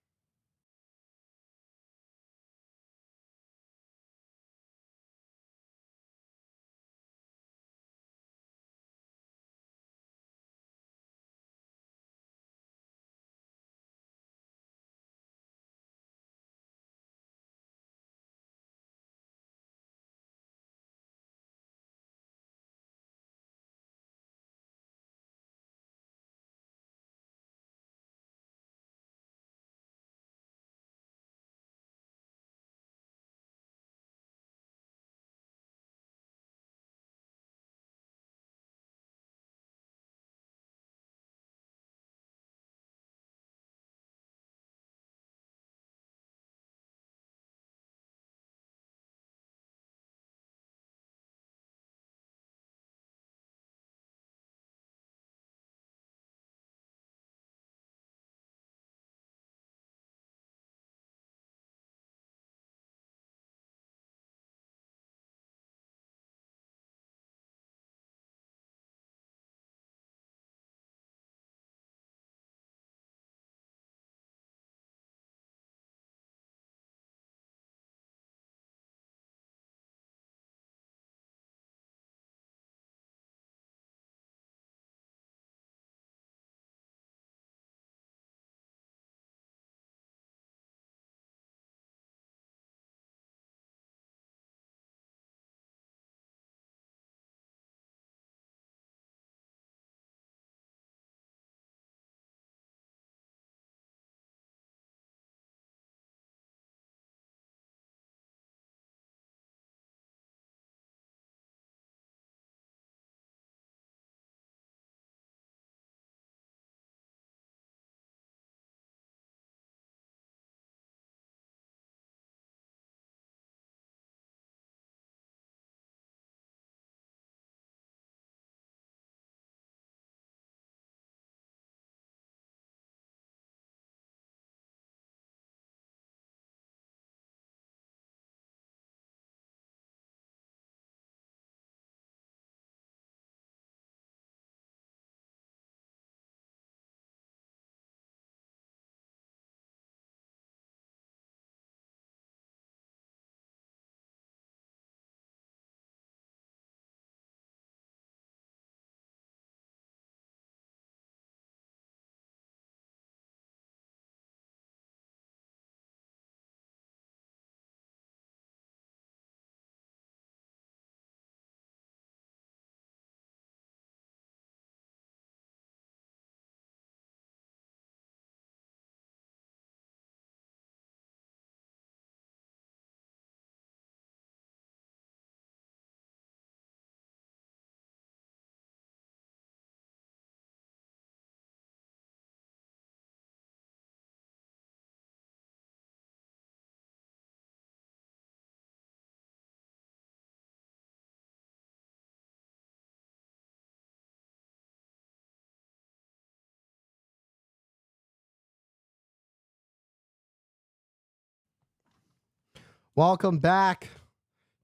Welcome back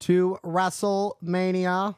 to WrestleMania.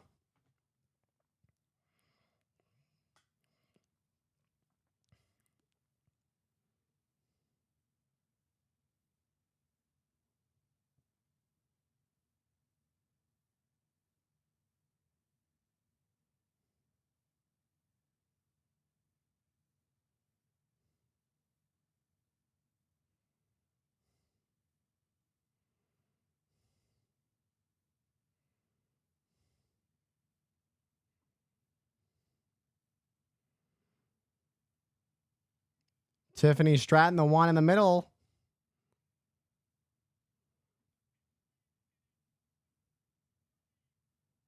Tiffany Stratton, the one in the middle.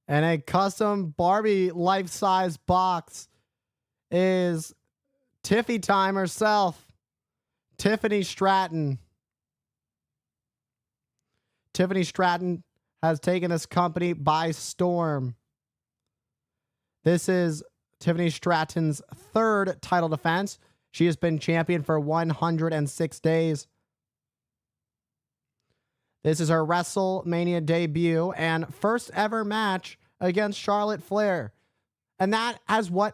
And a custom Barbie life-size box is Tiffy Time herself, Tiffany Stratton. Tiffany Stratton has taken this company by storm. This is Tiffany Stratton's third title defense. She has been champion for 106 days. This is her WrestleMania debut and first ever match against Charlotte Flair. And that's what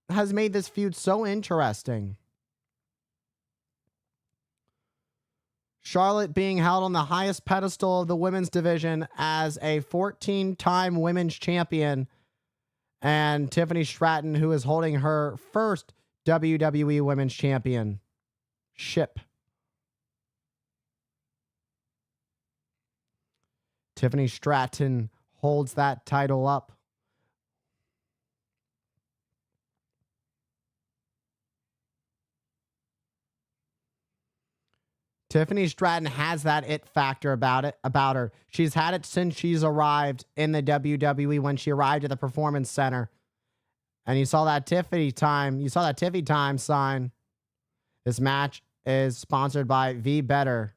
has made this feud so interesting. Charlotte being held on the highest pedestal of the women's division as a 14-time women's champion, and Tiffany Stratton, who is holding her first WWE Women's Championship. Tiffany Stratton holds that title up. Tiffany Stratton has that it factor about her. She's had it since she's arrived in the WWE, when she arrived at the Performance Center. And you saw that Tiffany Time sign. This match is sponsored by V Better.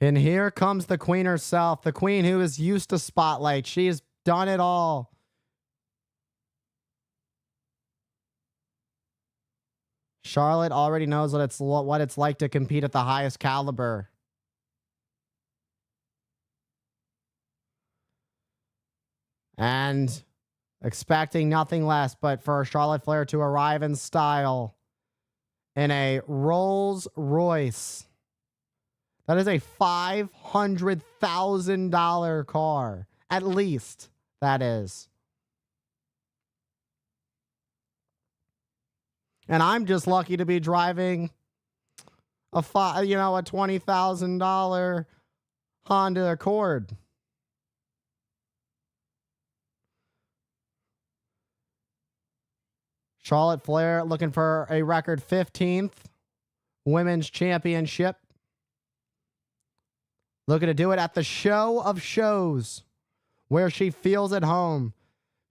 And here comes the queen herself, the queen who is used to spotlight. She has done it all. Charlotte already knows what it's like to compete at the highest caliber. And expecting nothing less but for Charlotte Flair to arrive in style in a Rolls Royce. That is a $500,000 car. At least, that is. And I'm just lucky to be driving a $20,000 Honda Accord. Charlotte Flair looking for a record 15th Women's Championship. Looking to do it at the show of shows, where she feels at home.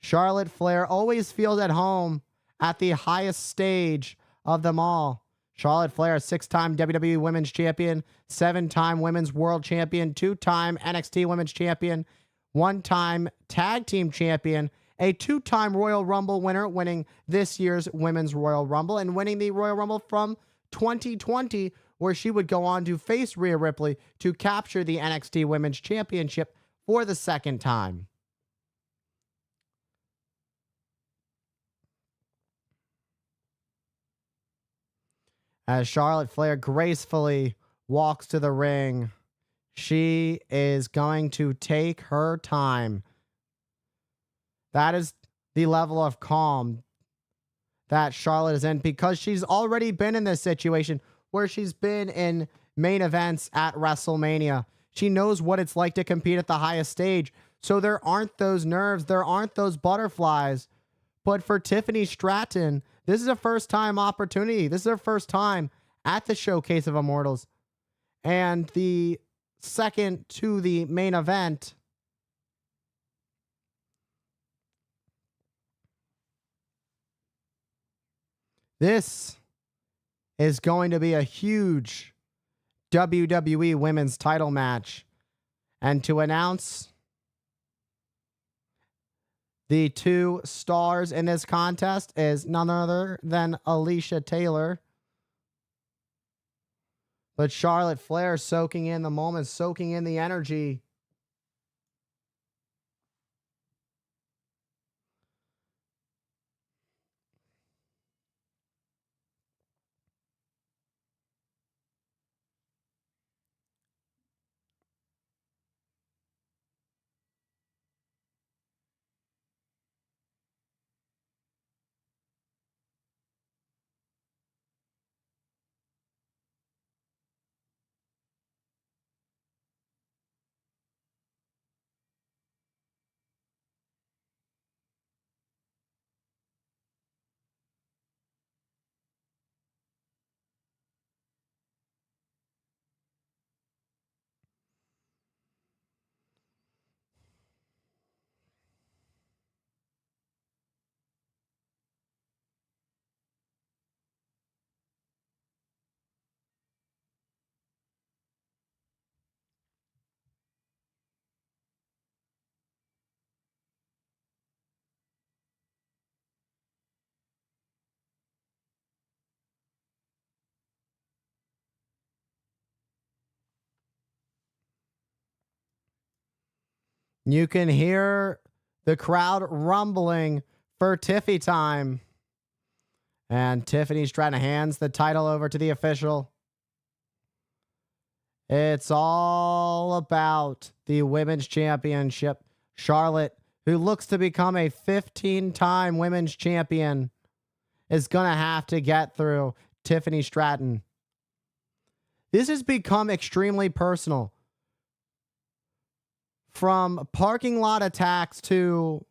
Charlotte Flair always feels at home at the highest stage of them all. Charlotte Flair, 6-time WWE Women's Champion, 7-time Women's World Champion, 2-time NXT Women's Champion, 1-time Tag Team Champion, a 2-time Royal Rumble winner, winning this year's Women's Royal Rumble and winning the Royal Rumble from 2020, where she would go on to face Rhea Ripley to capture the NXT Women's Championship for the second time. As Charlotte Flair gracefully walks to the ring, she is going to take her time. That is the level of calm that Charlotte is in, because she's already been in this situation where she's been in main events at WrestleMania. She knows what it's like to compete at the highest stage. So there aren't those nerves. There aren't those butterflies. But for Tiffany Stratton, this is a first-time opportunity. This is her first time at the Showcase of Immortals. And the second to the main event This is going to be a huge WWE Women's title match. And to announce the two stars in this contest is none other than Alicia Taylor. But Charlotte Flair soaking in the moment, soaking in the energy. You can hear the crowd rumbling for Tiffy time. And Tiffany's trying to hands the title over to the official. It's all about the women's championship. Charlotte, who looks to become a 15-time women's champion, is going to have to get through Tiffany Stratton. This has become extremely personal. From parking lot attacks to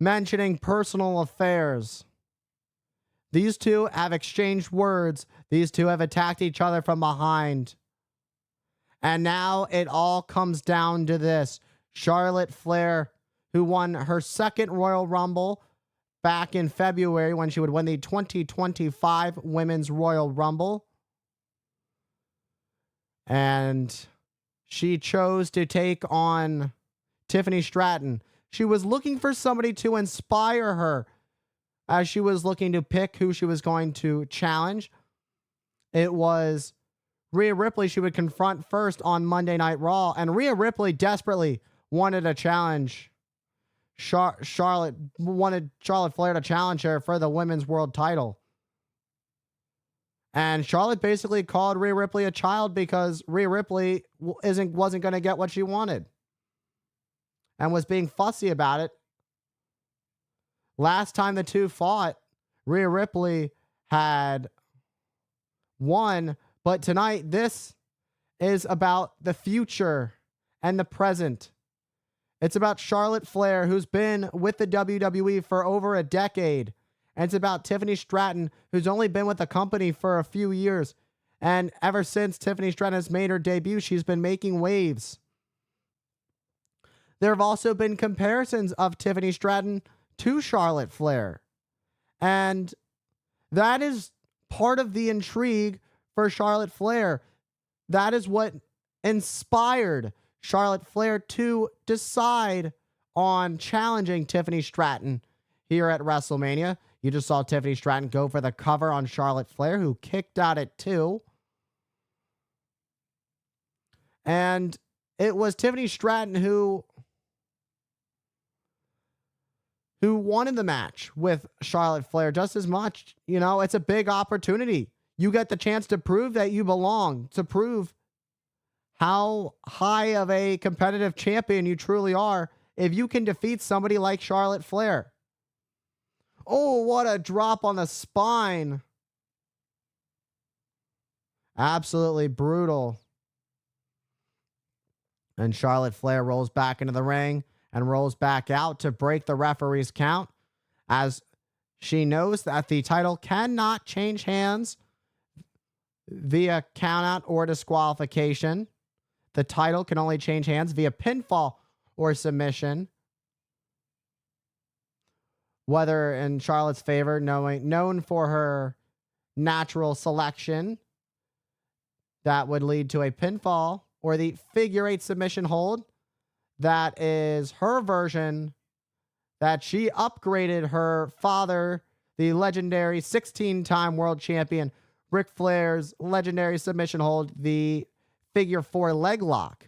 mentioning personal affairs. These two have exchanged words. These two have attacked each other from behind. And now it all comes down to this. Charlotte Flair, who won her second Royal Rumble back in February when she would win the 2025 Women's Royal Rumble. And she chose to take on Tiffany Stratton. She was looking for somebody to inspire her as she was looking to pick who she was going to challenge. It was Rhea Ripley she would confront first on Monday Night Raw, and Rhea Ripley desperately wanted a challenge. Charlotte wanted Charlotte Flair to challenge her for the Women's World title. And Charlotte basically called Rhea Ripley a child because Rhea Ripley wasn't going to get what she wanted and was being fussy about it. Last time the two fought, Rhea Ripley had won, but tonight this is about the future and the present. It's about Charlotte Flair, who's been with the WWE for over a decade. And it's about Tiffany Stratton, who's only been with the company for a few years. And ever since Tiffany Stratton has made her debut, she's been making waves. There have also been comparisons of Tiffany Stratton to Charlotte Flair. And that is part of the intrigue for Charlotte Flair. That is what inspired Charlotte Flair to decide on challenging Tiffany Stratton here at WrestleMania. You just saw Tiffany Stratton go for the cover on Charlotte Flair, who kicked out at 2. And it was Tiffany Stratton who wanted the match with Charlotte Flair just as much. You know, it's a big opportunity. You get the chance to prove that you belong, to prove how high of a competitive champion you truly are if you can defeat somebody like Charlotte Flair. Oh, what a drop on the spine. Absolutely brutal. And Charlotte Flair rolls back into the ring and rolls back out to break the referee's count, as she knows that the title cannot change hands via countout or disqualification. The title can only change hands via pinfall or submission. whether in Charlotte's favor, known for her natural selection that would lead to a pinfall, or the figure eight submission hold that is her version that she upgraded her father, the legendary 16-time world champion Ric Flair's legendary submission hold, the figure four leg lock.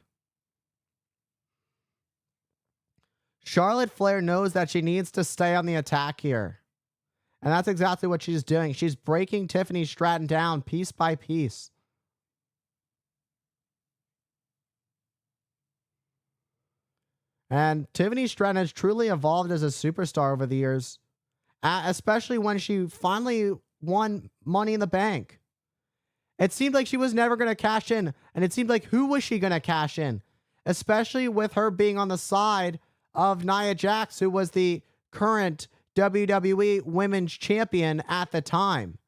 Charlotte Flair knows that she needs to stay on the attack here. And that's exactly what she's doing. She's breaking Tiffany Stratton down piece by piece. And Tiffany Stratton has truly evolved as a superstar over the years, especially when she finally won Money in the Bank. It seemed like she was never going to cash in, and it seemed like who was she going to cash in? Especially with her being on the side of Nia Jax, who was the current WWE Women's Champion at the time.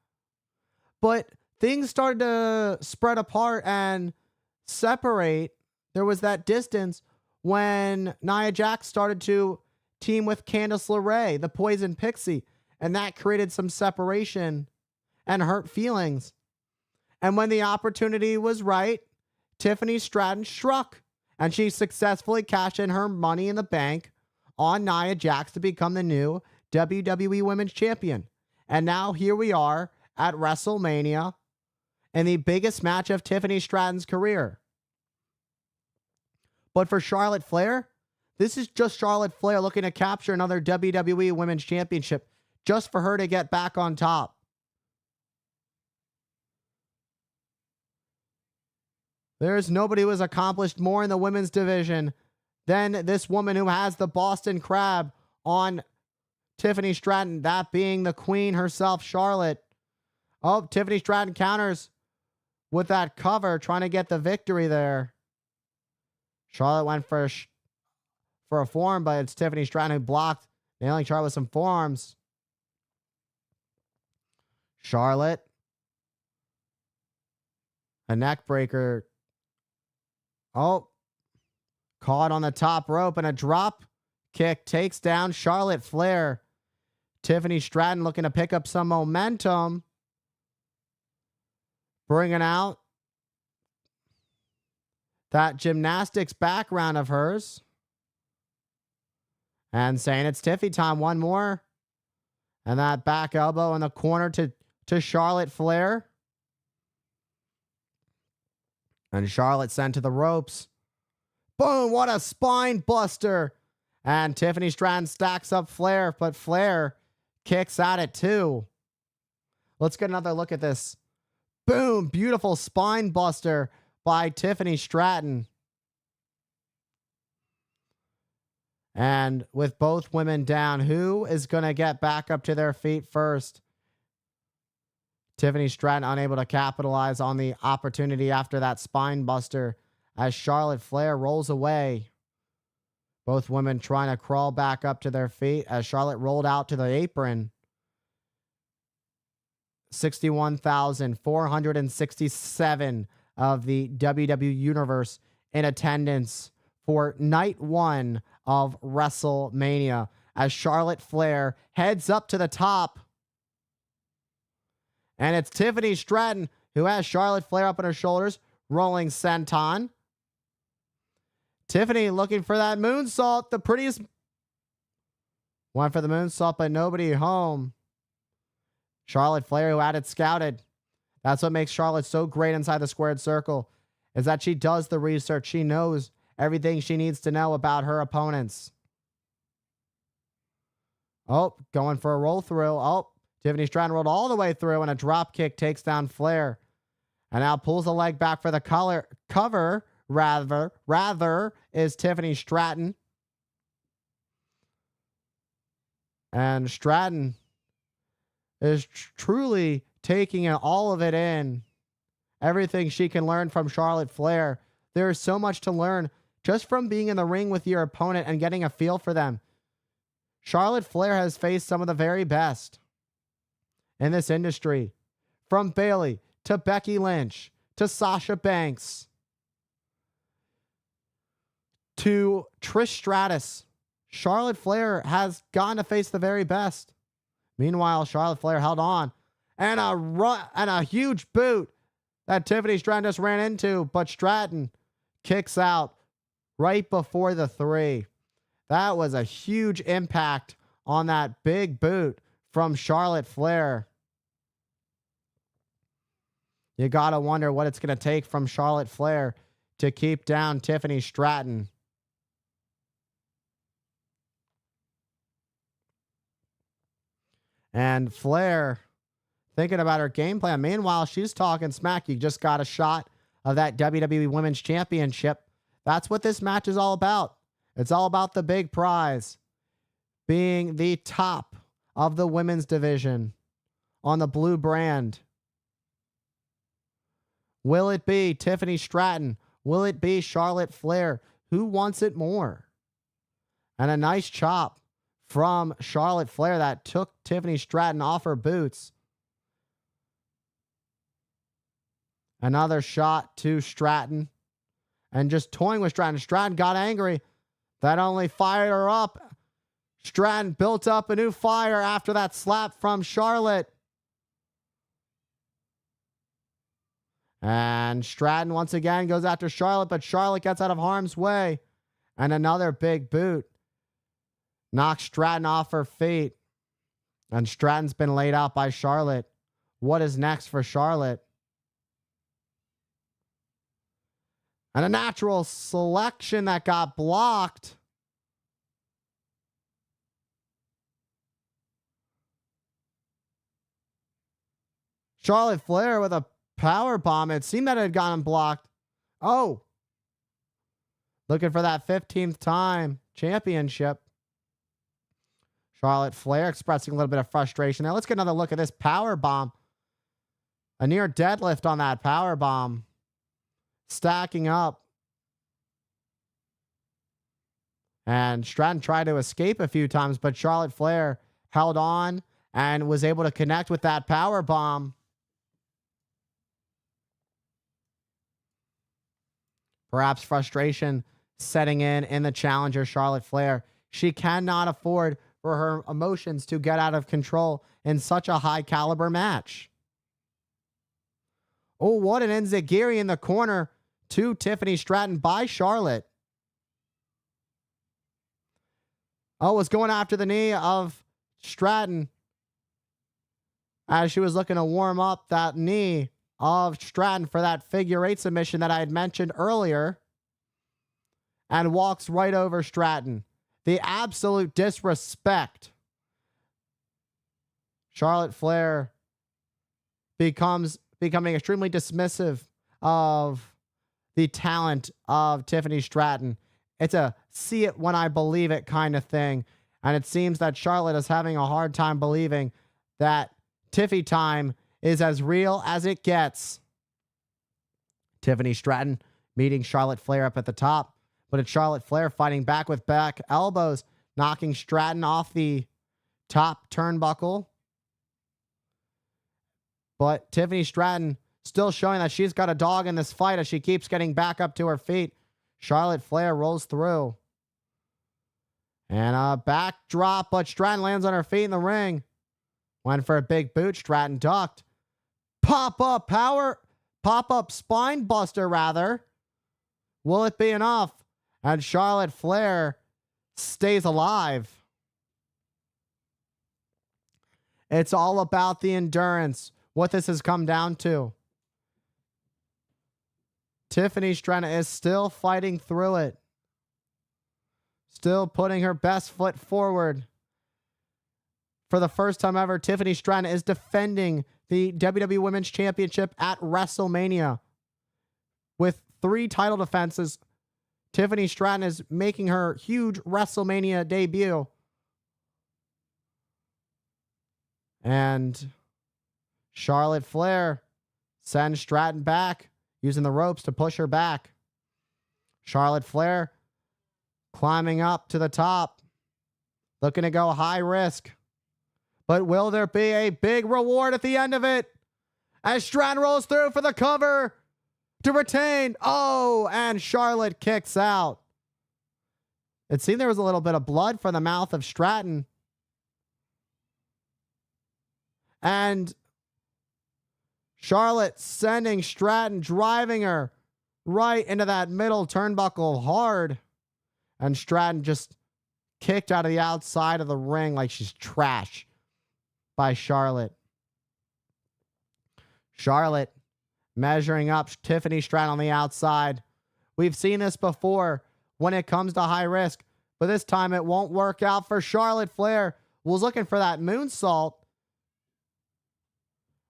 But things started to spread apart and separate. There was that distance when Nia Jax started to team with Candice LeRae, the Poison Pixie, and that created some separation and hurt feelings. And when the opportunity was right, Tiffany Stratton struck, and she successfully cashed in her Money in the Bank on Nia Jax to become the new WWE Women's Champion. And now here we are at WrestleMania in the biggest match of Tiffany Stratton's career. But for Charlotte Flair, this is just Charlotte Flair looking to capture another WWE Women's Championship just for her to get back on top. There's nobody who has accomplished more in the women's division than this woman who has the Boston Crab on Tiffany Stratton, that being the queen herself, Charlotte. Oh, Tiffany Stratton counters with that cover, trying to get the victory there. Charlotte went for a forearm, but it's Tiffany Stratton who blocked, nailing Charlotte with some forearms. Charlotte. A neck breaker. Oh. Caught on the top rope, and a drop kick takes down Charlotte Flair. Tiffany Stratton looking to pick up some momentum. Bringing out that gymnastics background of hers. And saying it's Tiffy time. One more. And that back elbow in the corner to Charlotte Flair. And Charlotte sent to the ropes. Boom, what a spine buster. And Tiffany Stratton stacks up Flair, but Flair kicks at it too. Let's get another look at this. Boom, beautiful spine buster by Tiffany Stratton. And with both women down, who is going to get back up to their feet first? Tiffany Stratton unable to capitalize on the opportunity after that spine buster as Charlotte Flair rolls away. Both women trying to crawl back up to their feet as Charlotte rolled out to the apron. 61,467 of the WWE Universe in attendance for night one of WrestleMania as Charlotte Flair heads up to the top. And it's Tiffany Stratton who has Charlotte Flair up on her shoulders, rolling senton. Tiffany looking for that moonsault, the prettiest. Went for the moonsault, but nobody home. Charlotte Flair, who had it scouted. That's what makes Charlotte so great inside the squared circle, is that she does the research. She knows everything she needs to know about her opponents. Oh, going for a roll through. Oh, Tiffany Stratton rolled all the way through, and a drop kick takes down Flair. And now pulls the leg back for the cover. Rather is Tiffany Stratton. And Stratton is truly taking all of it in. Everything she can learn from Charlotte Flair. There is so much to learn just from being in the ring with your opponent and getting a feel for them. Charlotte Flair has faced some of the very best in this industry. From Bayley to Becky Lynch to Sasha Banks to Trish Stratus. Charlotte Flair has gotten to face the very best. Meanwhile, Charlotte Flair held on. And a huge boot that Tiffany Stratton just ran into, but Stratton kicks out right before the 3. That was a huge impact on that big boot from Charlotte Flair. You got to wonder what it's going to take from Charlotte Flair to keep down Tiffany Stratton. And Flair thinking about her game plan. Meanwhile, she's talking smack. You just got a shot of that WWE Women's Championship. That's what this match is all about. It's all about the big prize being the top of the women's division on the blue brand. Will it be Tiffany Stratton? Will it be Charlotte Flair? Who wants it more? And a nice chop from Charlotte Flair that took Tiffany Stratton off her boots. Another shot to Stratton. And just toying with Stratton. Stratton got angry. That only fired her up. Stratton built up a new fire after that slap from Charlotte. And Stratton once again goes after Charlotte, but Charlotte gets out of harm's way. And another big boot knocks Stratton off her feet. And Stratton's been laid out by Charlotte. What is next for Charlotte? And a natural selection that got blocked. Charlotte Flair with a power bomb. It seemed that it had gotten blocked. Oh. Looking for that 15th time championship. Charlotte Flair expressing a little bit of frustration there. Let's get another look at this power bomb. A near deadlift on that power bomb. Stacking up. And Stratton tried to escape a few times, but Charlotte Flair held on and was able to connect with that power bomb. Perhaps frustration setting in the challenger, Charlotte Flair. She cannot afford for her emotions to get out of control in such a high caliber match. Oh, what an enziguri in the corner to Tiffany Stratton by Charlotte. Oh, was going after the knee of Stratton as she was looking to warm up that knee of Stratton for that figure 8 submission that I had mentioned earlier. And walks right over Stratton. The absolute disrespect. Charlotte Flair becoming extremely dismissive of the talent of Tiffany Stratton. It's a see it when I believe it kind of thing. And it seems that Charlotte is having a hard time believing that Tiffy time is as real as it gets. Tiffany Stratton meeting Charlotte Flair up at the top. But it's Charlotte Flair fighting back with back elbows, knocking Stratton off the top turnbuckle. But Tiffany Stratton still showing that she's got a dog in this fight as she keeps getting back up to her feet. Charlotte Flair rolls through. And a backdrop, but Stratton lands on her feet in the ring. Went for a big boot. Stratton ducked. Pop-up spine buster, rather. Will it be enough? And Charlotte Flair stays alive. It's all about the endurance, what this has come down to. Tiffany Stratton is still fighting through it. Still putting her best foot forward. For the first time ever, Tiffany Stratton is defending the WWE Women's Championship at WrestleMania. With 3 title defenses, Tiffany Stratton is making her huge WrestleMania debut. And Charlotte Flair sends Stratton back, using the ropes to push her back. Charlotte Flair climbing up to the top, looking to go high risk. But will there be a big reward at the end of it? As Stratton rolls through for the cover to retain. Oh, and Charlotte kicks out. It seemed there was a little bit of blood from the mouth of Stratton. And Charlotte sending Stratton, driving her right into that middle turnbuckle hard. And Stratton just kicked out of the outside of the ring like she's trash by Charlotte. Charlotte measuring up Tiffany Stratton on the outside. We've seen this before when it comes to high risk, but this time it won't work out for Charlotte. Flair was looking for that moonsault.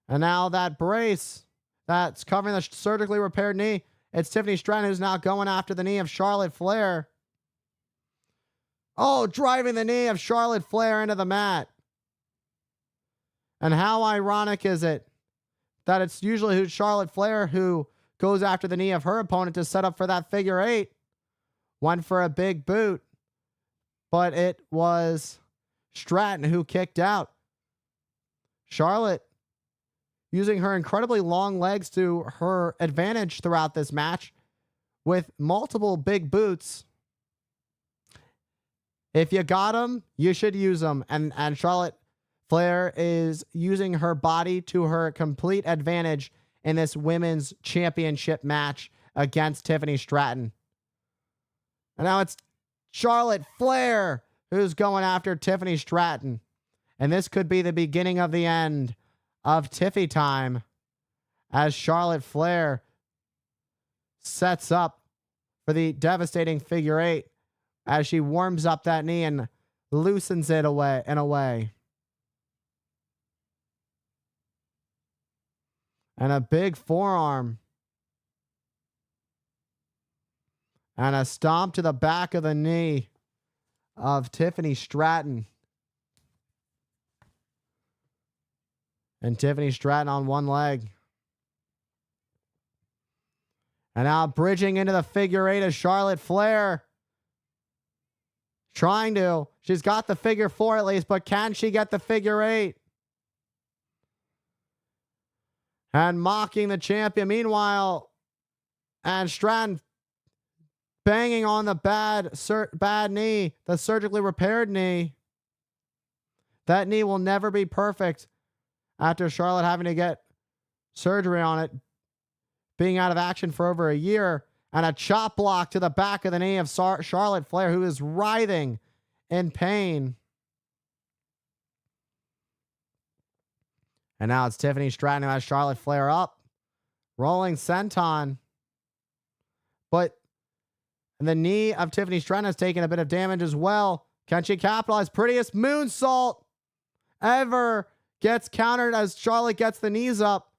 And now that brace that's covering the surgically repaired knee, it's Tiffany Stratton who's now going after the knee of Charlotte Flair. Oh, driving the knee of Charlotte Flair into the mat. And how ironic is it that it's usually Charlotte Flair who goes after the knee of her opponent to set up for that figure eight. Went for a big boot, but it was Stratton who kicked out. Charlotte using her incredibly long legs to her advantage throughout this match with multiple big boots. If you got them, you should use them. And Charlotte Flair is using her body to her complete advantage in this women's championship match against Tiffany Stratton. And now it's Charlotte Flair who's going after Tiffany Stratton. And this could be the beginning of the end of Tiffy time as Charlotte Flair sets up for the devastating figure eight as she warms up that knee and loosens it away in a way. And a big forearm. And a stomp to the back of the knee of Tiffany Stratton. And Tiffany Stratton on one leg. And now bridging into the figure eight of Charlotte Flair. Trying to. She's got the figure four at least, but can she get the figure eight? And mocking the champion. Meanwhile, and Stratton banging on the bad knee, the surgically repaired knee. That knee will never be perfect after Charlotte having to get surgery on it, being out of action for over a year, and a chop block to the back of the knee of Charlotte Flair, who is writhing in pain. And now it's Tiffany Stratton who has Charlotte Flair up. Rolling senton. But the knee of Tiffany Stratton has taken a bit of damage as well. Can she capitalize? Prettiest moonsault ever gets countered as Charlotte gets the knees up.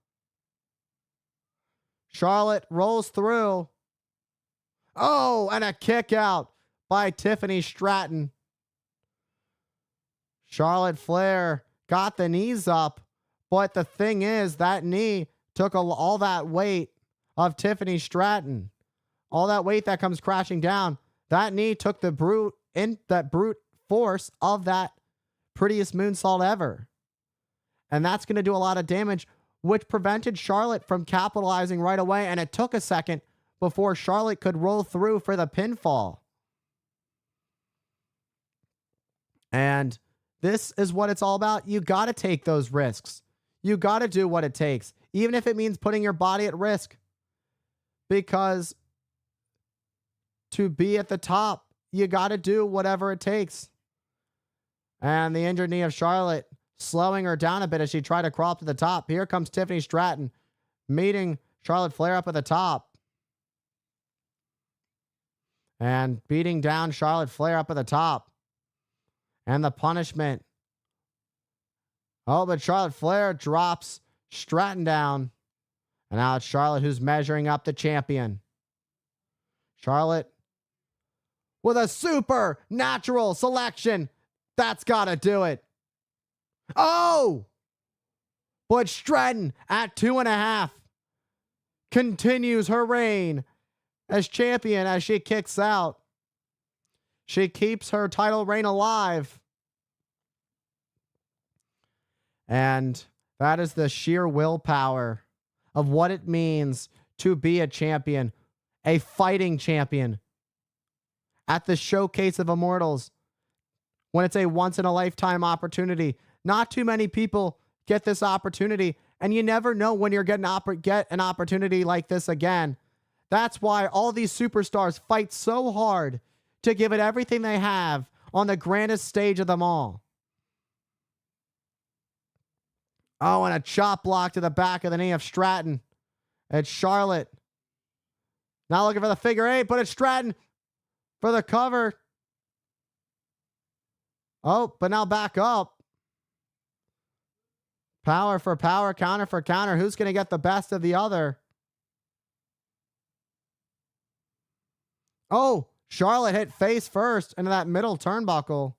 Charlotte rolls through. Oh, and a kick out by Tiffany Stratton. Charlotte Flair got the knees up, but the thing is that knee took all that weight of Tiffany Stratton. All that weight that comes crashing down. That knee took that brute force of that prettiest moonsault ever. And that's going to do a lot of damage, which prevented Charlotte from capitalizing right away. And it took a second before Charlotte could roll through for the pinfall. And this is what it's all about. You got to take those risks. You got to do what it takes, even if it means putting your body at risk. Because to be at the top, you got to do whatever it takes. And the injured knee of Charlotte slowing her down a bit as she tried to crawl up to the top. Here comes Tiffany Stratton meeting Charlotte Flair up at the top. And beating down Charlotte Flair up at the top. And the punishment. Oh, but Charlotte Flair drops Stratton down. And now it's Charlotte who's measuring up the champion. Charlotte with a supernatural selection. That's got to do it. Oh! But Stratton at 2.5 continues her reign as champion as she kicks out. She keeps her title reign alive. And that is the sheer willpower of what it means to be a champion, a fighting champion. at the showcase of Immortals when it's a once in a lifetime opportunity. Not too many people get this opportunity, and you never know when you're getting get an opportunity like this again. That's why all these superstars fight so hard to give it everything they have on the grandest stage of them all. Oh, and a chop block to the back of the knee of Stratton. It's Charlotte. Now looking for the figure eight, but it's Stratton for the cover. Oh, but now back up. Power for power, counter for counter. Who's going to get the best of the other? Oh, Charlotte hit face first into that middle turnbuckle.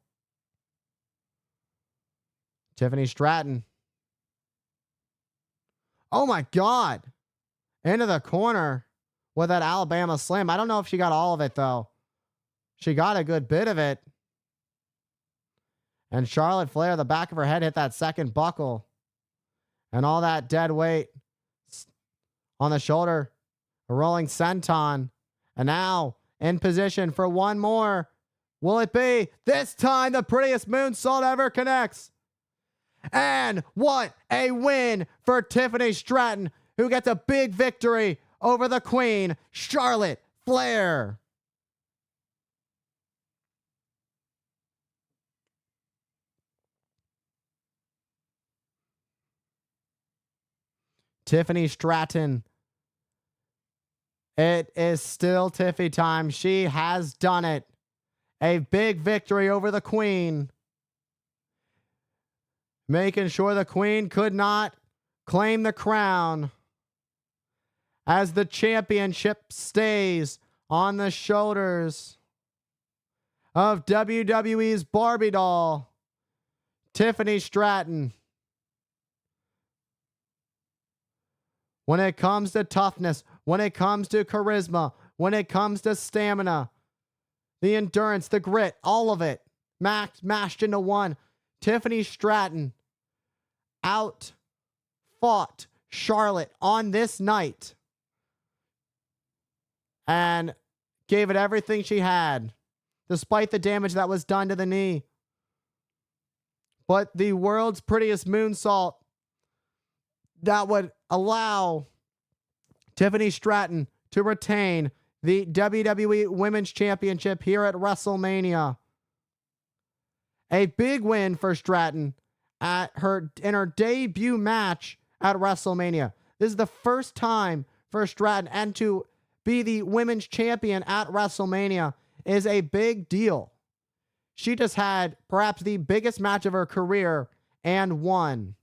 Tiffany Stratton. Oh my God. Into the corner with that Alabama slam. I don't know if she got all of it though. She got a good bit of it. And Charlotte Flair, the back of her head hit that second buckle. And all that dead weight on the shoulder. A rolling senton. And now in position for one more. Will it be? This time the prettiest moonsault ever connects. And what a win for Tiffany Stratton, who gets a big victory over the Queen, Charlotte Flair. Tiffany Stratton. It is still Tiffy time. She has done it. A big victory over the Queen. Making sure the Queen could not claim the crown as the championship stays on the shoulders of WWE's Barbie doll, Tiffany Stratton. When it comes to toughness, when it comes to charisma, when it comes to stamina, the endurance, the grit, all of it mashed into one. Tiffany Stratton out fought Charlotte on this night and gave it everything she had, despite the damage that was done to the knee. But the world's prettiest moonsault that would allow Tiffany Stratton to retain the WWE Women's Championship here at WrestleMania. A big win for Stratton in her debut match at WrestleMania. This is the first time for Stratton, and to be the women's champion at WrestleMania is a big deal. She just had perhaps the biggest match of her career and won.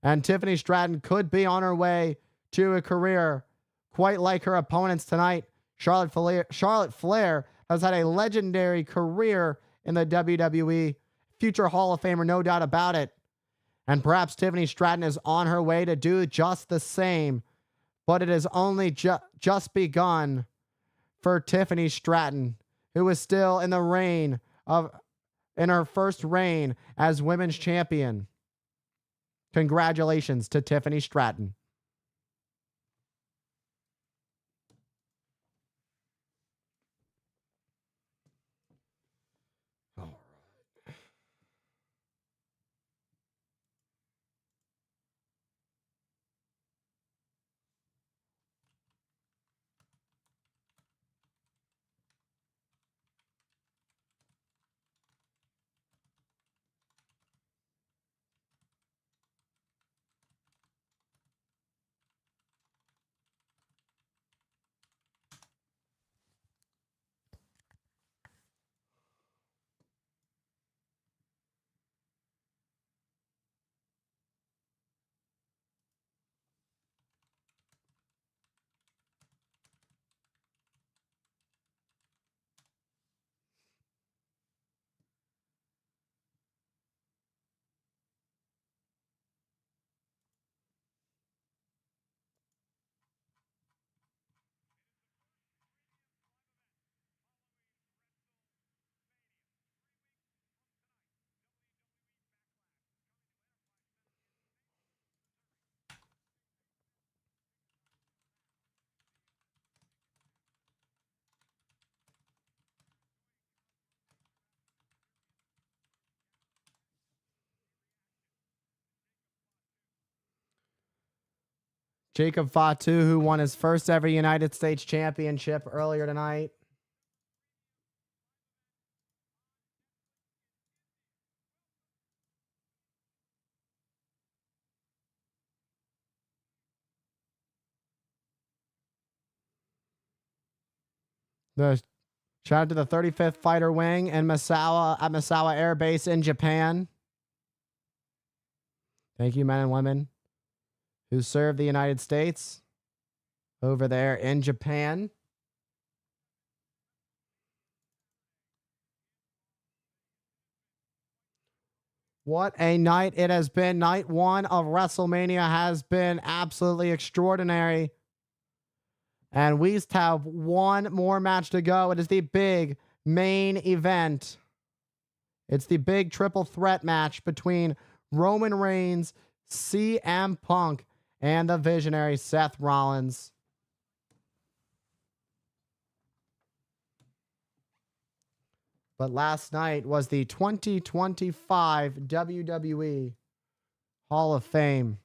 And Tiffany Stratton could be on her way to a career quite like her opponents tonight. Charlotte Flair has had a legendary career in the WWE. Future Hall of Famer, no doubt about it. And perhaps Tiffany Stratton is on her way to do just the same. But it has only just begun for Tiffany Stratton, who is still in her first reign as women's champion. Congratulations to Tiffany Stratton. Jacob Fatu, who won his first ever United States Championship earlier tonight. The shout out to the 35th Fighter Wing and Misawa at Misawa Air Base in Japan. Thank you, men and women who serve the United States over there in Japan. What a night it has been. Night one of WrestleMania has been absolutely extraordinary. And we have one more match to go. It is the big main event. It's the big triple threat match between Roman Reigns, CM Punk, and the visionary Seth Rollins. But last night was the 2025 WWE Hall of Fame.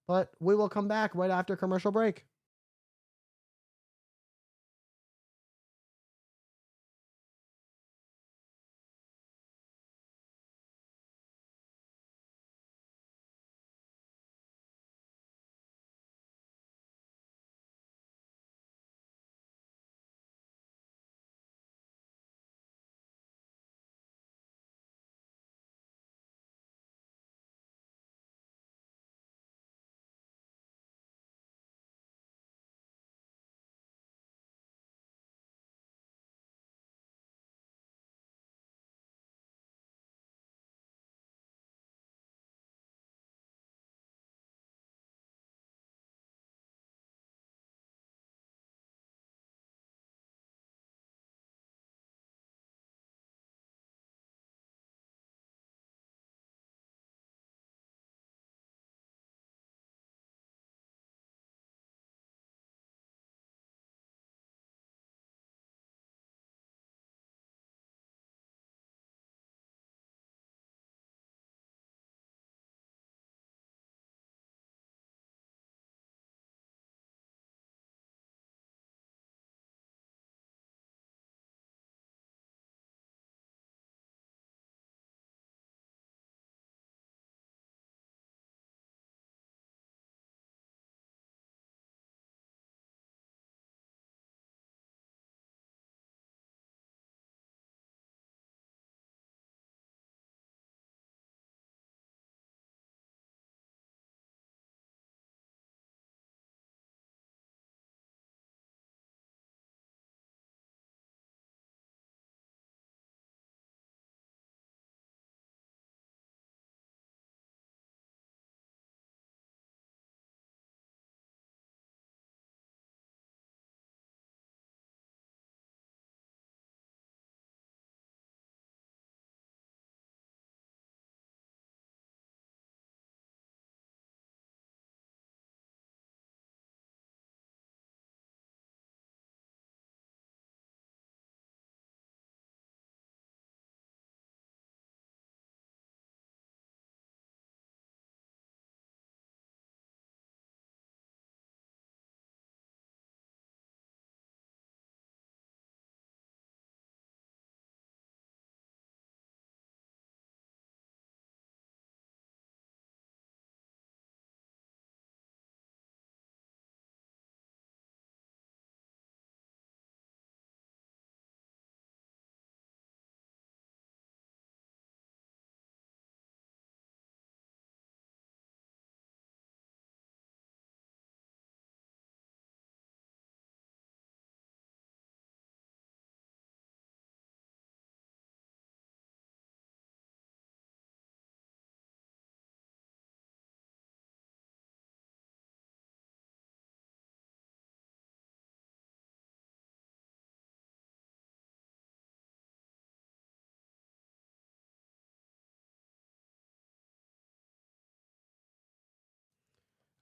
But we will come back right after commercial break.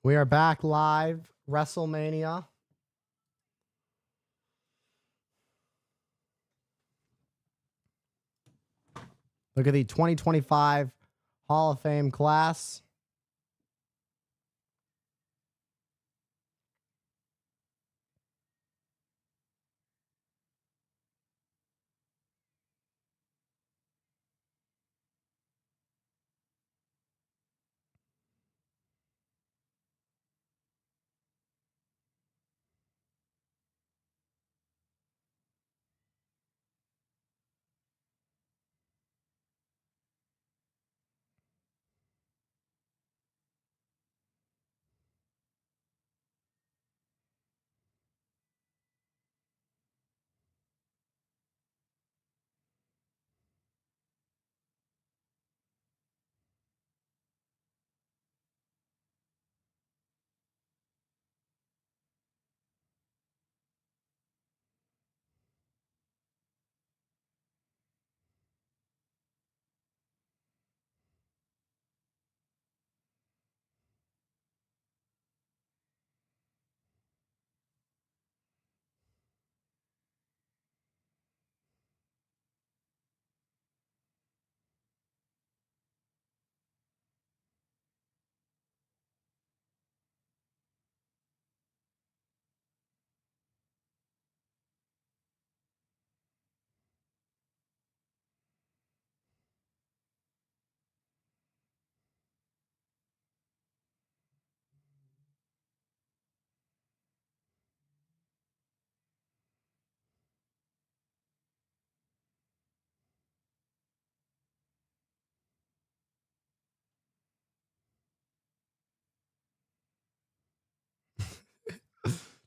We are back live, WrestleMania. Look at the 2025 Hall of Fame class.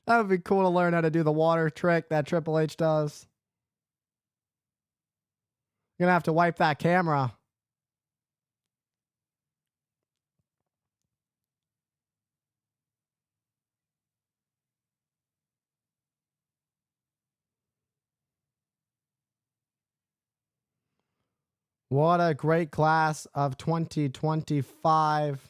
That would be cool to learn how to do the water trick that Triple H does. You're going to have to wipe that camera. What a great class of 2025.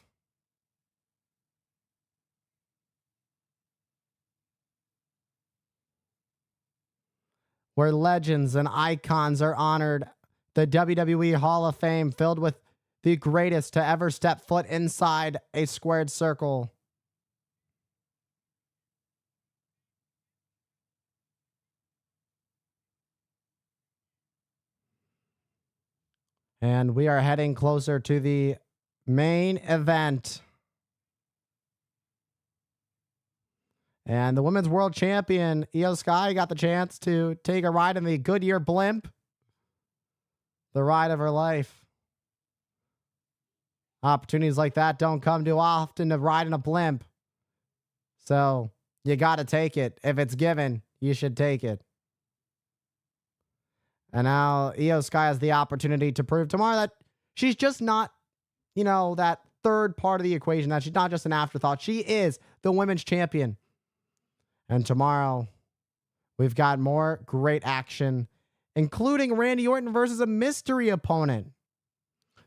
Where legends and icons are honored. The WWE Hall of Fame filled with the greatest to ever step foot inside a squared circle. And we are heading closer to the main event. And the women's world champion, Io Sky, got the chance to take a ride in the Goodyear blimp. The ride of her life. Opportunities like that don't come too often to ride in a blimp. So you got to take it. If it's given, you should take it. And now Io Sky has the opportunity to prove tomorrow that she's just not, that third part of the equation, that she's not just an afterthought. She is the women's champion. And tomorrow, we've got more great action, including Randy Orton versus a mystery opponent.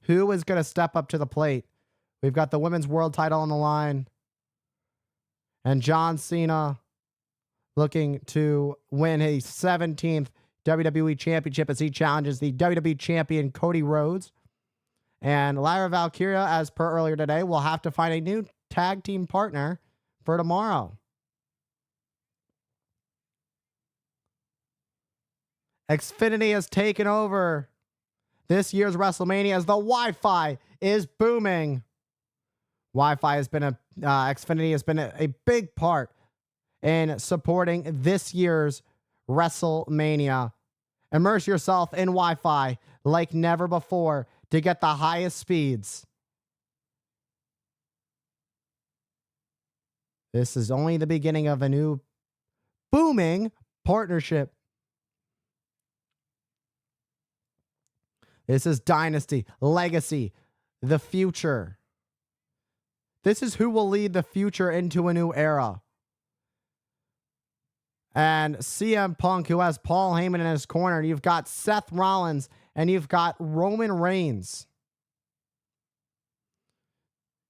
Who is going to step up to the plate? We've got the women's world title on the line. And John Cena looking to win his 17th WWE Championship as he challenges the WWE Champion Cody Rhodes. And Lyra Valkyria, as per earlier today, will have to find a new tag team partner for tomorrow. Xfinity has taken over this year's WrestleMania as the Wi-Fi is booming. Wi-Fi has been Xfinity has been a big part in supporting this year's WrestleMania. Immerse yourself in Wi-Fi like never before to get the highest speeds. This is only the beginning of a new booming partnership. This is Dynasty, Legacy, the future. This is who will lead the future into a new era. And CM Punk, who has Paul Heyman in his corner. You've got Seth Rollins and you've got Roman Reigns.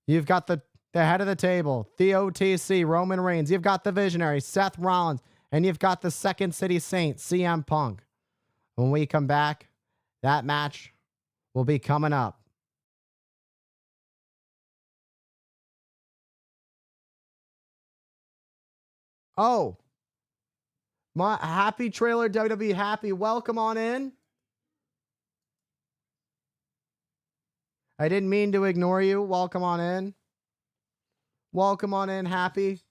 You've got the head of the table, the OTC, Roman Reigns. You've got the visionary, Seth Rollins. And you've got the Second City Saint, CM Punk. When we come back, that match will be coming up. Oh, my happy trailer, WWE Happy. Welcome on in. I didn't mean to ignore you. Welcome on in. Welcome on in, Happy.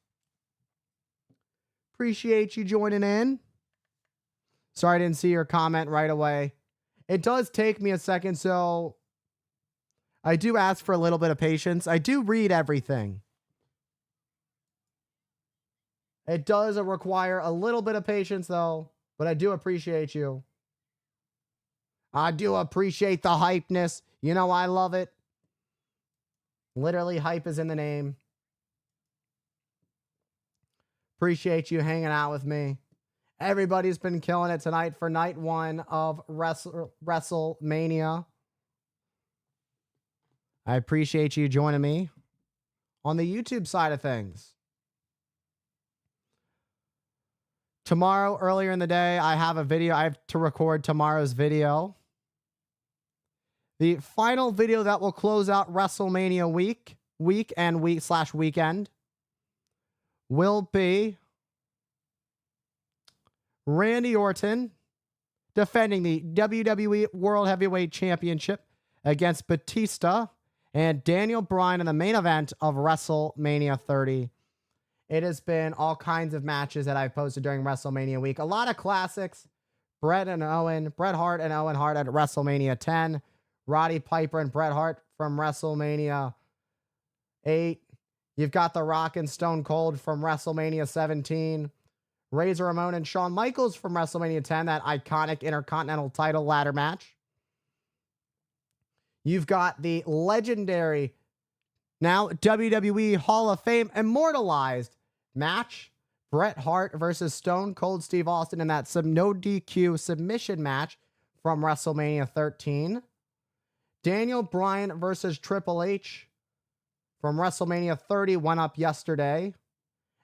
Appreciate you joining in. Sorry I didn't see your comment right away. It does take me a second, so I do ask for a little bit of patience. I do read everything. It does require a little bit of patience, though, but I do appreciate you. I do appreciate the hypeness. You know, I love it. Literally, hype is in the name. Appreciate you hanging out with me. Everybody's been killing it tonight for night one of WrestleMania. I appreciate you joining me on the YouTube side of things. Tomorrow, earlier in the day, I have a video. I have to record tomorrow's video. The final video that will close out WrestleMania weekend will be Randy Orton defending the WWE World Heavyweight Championship against Batista and Daniel Bryan in the main event of WrestleMania 30. It has been all kinds of matches that I've posted during WrestleMania week. A lot of classics. Bret Hart and Owen Hart at WrestleMania 10. Roddy Piper and Bret Hart from WrestleMania 8. You've got The Rock and Stone Cold from WrestleMania 17. Razor Ramon and Shawn Michaels from WrestleMania 10, that iconic Intercontinental title ladder match. You've got the legendary, now WWE Hall of Fame immortalized match, Bret Hart versus Stone Cold Steve Austin in that no DQ submission match from WrestleMania 13. Daniel Bryan versus Triple H from WrestleMania 30 went up yesterday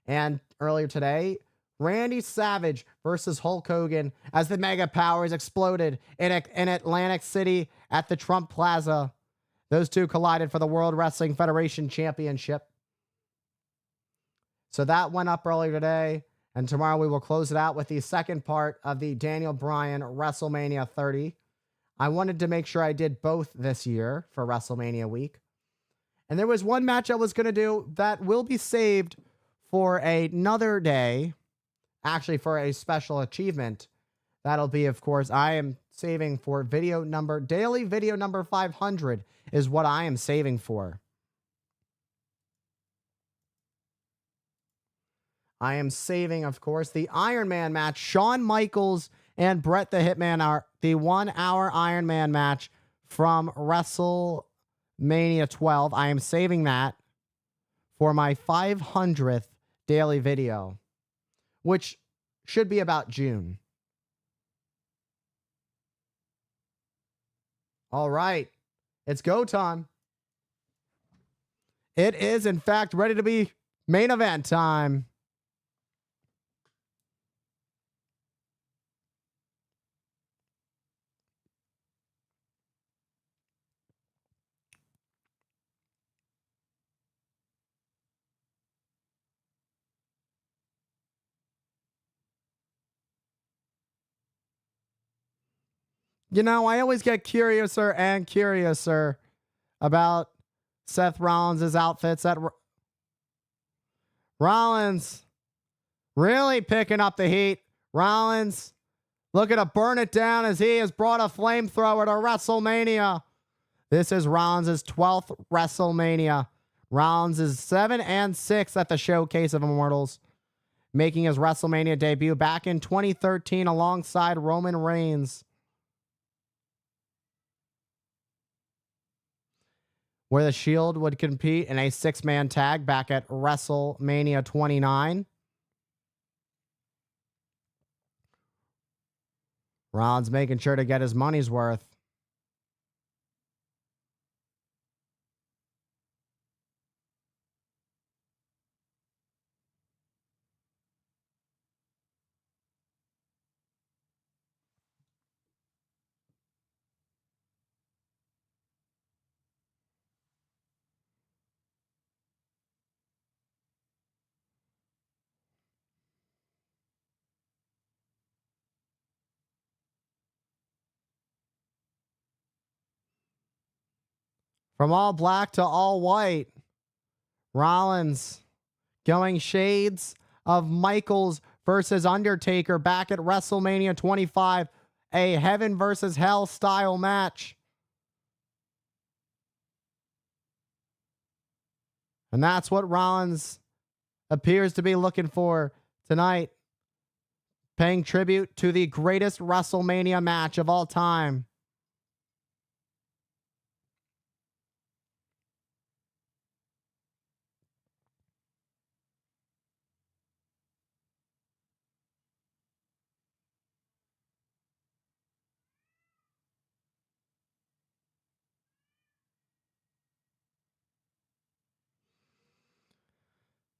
and earlier today. Randy Savage versus Hulk Hogan as the Mega Powers exploded in Atlantic City at the Trump Plaza. Those two collided for the World Wrestling Federation Championship. So that went up earlier today, and tomorrow we will close it out with the second part of the Daniel Bryan WrestleMania 30. I wanted to make sure I did both this year for WrestleMania week. And there was one match I was going to do that will be saved for another day. Actually, for a special achievement. That'll be, of course, I am saving for daily video number 500 is what I am saving for. I am saving, of course, the Iron Man match. Shawn Michaels and Bret the Hitman are the 1 hour Iron Man match from WrestleMania 12. I am saving that for my 500th daily video, which should be about June. All right. It's go time. It is, in fact, ready to be main event time. You know, I always get curiouser and curiouser about Seth Rollins' outfits. Rollins really picking up the heat. Rollins looking to burn it down as he has brought a flamethrower to WrestleMania. This is Rollins' 12th WrestleMania. Rollins is 7-6 at the Showcase of Immortals, making his WrestleMania debut back in 2013 alongside Roman Reigns, where the Shield would compete in a 6-man tag back at WrestleMania 29. Rollins making sure to get his money's worth. From all black to all white, Rollins going shades of Michaels versus Undertaker back at WrestleMania 25, a heaven versus hell style match. And that's what Rollins appears to be looking for tonight, paying tribute to the greatest WrestleMania match of all time.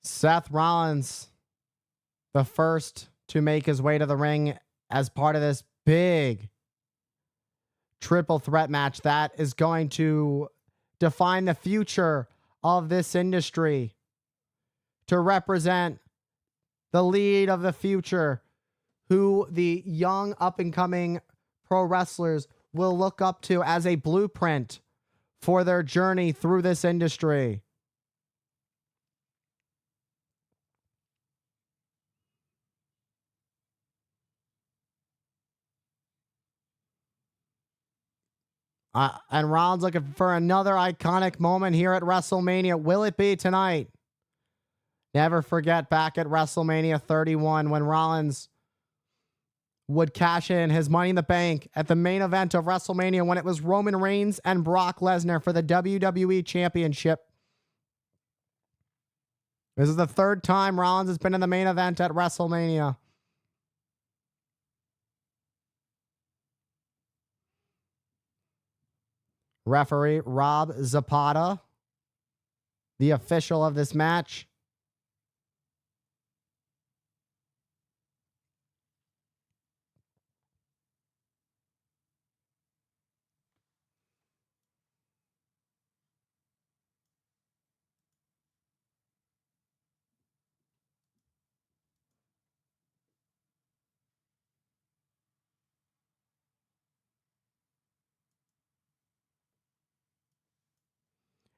Seth Rollins, the first to make his way to the ring as part of this big triple threat match that is going to define the future of this industry, to represent the lead of the future, who the young up and coming pro wrestlers will look up to as a blueprint for their journey through this industry. And Rollins looking for another iconic moment here at WrestleMania. Will it be tonight? Never forget back at WrestleMania 31 when Rollins would cash in his Money in the Bank at the main event of WrestleMania when it was Roman Reigns and Brock Lesnar for the WWE Championship. This is the third time Rollins has been in the main event at WrestleMania. Referee Rob Zapata, the official of this match.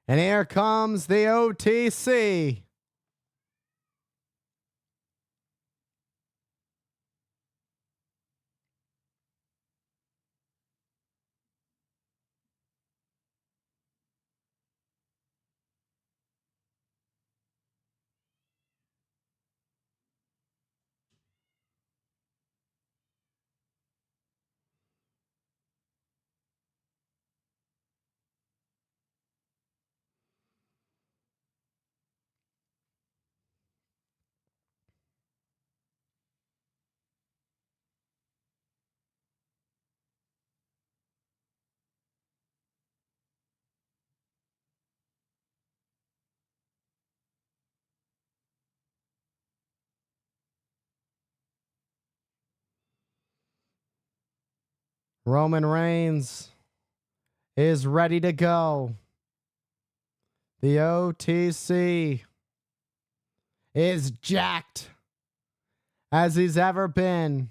And here comes the OTC. Roman Reigns is ready to go. The OTC is jacked as he's ever been.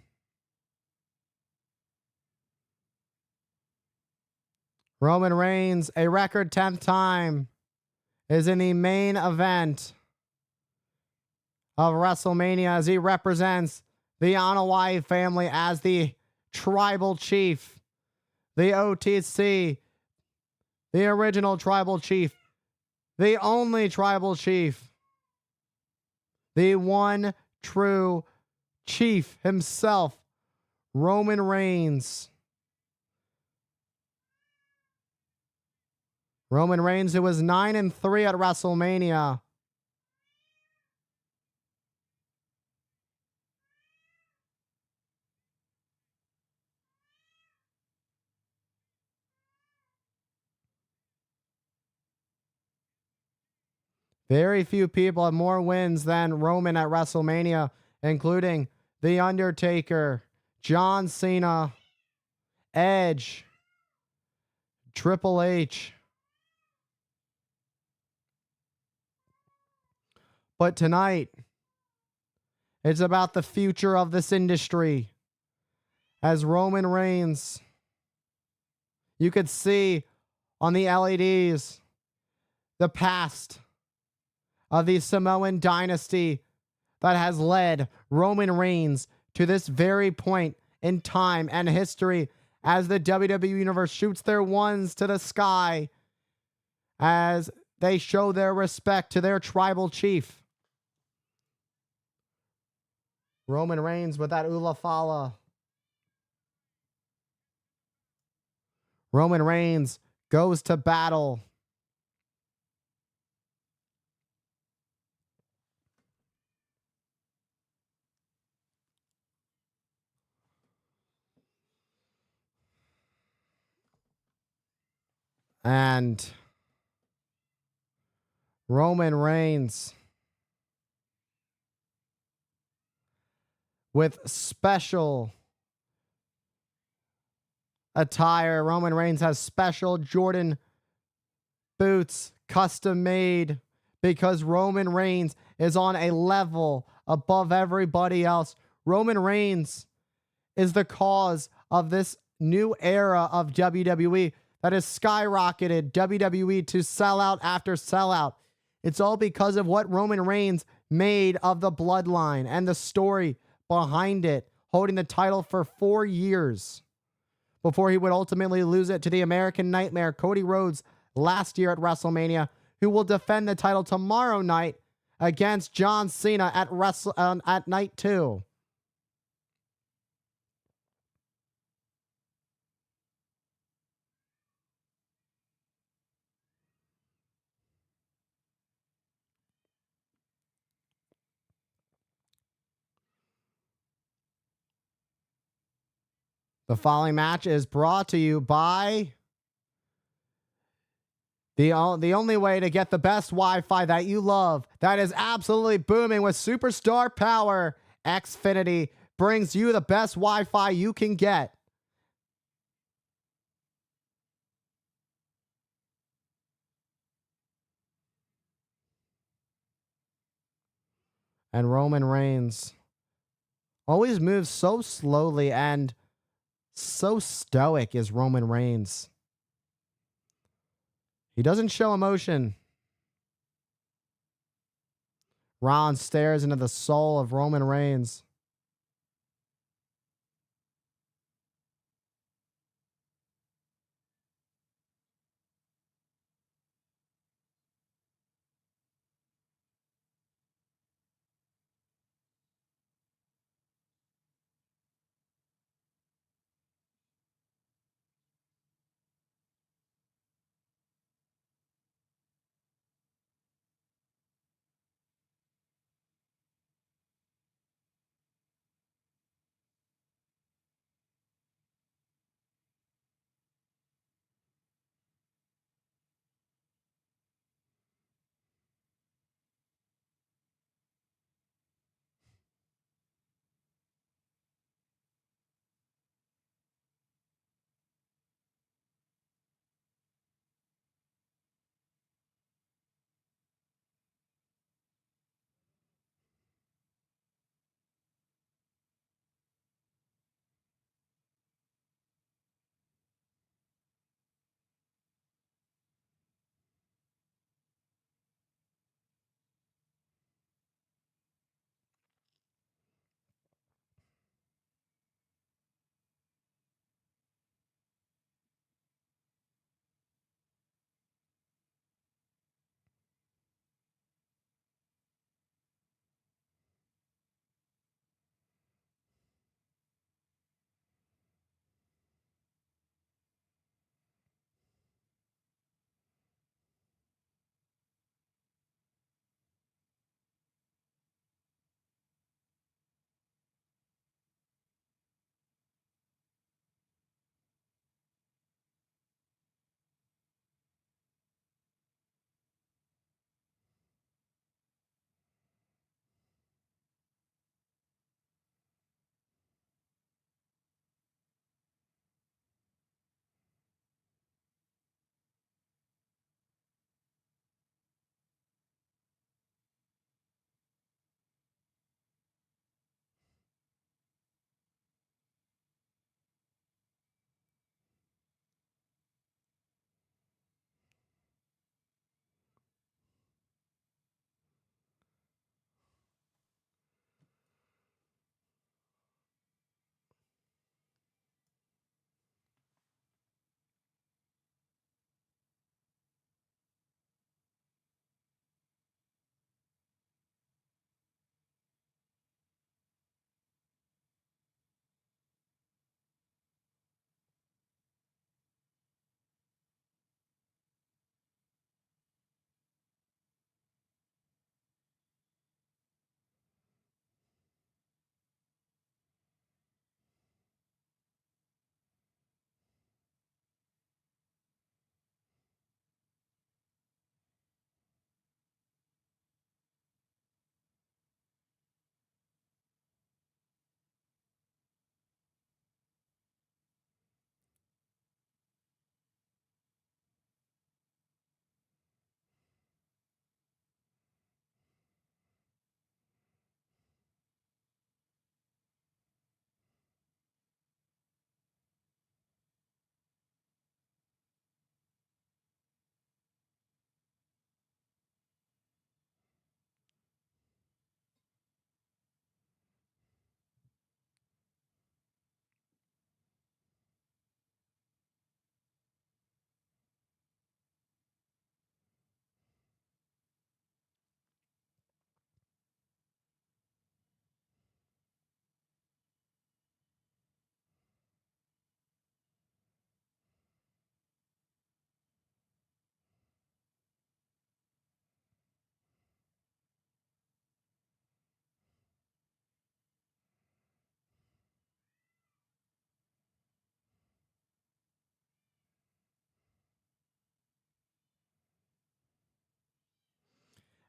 Roman Reigns, a record 10th time, is in the main event of WrestleMania as he represents the Anoa'i family as the tribal chief. The OTC, the original tribal chief, the only tribal chief, the one true chief himself, Roman Reigns. Roman Reigns, who was 9-3 at WrestleMania. Very few people have more wins than Roman at WrestleMania, including The Undertaker, John Cena, Edge, Triple H. But tonight, it's about the future of this industry. As Roman Reigns, you could see on the LEDs the past of the Samoan dynasty that has led Roman Reigns to this very point in time and history as the WWE Universe shoots their ones to the sky as they show their respect to their tribal chief. Roman Reigns with that Ula Fala. Roman Reigns goes to battle. And Roman Reigns with special attire. Roman Reigns has special Jordan boots, custom made, because Roman Reigns is on a level above everybody else. Roman Reigns is the cause of this new era of WWE that has skyrocketed WWE to sellout after sellout. It's all because of what Roman Reigns made of the bloodline and the story behind it, holding the title for 4 years before he would ultimately lose it to the American Nightmare, Cody Rhodes, last year at WrestleMania, who will defend the title tomorrow night against John Cena at night 2. The following match is brought to you by the only way to get the best Wi-Fi that you love, that is absolutely booming with superstar power. Xfinity brings you the best Wi-Fi you can get. And Roman Reigns always moves so slowly and so stoic is Roman Reigns. He doesn't show emotion. Ron stares into the soul of Roman Reigns.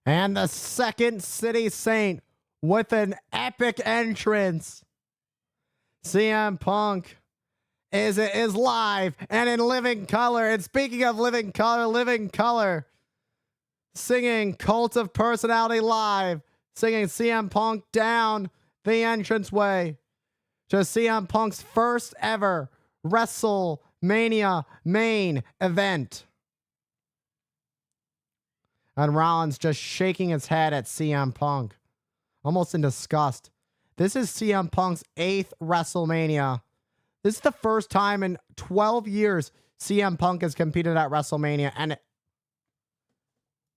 And the Second City Saint with an epic entrance. CM Punk is live and in living color. And speaking of living color, singing Cult of Personality live, singing CM Punk down the entranceway to CM Punk's first ever WrestleMania main event. And Rollins just shaking his head at CM Punk, almost in disgust. This is CM Punk's 8th WrestleMania. This is the first time in 12 years CM Punk has competed at WrestleMania. And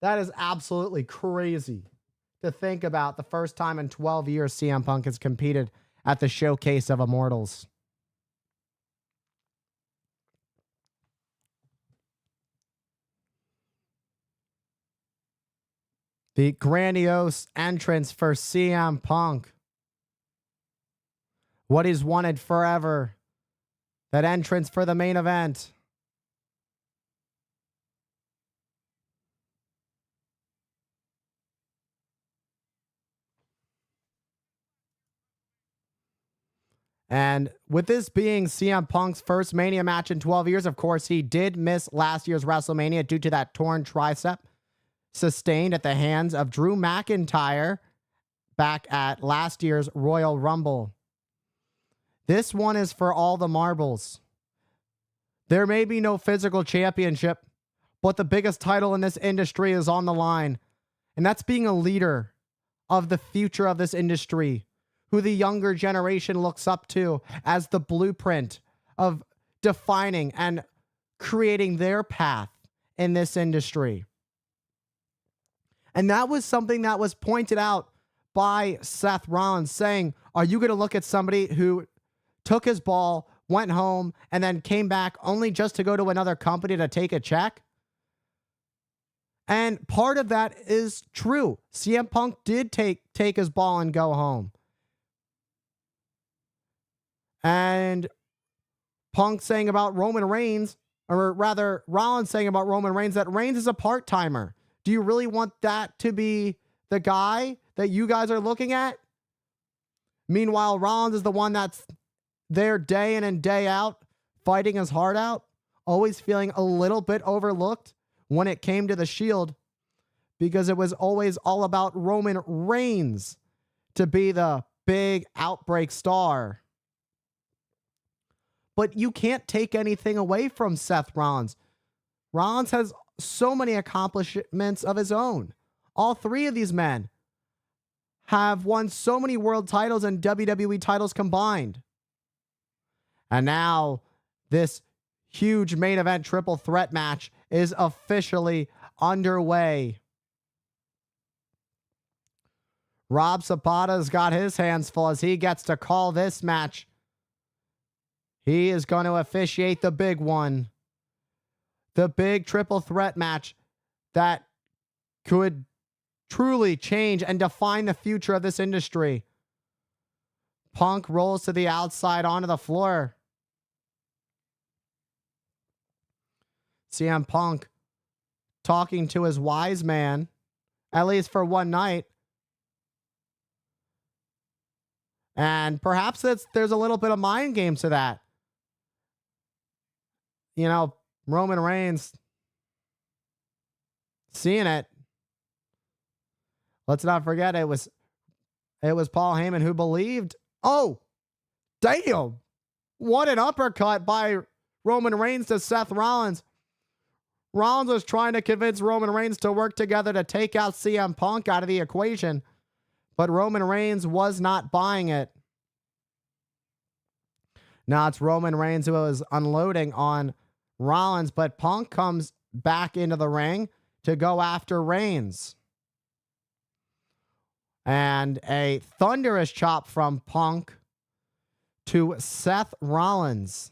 that is absolutely crazy to think about. The first time in 12 years CM Punk has competed at the Showcase of Immortals. The grandiose entrance for CM Punk. What he's wanted forever. That entrance for the main event. And with this being CM Punk's first Mania match in 12 years, of course, he did miss last year's WrestleMania due to that torn tricep sustained at the hands of Drew McIntyre back at last year's Royal Rumble. This one is for all the marbles. There may be no physical championship, but the biggest title in this industry is on the line. And that's being a leader of the future of this industry, who the younger generation looks up to as the blueprint of defining and creating their path in this industry. And that was something that was pointed out by Seth Rollins, saying, are you going to look at somebody who took his ball, went home, and then came back only just to go to another company to take a check? And part of that is true. CM Punk did take his ball and go home. And Punk saying about Roman Reigns, or rather Rollins saying about Roman Reigns, that Reigns is a part-timer. Do you really want that to be the guy that you guys are looking at? Meanwhile, Rollins is the one that's there day in and day out, fighting his heart out, always feeling a little bit overlooked when it came to the Shield, because it was always all about Roman Reigns to be the big outbreak star. But you can't take anything away from Seth Rollins. Rollins has so many accomplishments of his own. All three of these men have won so many world titles and WWE titles combined. And now this huge main event triple threat match is officially underway. Rob Zapata's got his hands full as he gets to call this match. He is going to officiate the big one. The big triple threat match that could truly change and define the future of this industry. Punk rolls to the outside onto the floor. CM Punk talking to his wise man, at least for one night. And perhaps there's a little bit of mind games to that. You know, Roman Reigns seeing it. Let's not forget it was Paul Heyman who believed. Oh, damn. What an uppercut by Roman Reigns to Seth Rollins. Rollins was trying to convince Roman Reigns to work together to take out CM Punk out of the equation, but Roman Reigns was not buying it. Now it's Roman Reigns who is unloading on Rollins, but Punk comes back into the ring to go after Reigns. And a thunderous chop from Punk to Seth Rollins.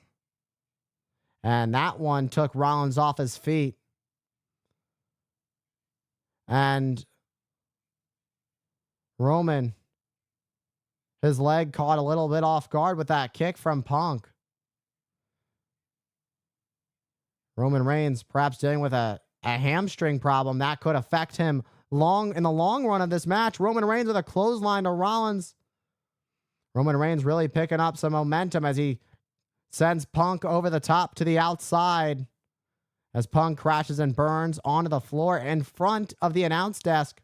And that one took Rollins off his feet. And Roman, his leg caught a little bit off guard with that kick from Punk. Roman Reigns perhaps dealing with a hamstring problem that could affect him in the long run of this match. Roman Reigns with a clothesline to Rollins. Roman Reigns really picking up some momentum as he sends Punk over the top to the outside as Punk crashes and burns onto the floor in front of the announce desk.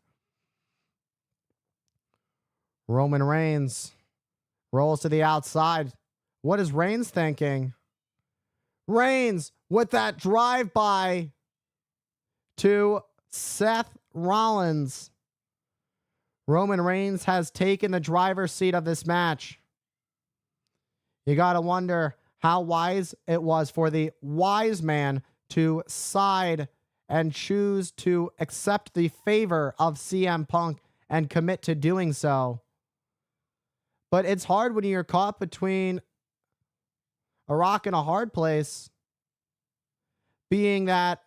Roman Reigns rolls to the outside. What is Reigns thinking? Reigns with that drive-by to Seth Rollins. Roman Reigns has taken the driver's seat of this match. You got to wonder how wise it was for the wise man to side and choose to accept the favor of CM Punk and commit to doing so. But it's hard when you're caught between a rock and a hard place, being that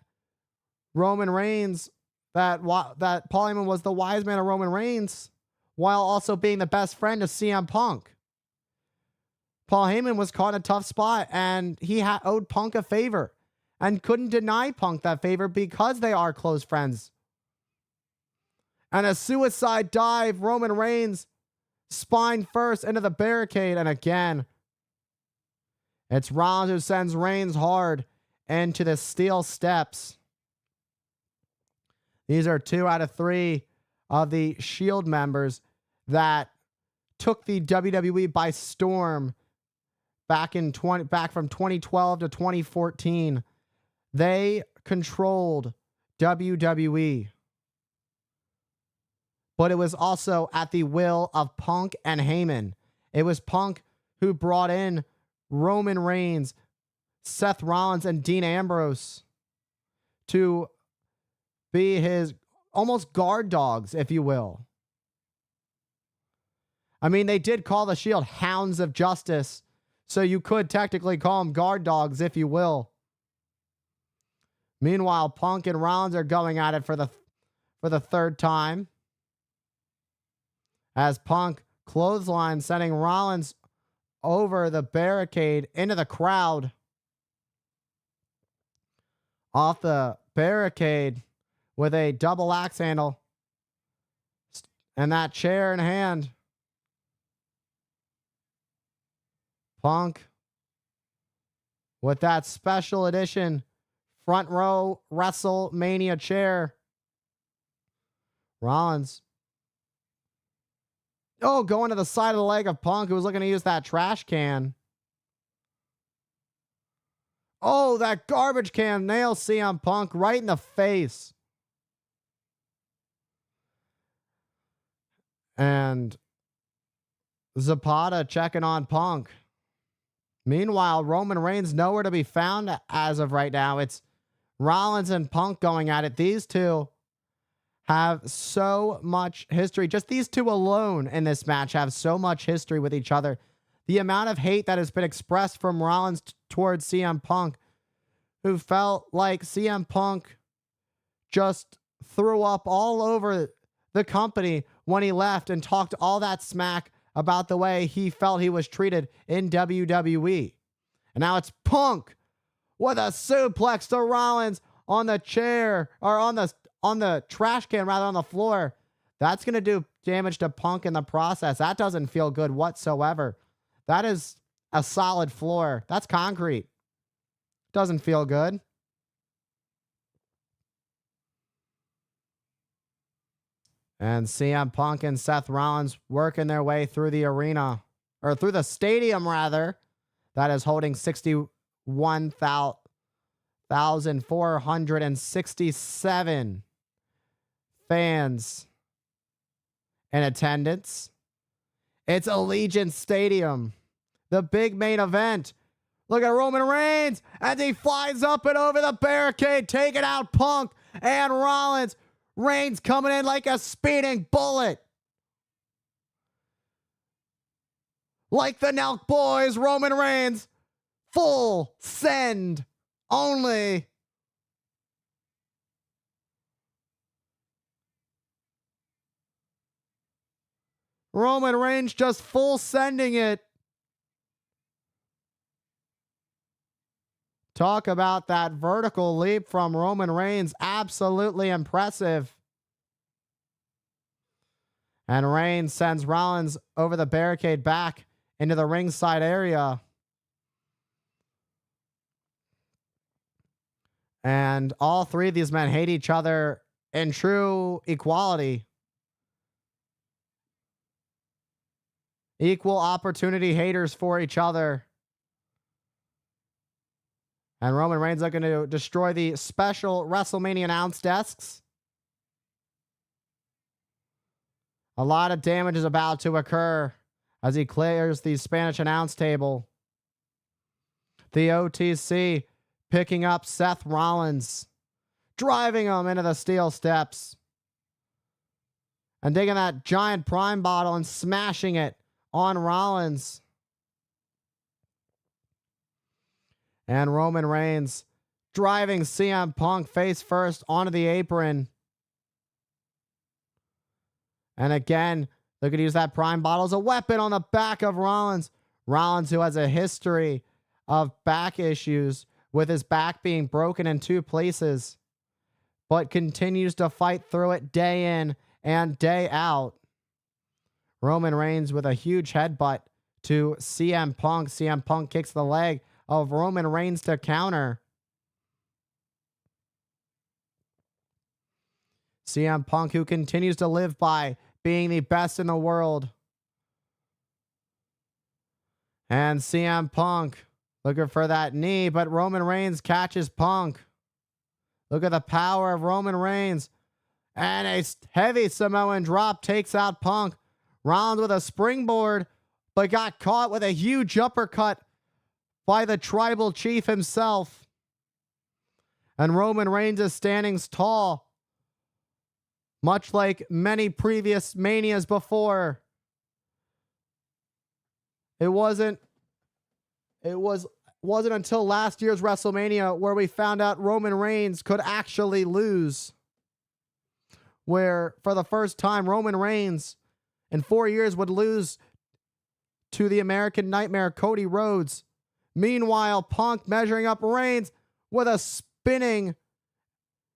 Roman Reigns, that Paul Heyman was the wise man of Roman Reigns, while also being the best friend of CM Punk. Paul Heyman was caught in a tough spot, and he owed Punk a favor and couldn't deny Punk that favor because they are close friends. And a suicide dive, Roman Reigns spine first into the barricade, and again, it's Rollins who sends Reigns hard into the steel steps. These are 2 out of 3 of the Shield members that took the WWE by storm back from 2012 to 2014. They controlled WWE. But it was also at the will of Punk and Heyman. It was Punk who brought in Roman Reigns, Seth Rollins, and Dean Ambrose to be his almost guard dogs, if you will. I mean, they did call the Shield Hounds of Justice, so you could technically call them guard dogs, if you will. Meanwhile, Punk and Rollins are going at it for the third time, as Punk clothesline sending Rollins over the barricade into the crowd. Off the barricade with a double axe handle and that chair in hand. Punk with that special edition front row WrestleMania chair. Rollins. Oh, going to the side of the leg of Punk, who was looking to use that trash can. Oh, that garbage can nails CM Punk right in the face. And Zapata checking on Punk. Meanwhile, Roman Reigns nowhere to be found as of right now. It's Rollins and Punk going at it. These two have so much history. Just these two alone in this match have so much history with each other. The amount of hate that has been expressed from Rollins towards CM Punk, who felt like CM Punk just threw up all over the company when he left and talked all that smack about the way he felt he was treated in WWE. And now it's Punk with a suplex to Rollins on the chair, or on the trash can, rather, on the floor. That's going to do damage to Punk in the process. That doesn't feel good whatsoever. That is a solid floor. That's concrete. Doesn't feel good. And CM Punk and Seth Rollins working their way through the arena, or through the stadium, rather, that is holding 61,467 fans in attendance. It's Allegiant Stadium, the big main event. Look at Roman Reigns as he flies up and over the barricade, taking out Punk and Rollins. Reigns coming in like a speeding bullet. Like the Nelk Boys, Roman Reigns, full send only. Roman Reigns just full sending it. Talk about that vertical leap from Roman Reigns. Absolutely impressive. And Reigns sends Rollins over the barricade back into the ringside area. And all three of these men hate each other in true equality. Equal opportunity haters for each other. And Roman Reigns looking to destroy the special WrestleMania announce desks. A lot of damage is about to occur as he clears the Spanish announce table. The OTC picking up Seth Rollins, driving him into the steel steps, and taking that giant prime bottle and smashing it on Rollins. And Roman Reigns driving CM Punk face first onto the apron. And again, they're going to use that prime bottle as a weapon on the back of Rollins. Rollins, who has a history of back issues with his back being broken in 2 places, but continues to fight through it day in and day out. Roman Reigns with a huge headbutt to CM Punk. CM Punk kicks the leg of Roman Reigns to counter. CM Punk, who continues to live by being the best in the world. And CM Punk looking for that knee, but Roman Reigns catches Punk. Look at the power of Roman Reigns. And a heavy Samoan drop takes out Punk. Rollins with a springboard, but got caught with a huge uppercut by the tribal chief himself. And Roman Reigns is standing tall, much like many previous manias before. It wasn't until last year's WrestleMania where we found out Roman Reigns could actually lose. Where for the first time Roman Reigns in 4 years would lose to the American Nightmare Cody Rhodes. Meanwhile, Punk measuring up Reigns with a spinning,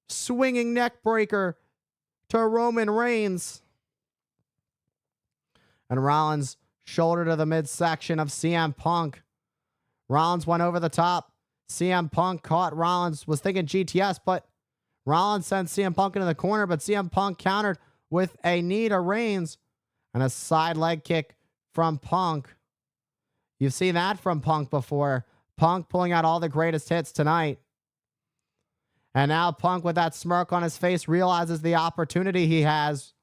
swinging neck breaker to Roman Reigns. And Rollins shoulder to the midsection of CM Punk. Rollins went over the top. CM Punk caught Rollins, was thinking GTS, but Rollins sent CM Punk into the corner, but CM Punk countered with a knee to Reigns and a side leg kick from Punk. You've seen that from Punk before. Punk pulling out all the greatest hits tonight. And now Punk, with that smirk on his face, realizes the opportunity he has.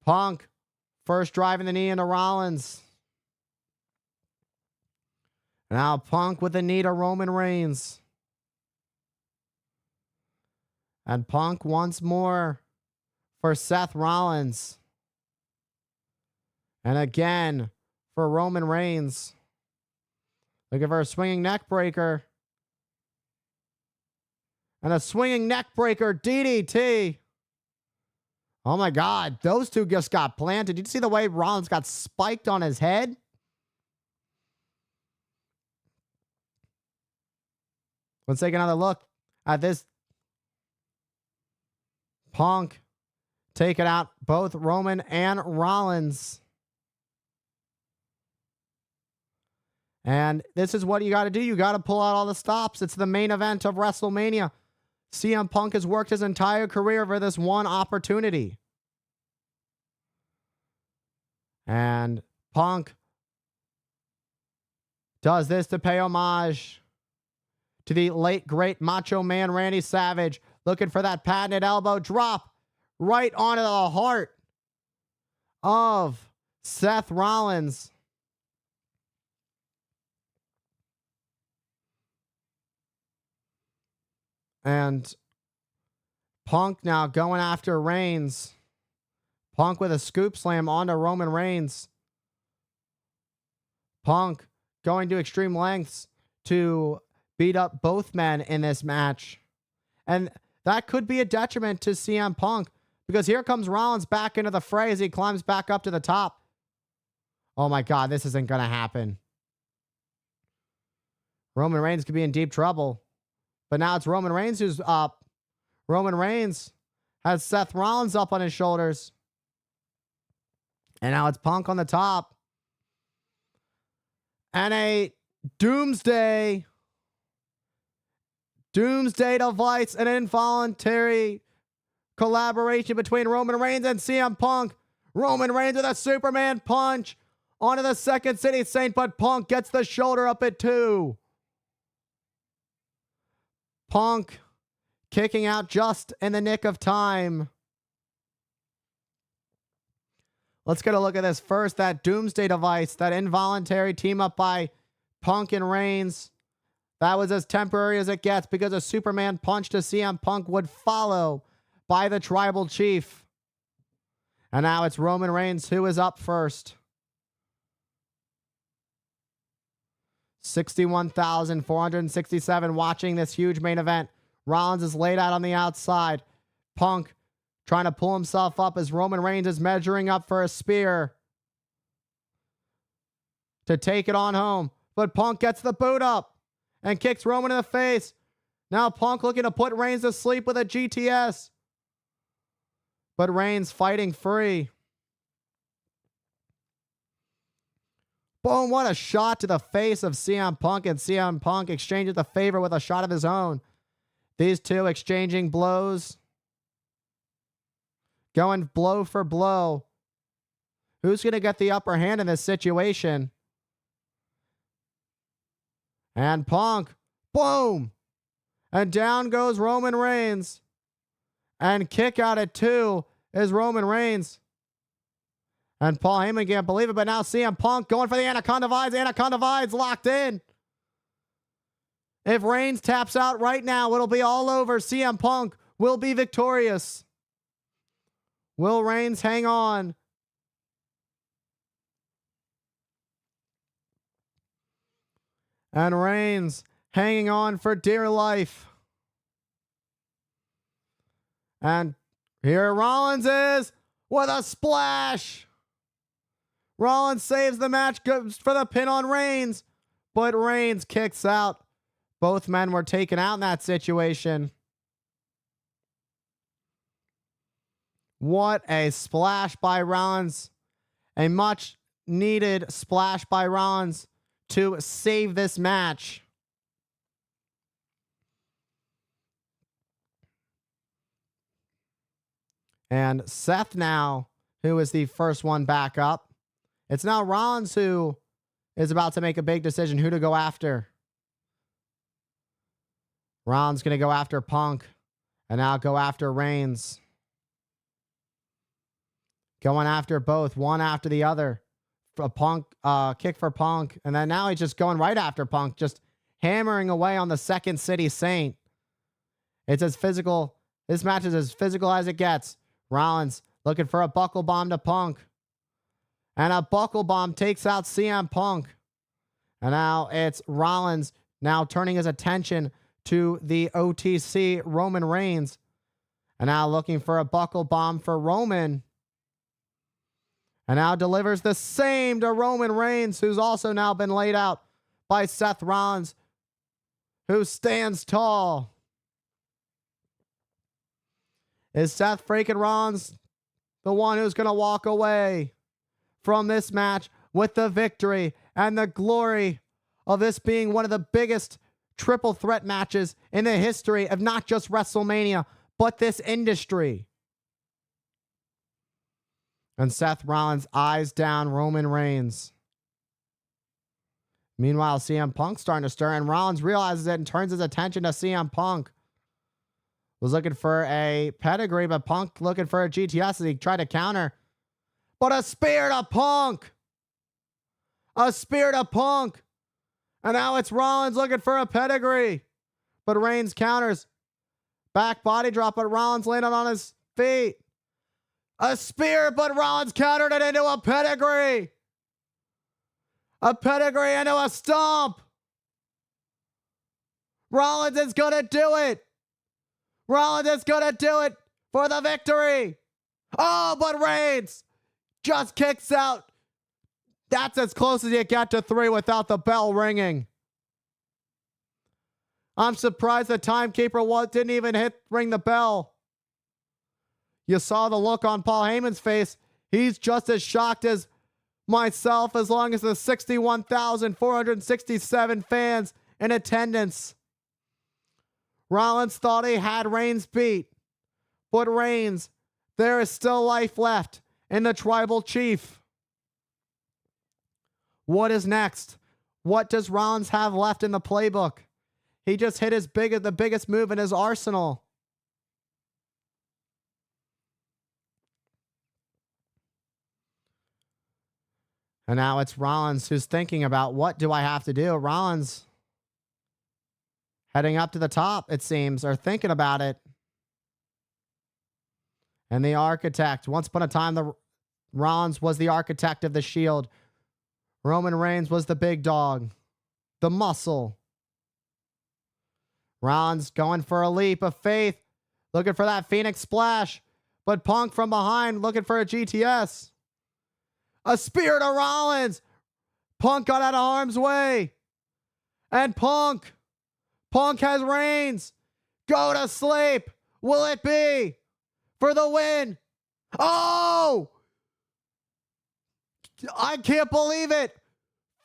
Punk first driving the knee into Rollins. Now Punk with a knee to Roman Reigns. And Punk once more for Seth Rollins. And again for Roman Reigns. Looking for a swinging neck breaker. And a swinging neck breaker DDT. Oh my God, those two just got planted. Did you see the way Rollins got spiked on his head? Let's take another look at this. Punk taking out both Roman and Rollins. And this is what you got to do. You got to pull out all the stops. It's the main event of WrestleMania. CM Punk has worked his entire career for this one opportunity. And Punk does this to pay homage to the late, great Macho Man Randy Savage, looking for that patented elbow drop right onto the heart of Seth Rollins. And Punk now going after Reigns. Punk with a scoop slam onto Roman Reigns. Punk going to extreme lengths to beat up both men in this match. And that could be a detriment to CM Punk, because here comes Rollins back into the fray as he climbs back up to the top. Oh my God, this isn't going to happen. Roman Reigns could be in deep trouble. But now it's Roman Reigns who's up. Roman Reigns has Seth Rollins up on his shoulders. And now it's Punk on the top. And a doomsday device, an involuntary collaboration between Roman Reigns and CM Punk. Roman Reigns with a Superman punch onto the Second City Saint, but Punk gets the shoulder up at 2. Punk kicking out just in the nick of time. Let's get a look at this first. That doomsday device, that involuntary team up by Punk and Reigns. That was as temporary as it gets because a Superman punch to CM Punk would follow by the Tribal Chief. And now it's Roman Reigns who is up first. 61,467 watching this huge main event. Rollins is laid out on the outside. Punk trying to pull himself up as Roman Reigns is measuring up for a spear to take it on home. But Punk gets the boot up and kicks Roman in the face. Now Punk looking to put Reigns to sleep with a GTS. But Reigns fighting free. Boom, what a shot to the face of CM Punk, and CM Punk exchanges the favor with a shot of his own. These two exchanging blows. Going blow for blow. Who's going to get the upper hand in this situation? And Punk, boom! And down goes Roman Reigns. And kick out at 2 is Roman Reigns. And Paul Heyman can't believe it, but now CM Punk going for the Anaconda Vibes. Anaconda Vibes locked in. If Reigns taps out right now, it'll be all over. CM Punk will be victorious. Will Reigns hang on? And Reigns hanging on for dear life. And here Rollins is with a splash. Rollins saves the match, goes for the pin on Reigns, but Reigns kicks out. Both men were taken out in that situation. What a splash by Rollins. A much needed splash by Rollins to save this match. And Seth now, who is the first one back up. It's now Rollins who is about to make a big decision who to go after. Rollins going to go after Punk and now go after Reigns. Going after both, one after the other. A Punk, kick for Punk. And then now he's just going right after Punk, just hammering away on the Second City Saint. It's as physical. This match is as physical as it gets. Rollins looking for a buckle bomb to Punk. And a buckle bomb takes out CM Punk. And now it's Rollins now turning his attention to the OTC Roman Reigns. And now looking for a buckle bomb for Roman. And now delivers the same to Roman Reigns, who's also now been laid out by Seth Rollins, who stands tall. Is Seth freaking Rollins the one who's going to walk away from this match with the victory and the glory of this being one of the biggest triple threat matches in the history of not just WrestleMania, but this industry? And Seth Rollins eyes down Roman Reigns. Meanwhile, CM Punk's starting to stir, and Rollins realizes it and turns his attention to CM Punk. Was looking for a pedigree, but Punk looking for a GTS as he tried to counter. But a spear to Punk! A spear to Punk! And now it's Rollins looking for a pedigree. But Reigns counters. Back body drop, but Rollins landed on his feet. A spear, but Rollins countered it into a pedigree. A pedigree into a stomp. Rollins is going to do it. Rollins is going to do it for the victory. Oh, but Reigns just kicks out. That's as close as you get to 3 without the bell ringing. I'm surprised the timekeeper didn't even ring the bell. You saw the look on Paul Heyman's face. He's just as shocked as myself, as long as the 61,467 fans in attendance. Rollins thought he had Reigns beat. But Reigns, there is still life left in the tribal chief. What is next? What does Rollins have left in the playbook? He just hit the biggest move in his arsenal. And now it's Rollins who's thinking about, what do I have to do? Rollins heading up to the top, it seems, or thinking about it. And the architect. Once upon a time, Rollins was the architect of the Shield. Roman Reigns was the big dog, the muscle. Rollins going for a leap of faith, looking for that Phoenix splash. But Punk from behind looking for a GTS. A spear to Rollins. Punk got out of harm's way. And Punk has Reigns. Go to sleep. Will it be for the win? Oh! I can't believe it.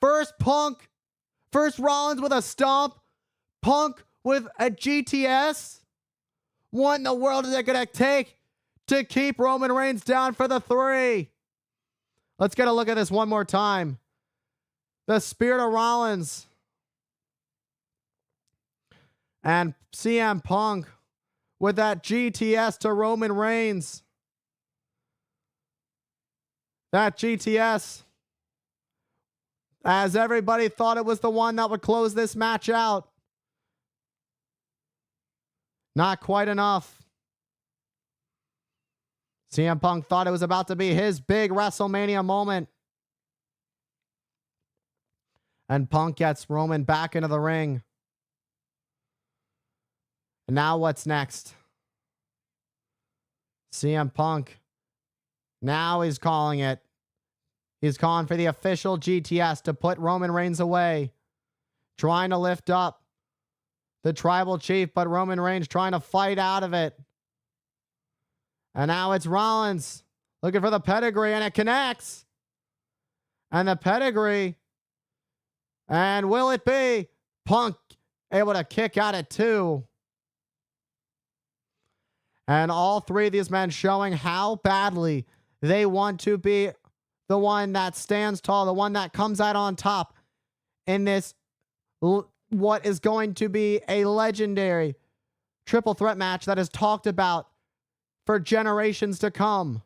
First Rollins with a stomp. Punk with a GTS. What in the world is it going to take to keep Roman Reigns down for the 3? Let's get a look at this one more time. The Spirit of Rollins. And CM Punk with that GTS to Roman Reigns. That GTS, as everybody thought it was the one that would close this match out. Not quite enough. CM Punk thought it was about to be his big WrestleMania moment. And Punk gets Roman back into the ring. And now what's next? CM Punk. Now he's calling it. He's calling for the official GTS to put Roman Reigns away. Trying to lift up the tribal chief, but Roman Reigns trying to fight out of it. And now it's Rollins looking for the pedigree, and it connects. And the pedigree. And will it be Punk able to kick out at 2? And all 3 of these men showing how badly they want to be the one that stands tall, the one that comes out on top in this, what is going to be a legendary triple threat match that is talked about for generations to come.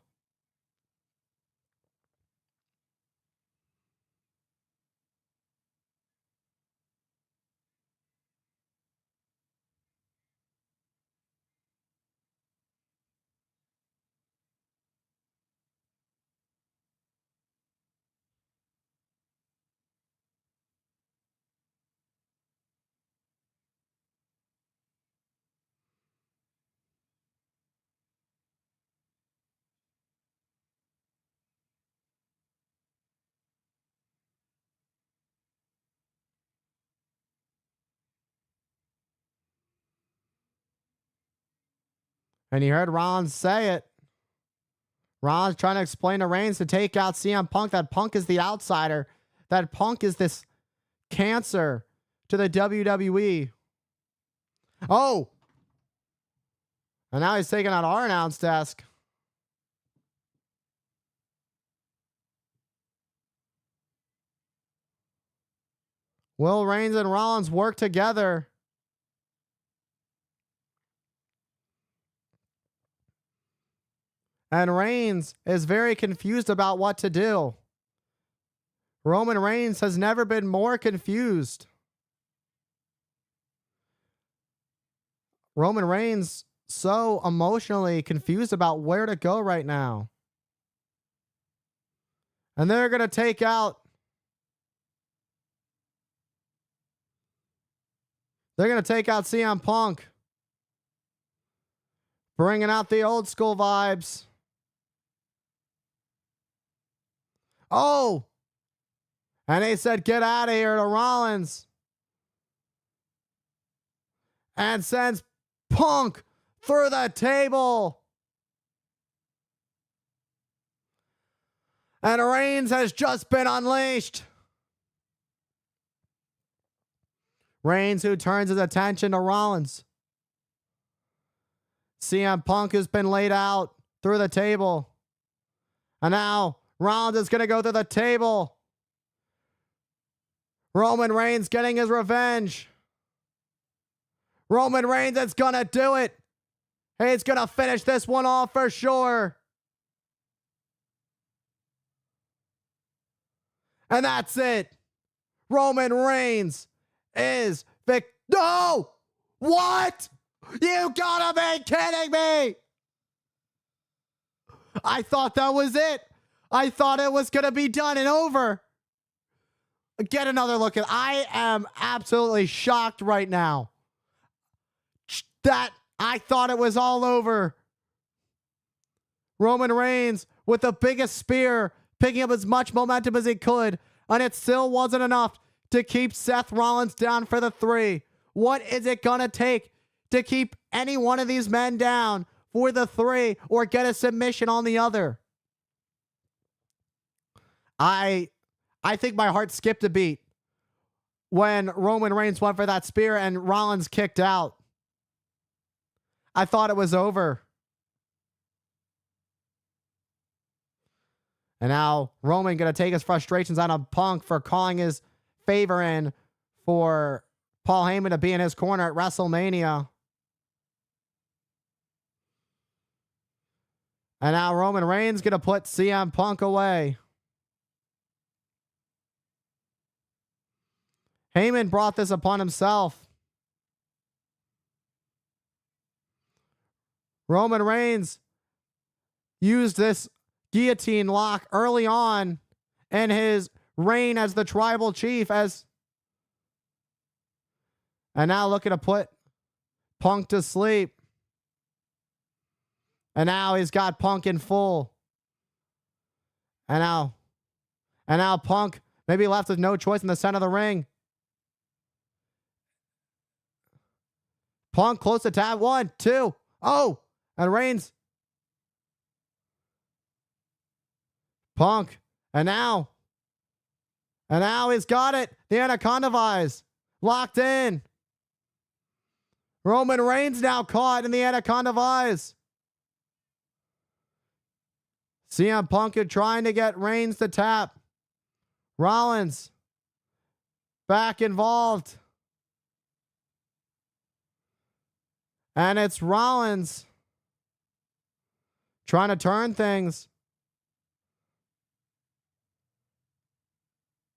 And you heard Rollins say it. Rollins trying to explain to Reigns to take out CM Punk, that Punk is the outsider, that Punk is this cancer to the WWE. Oh! And now he's taking out our announce desk. Will Reigns and Rollins work together? And Reigns is very confused about what to do. Roman Reigns has never been more confused. Roman Reigns so emotionally confused about where to go right now. And they're going to take out CM Punk. Bringing out the old school vibes. Oh! And they said, get out of here to Rollins. And sends Punk through the table. And Reigns has just been unleashed. Reigns, who turns his attention to Rollins. CM Punk has been laid out through the table. And now Rollins is going to go through the table. Roman Reigns getting his revenge. Roman Reigns is going to do it. He's going to finish this one off for sure. And that's it. Roman Reigns is No! What? You gotta be kidding me! I thought that was it. I thought it was gonna be done and over. Get another look at. I am absolutely shocked right now. That I thought it was all over. Roman Reigns with the biggest spear, picking up as much momentum as he could, and it still wasn't enough to keep Seth Rollins down for the 3. What is it gonna take to keep any one of these men down for the 3 or get a submission on the other? I think my heart skipped a beat when Roman Reigns went for that spear and Rollins kicked out. I thought it was over. And now Roman going to take his frustrations out of Punk for calling his favor in for Paul Heyman to be in his corner at WrestleMania. And now Roman Reigns going to put CM Punk away. Heyman brought this upon himself. Roman Reigns used this guillotine lock early on in his reign as the tribal chief, and now looking to put Punk to sleep. And now he's got Punk in full. And now Punk maybe left with no choice in the center of the ring. Punk close to tap. 1, 2. Oh, and Reigns. Punk. And now he's got it. The Anaconda Vise. Locked in. Roman Reigns now caught in the Anaconda Vise. CM Punk is trying to get Reigns to tap. Rollins back involved. And it's Rollins trying to turn things.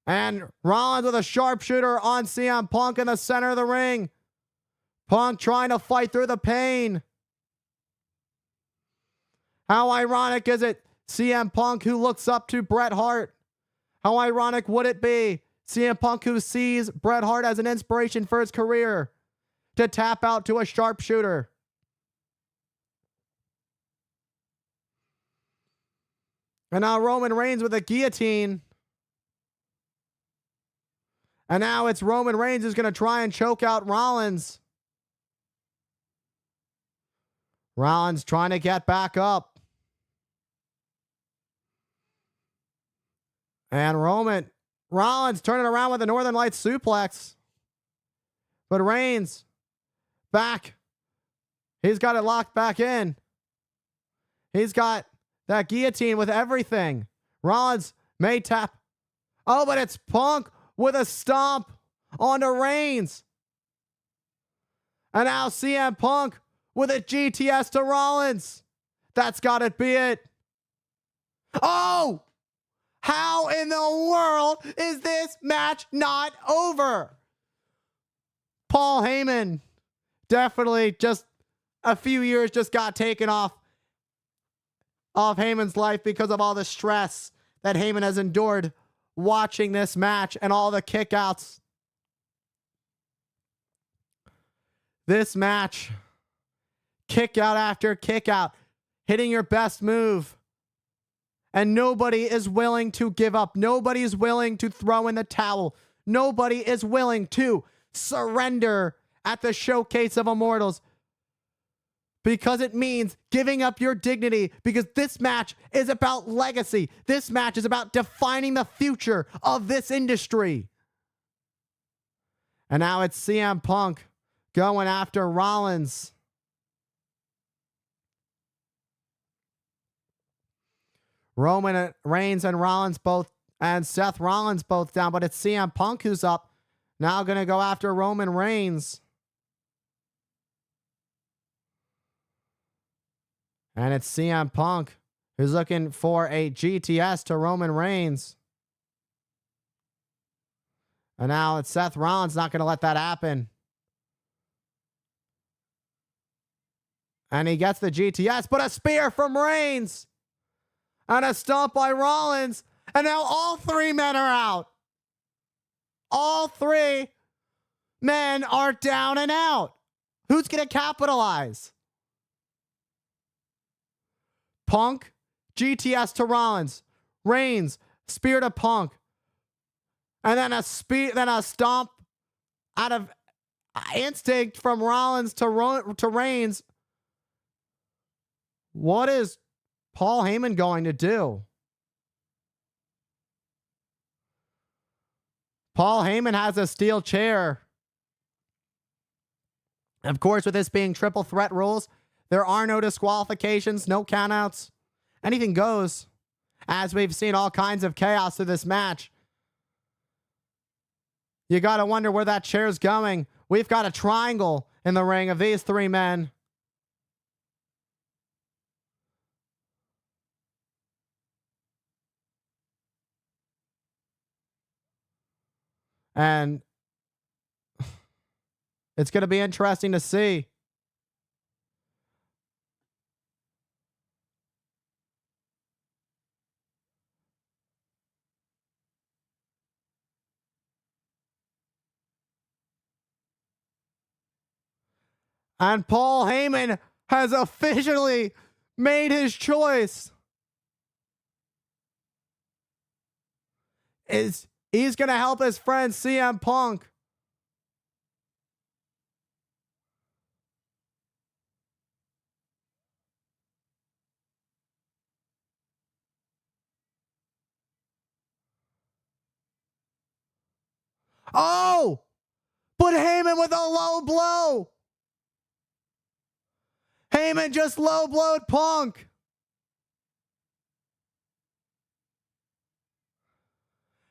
And Rollins with a sharpshooter on CM Punk in the center of the ring. Punk trying to fight through the pain. How ironic is it? CM Punk, who looks up to Bret Hart. How ironic would it be? CM Punk, who sees Bret Hart as an inspiration for his career, to tap out to a sharpshooter. And now Roman Reigns with a guillotine. And now it's Roman Reigns who's going to try and choke out Rollins. Rollins trying to get back up. And Rollins turning around with a Northern Lights suplex. But Reigns back. He's got it locked back in. He's got that guillotine with everything. Rollins may tap. Oh, but it's Punk with a stomp onto Reigns. And now CM Punk with a GTS to Rollins. That's got to be it. Oh! How in the world is this match not over? Paul Heyman definitely just a few years just got taken off Heyman's life because of all the stress that Heyman has endured watching this match and all the kickouts. This match, kick out after kick out, hitting your best move. And nobody is willing to give up. Nobody is willing to throw in the towel. Nobody is willing to surrender at the Showcase of Immortals. because it means giving up your dignity, because this match is about legacy. This match is about defining the future of this industry. And now it's CM Punk going after Rollins. Roman Reigns and Seth Rollins both down, but it's CM Punk who's up. Now going to go after Roman Reigns. And it's CM Punk who's looking for a GTS to Roman Reigns. And now it's Seth Rollins not going to let that happen. And he gets the GTS, but a spear from Reigns. And a stomp by Rollins. And now all three men are out. All three men are down and out. Who's going to capitalize? Punk, GTS to Rollins. Reigns, spear to Punk. And then a stomp out of instinct from Rollins to Reigns. What is Paul Heyman going to do? Paul Heyman has a steel chair. Of course, with this being triple threat rules, there are no disqualifications, no countouts. Anything goes, as we've seen all kinds of chaos through this match. You got to wonder where that chair's going. We've got a triangle in the ring of these three men. And it's going to be interesting to see. And Paul Heyman has officially made his choice. He's going to help his friend CM Punk. Oh! But Heyman with a low blow. Heyman just low blowed Punk.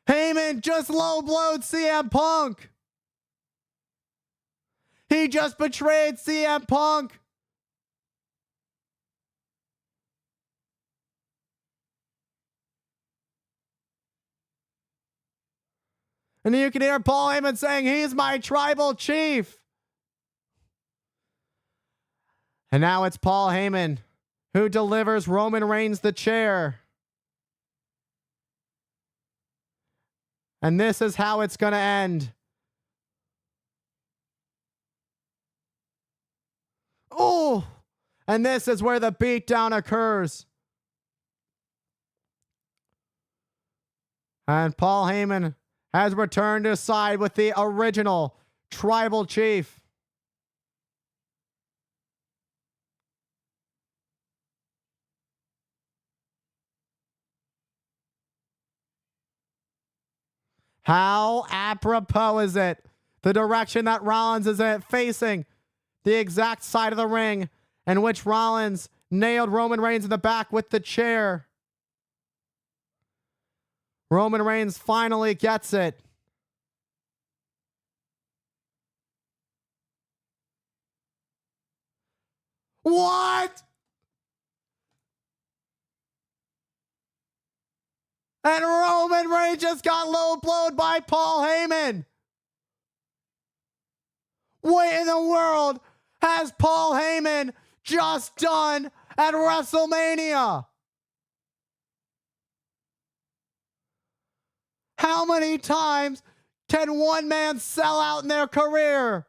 Heyman just low blowed CM Punk. He just betrayed CM Punk. And you can hear Paul Heyman saying, "He's my tribal chief." And now it's Paul Heyman who delivers Roman Reigns the chair. And this is how it's going to end. Oh! And this is where the beatdown occurs. And Paul Heyman has returned to side with the original tribal chief. How apropos is it? The direction that Rollins is facing, the exact side of the ring in which Rollins nailed Roman Reigns in the back with the chair. Roman Reigns finally gets it. What? And Roman Reigns just got low blowed by Paul Heyman. What in the world has Paul Heyman just done at WrestleMania? How many times can one man sell out in their career?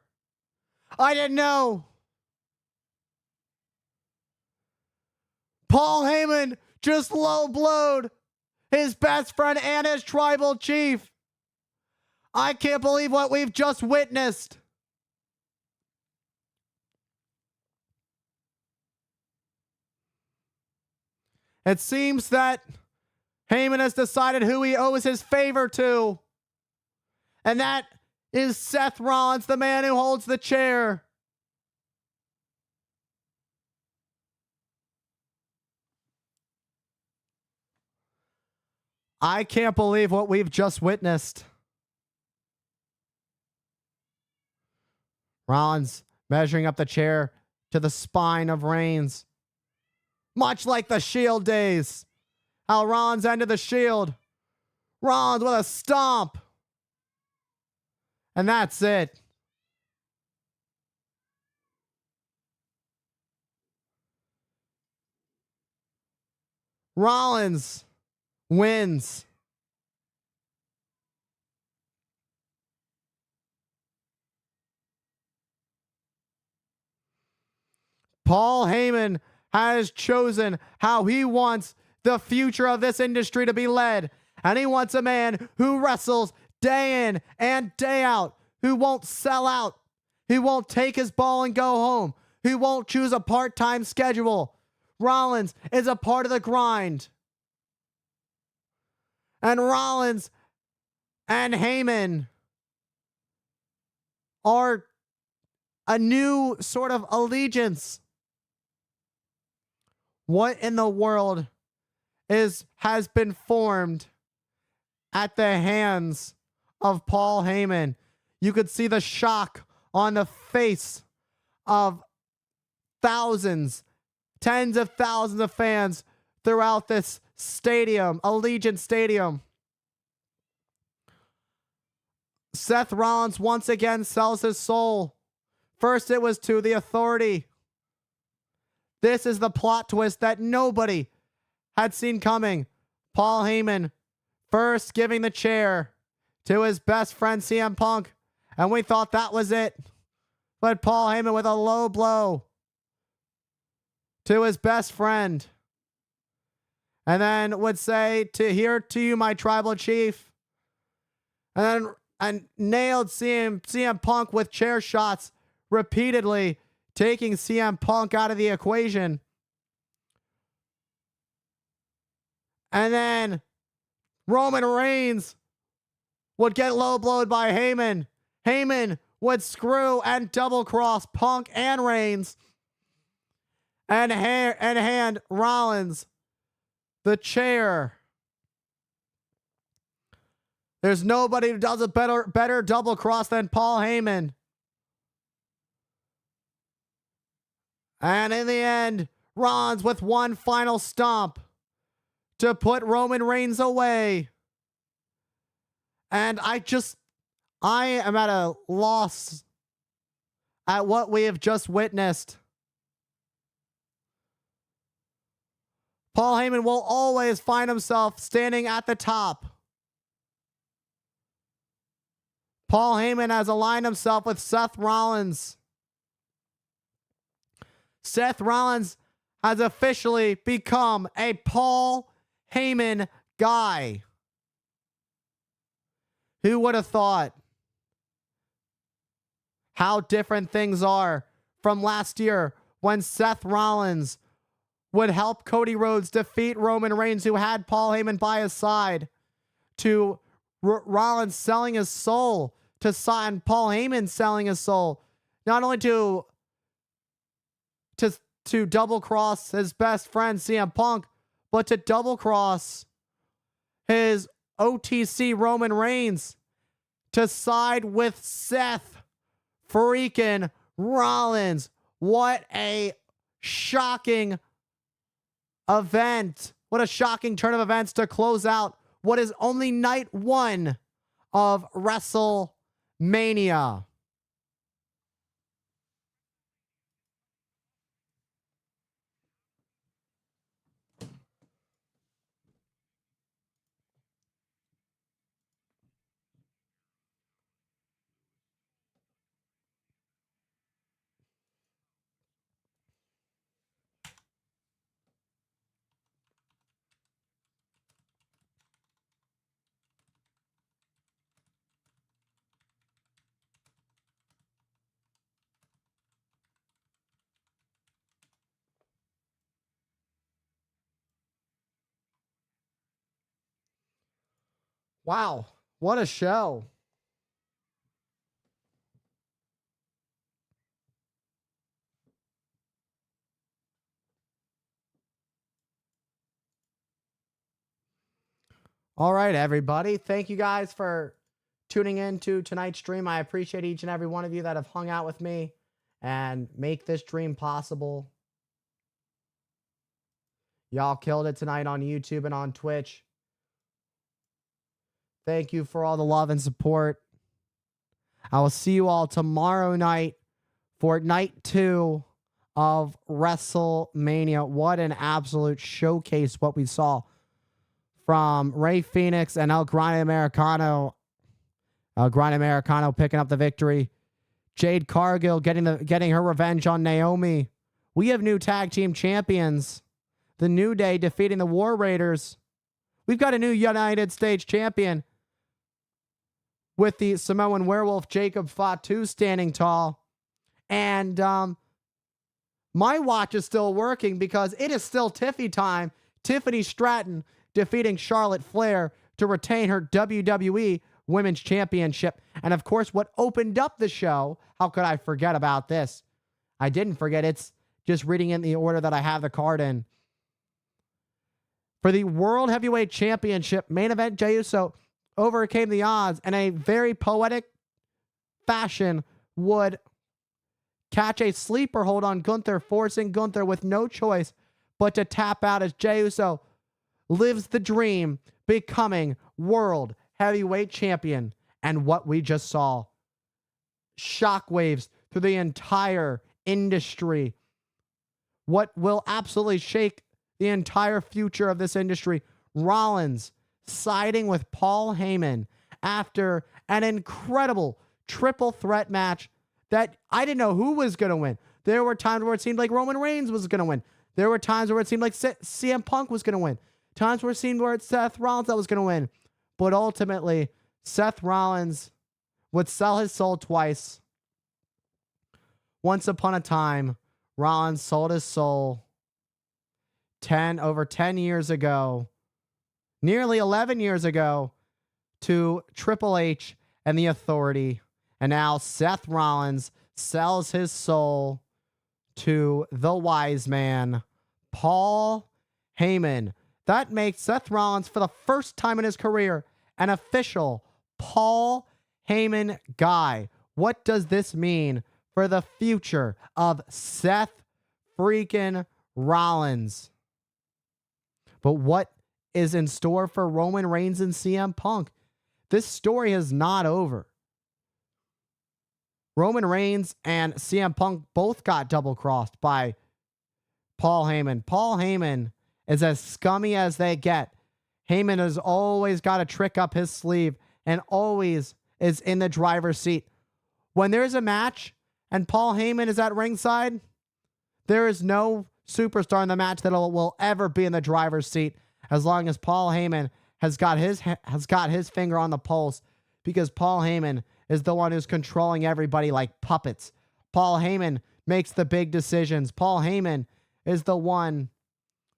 I didn't know. Paul Heyman just low blowed his best friend and his tribal chief. I can't believe what we've just witnessed. It seems that Heyman has decided who he owes his favor to. And that is Seth Rollins, the man who holds the chair. I can't believe what we've just witnessed. Rollins measuring up the chair to the spine of Reigns. Much like the Shield days. How Rollins ended the Shield. Rollins with a stomp. And that's it. Rollins wins. Paul Heyman has chosen how he wants the future of this industry to be led. And he wants a man who wrestles day in and day out, who won't sell out, who won't take his ball and go home, who won't choose a part-time schedule. Rollins is a part of the grind. And Rollins and Heyman are a new sort of allegiance. What in the world has been formed at the hands of Paul Heyman? You could see the shock on the face of thousands, tens of thousands of fans throughout this stadium, Allegiant Stadium. Seth Rollins once again sells his soul. First it was to the Authority. This is the plot twist that nobody had seen coming. Paul Heyman first giving the chair to his best friend CM Punk, and we thought that was it. But Paul Heyman with a low blow to his best friend. And then would say, here to you, my tribal chief. And nailed CM Punk with chair shots repeatedly, taking CM Punk out of the equation. And then Roman Reigns would get low blowed by Heyman. Heyman would screw and double cross Punk and Reigns and hand Rollins the chair. There's nobody who does a better double cross than Paul Heyman. And in the end, Rollins with one final stomp to put Roman Reigns away. And I am at a loss at what we have just witnessed. Paul Heyman will always find himself standing at the top. Paul Heyman has aligned himself with Seth Rollins. Seth Rollins has officially become a Paul Heyman guy. Who would have thought how different things are from last year when Seth Rollins would help Cody Rhodes defeat Roman Reigns, who had Paul Heyman by his side, to Rollins selling his soul to sign Paul Heyman selling his soul, not only to double cross his best friend CM Punk, but to double cross his OTC Roman Reigns to side with Seth freaking Rollins. What a shocking event. What a shocking turn of events to close out what is only night one of WrestleMania. Wow, what a show. All right, everybody. Thank you guys for tuning in to tonight's stream. I appreciate each and every one of you that have hung out with me and make this dream possible. Y'all killed it tonight on YouTube and on Twitch. Thank you for all the love and support. I will see you all tomorrow night for night 2 of WrestleMania. What an absolute showcase what we saw from Rey Fenix and El Grande Americano. El Grande Americano picking up the victory. Jade Cargill getting her revenge on Naomi. We have new tag team champions. The New Day defeating the War Raiders. We've got a new United States champion with the Samoan Werewolf Jacob Fatu standing tall. And my watch is still working because it is still Tiffy time. Tiffany Stratton defeating Charlotte Flair to retain her WWE Women's Championship. And of course, what opened up the show, how could I forget about this? I didn't forget. It's just reading in the order that I have the card in. For the World Heavyweight Championship, main event, Jey Uso overcame the odds in a very poetic fashion, would catch a sleeper hold on Gunther, forcing Gunther with no choice but to tap out as Jey Uso lives the dream, becoming World Heavyweight Champion. And what we just saw, shockwaves through the entire industry. What will absolutely shake the entire future of this industry. Rollins siding with Paul Heyman after an incredible triple threat match that I didn't know who was going to win. There were times where it seemed like Roman Reigns was going to win. There were times where it seemed like CM Punk was going to win. Times where it seemed where it's Seth Rollins that was going to win. But ultimately, Seth Rollins would sell his soul twice. Once upon a time, Rollins sold his soul over 10 years ago, nearly 11 years ago, to Triple H and the Authority. And now Seth Rollins sells his soul to the wise man, Paul Heyman. That makes Seth Rollins, for the first time in his career, an official Paul Heyman guy. What does this mean for the future of Seth freaking Rollins? But what is in store for Roman Reigns and CM Punk? This story is not over. Roman Reigns and CM Punk both got double-crossed by Paul Heyman. Paul Heyman is as scummy as they get. Heyman has always got a trick up his sleeve and always is in the driver's seat. When there's a match and Paul Heyman is at ringside, there is no superstar in the match that will ever be in the driver's seat as long as Paul Heyman has got his finger on the pulse, because Paul Heyman is the one who's controlling everybody like puppets. Paul Heyman makes the big decisions. Paul Heyman is the one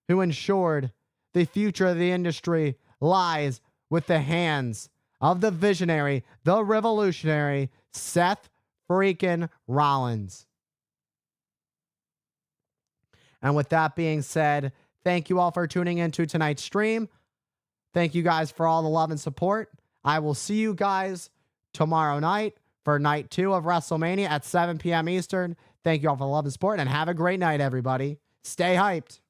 who ensured the future of the industry lies with the hands of the visionary, the revolutionary, Seth freaking Rollins. And with that being said, thank you all for tuning into tonight's stream. Thank you guys for all the love and support. I will see you guys tomorrow night for night 2 of WrestleMania at 7 p.m. Eastern. Thank you all for the love and support, and have a great night, everybody. Stay hyped.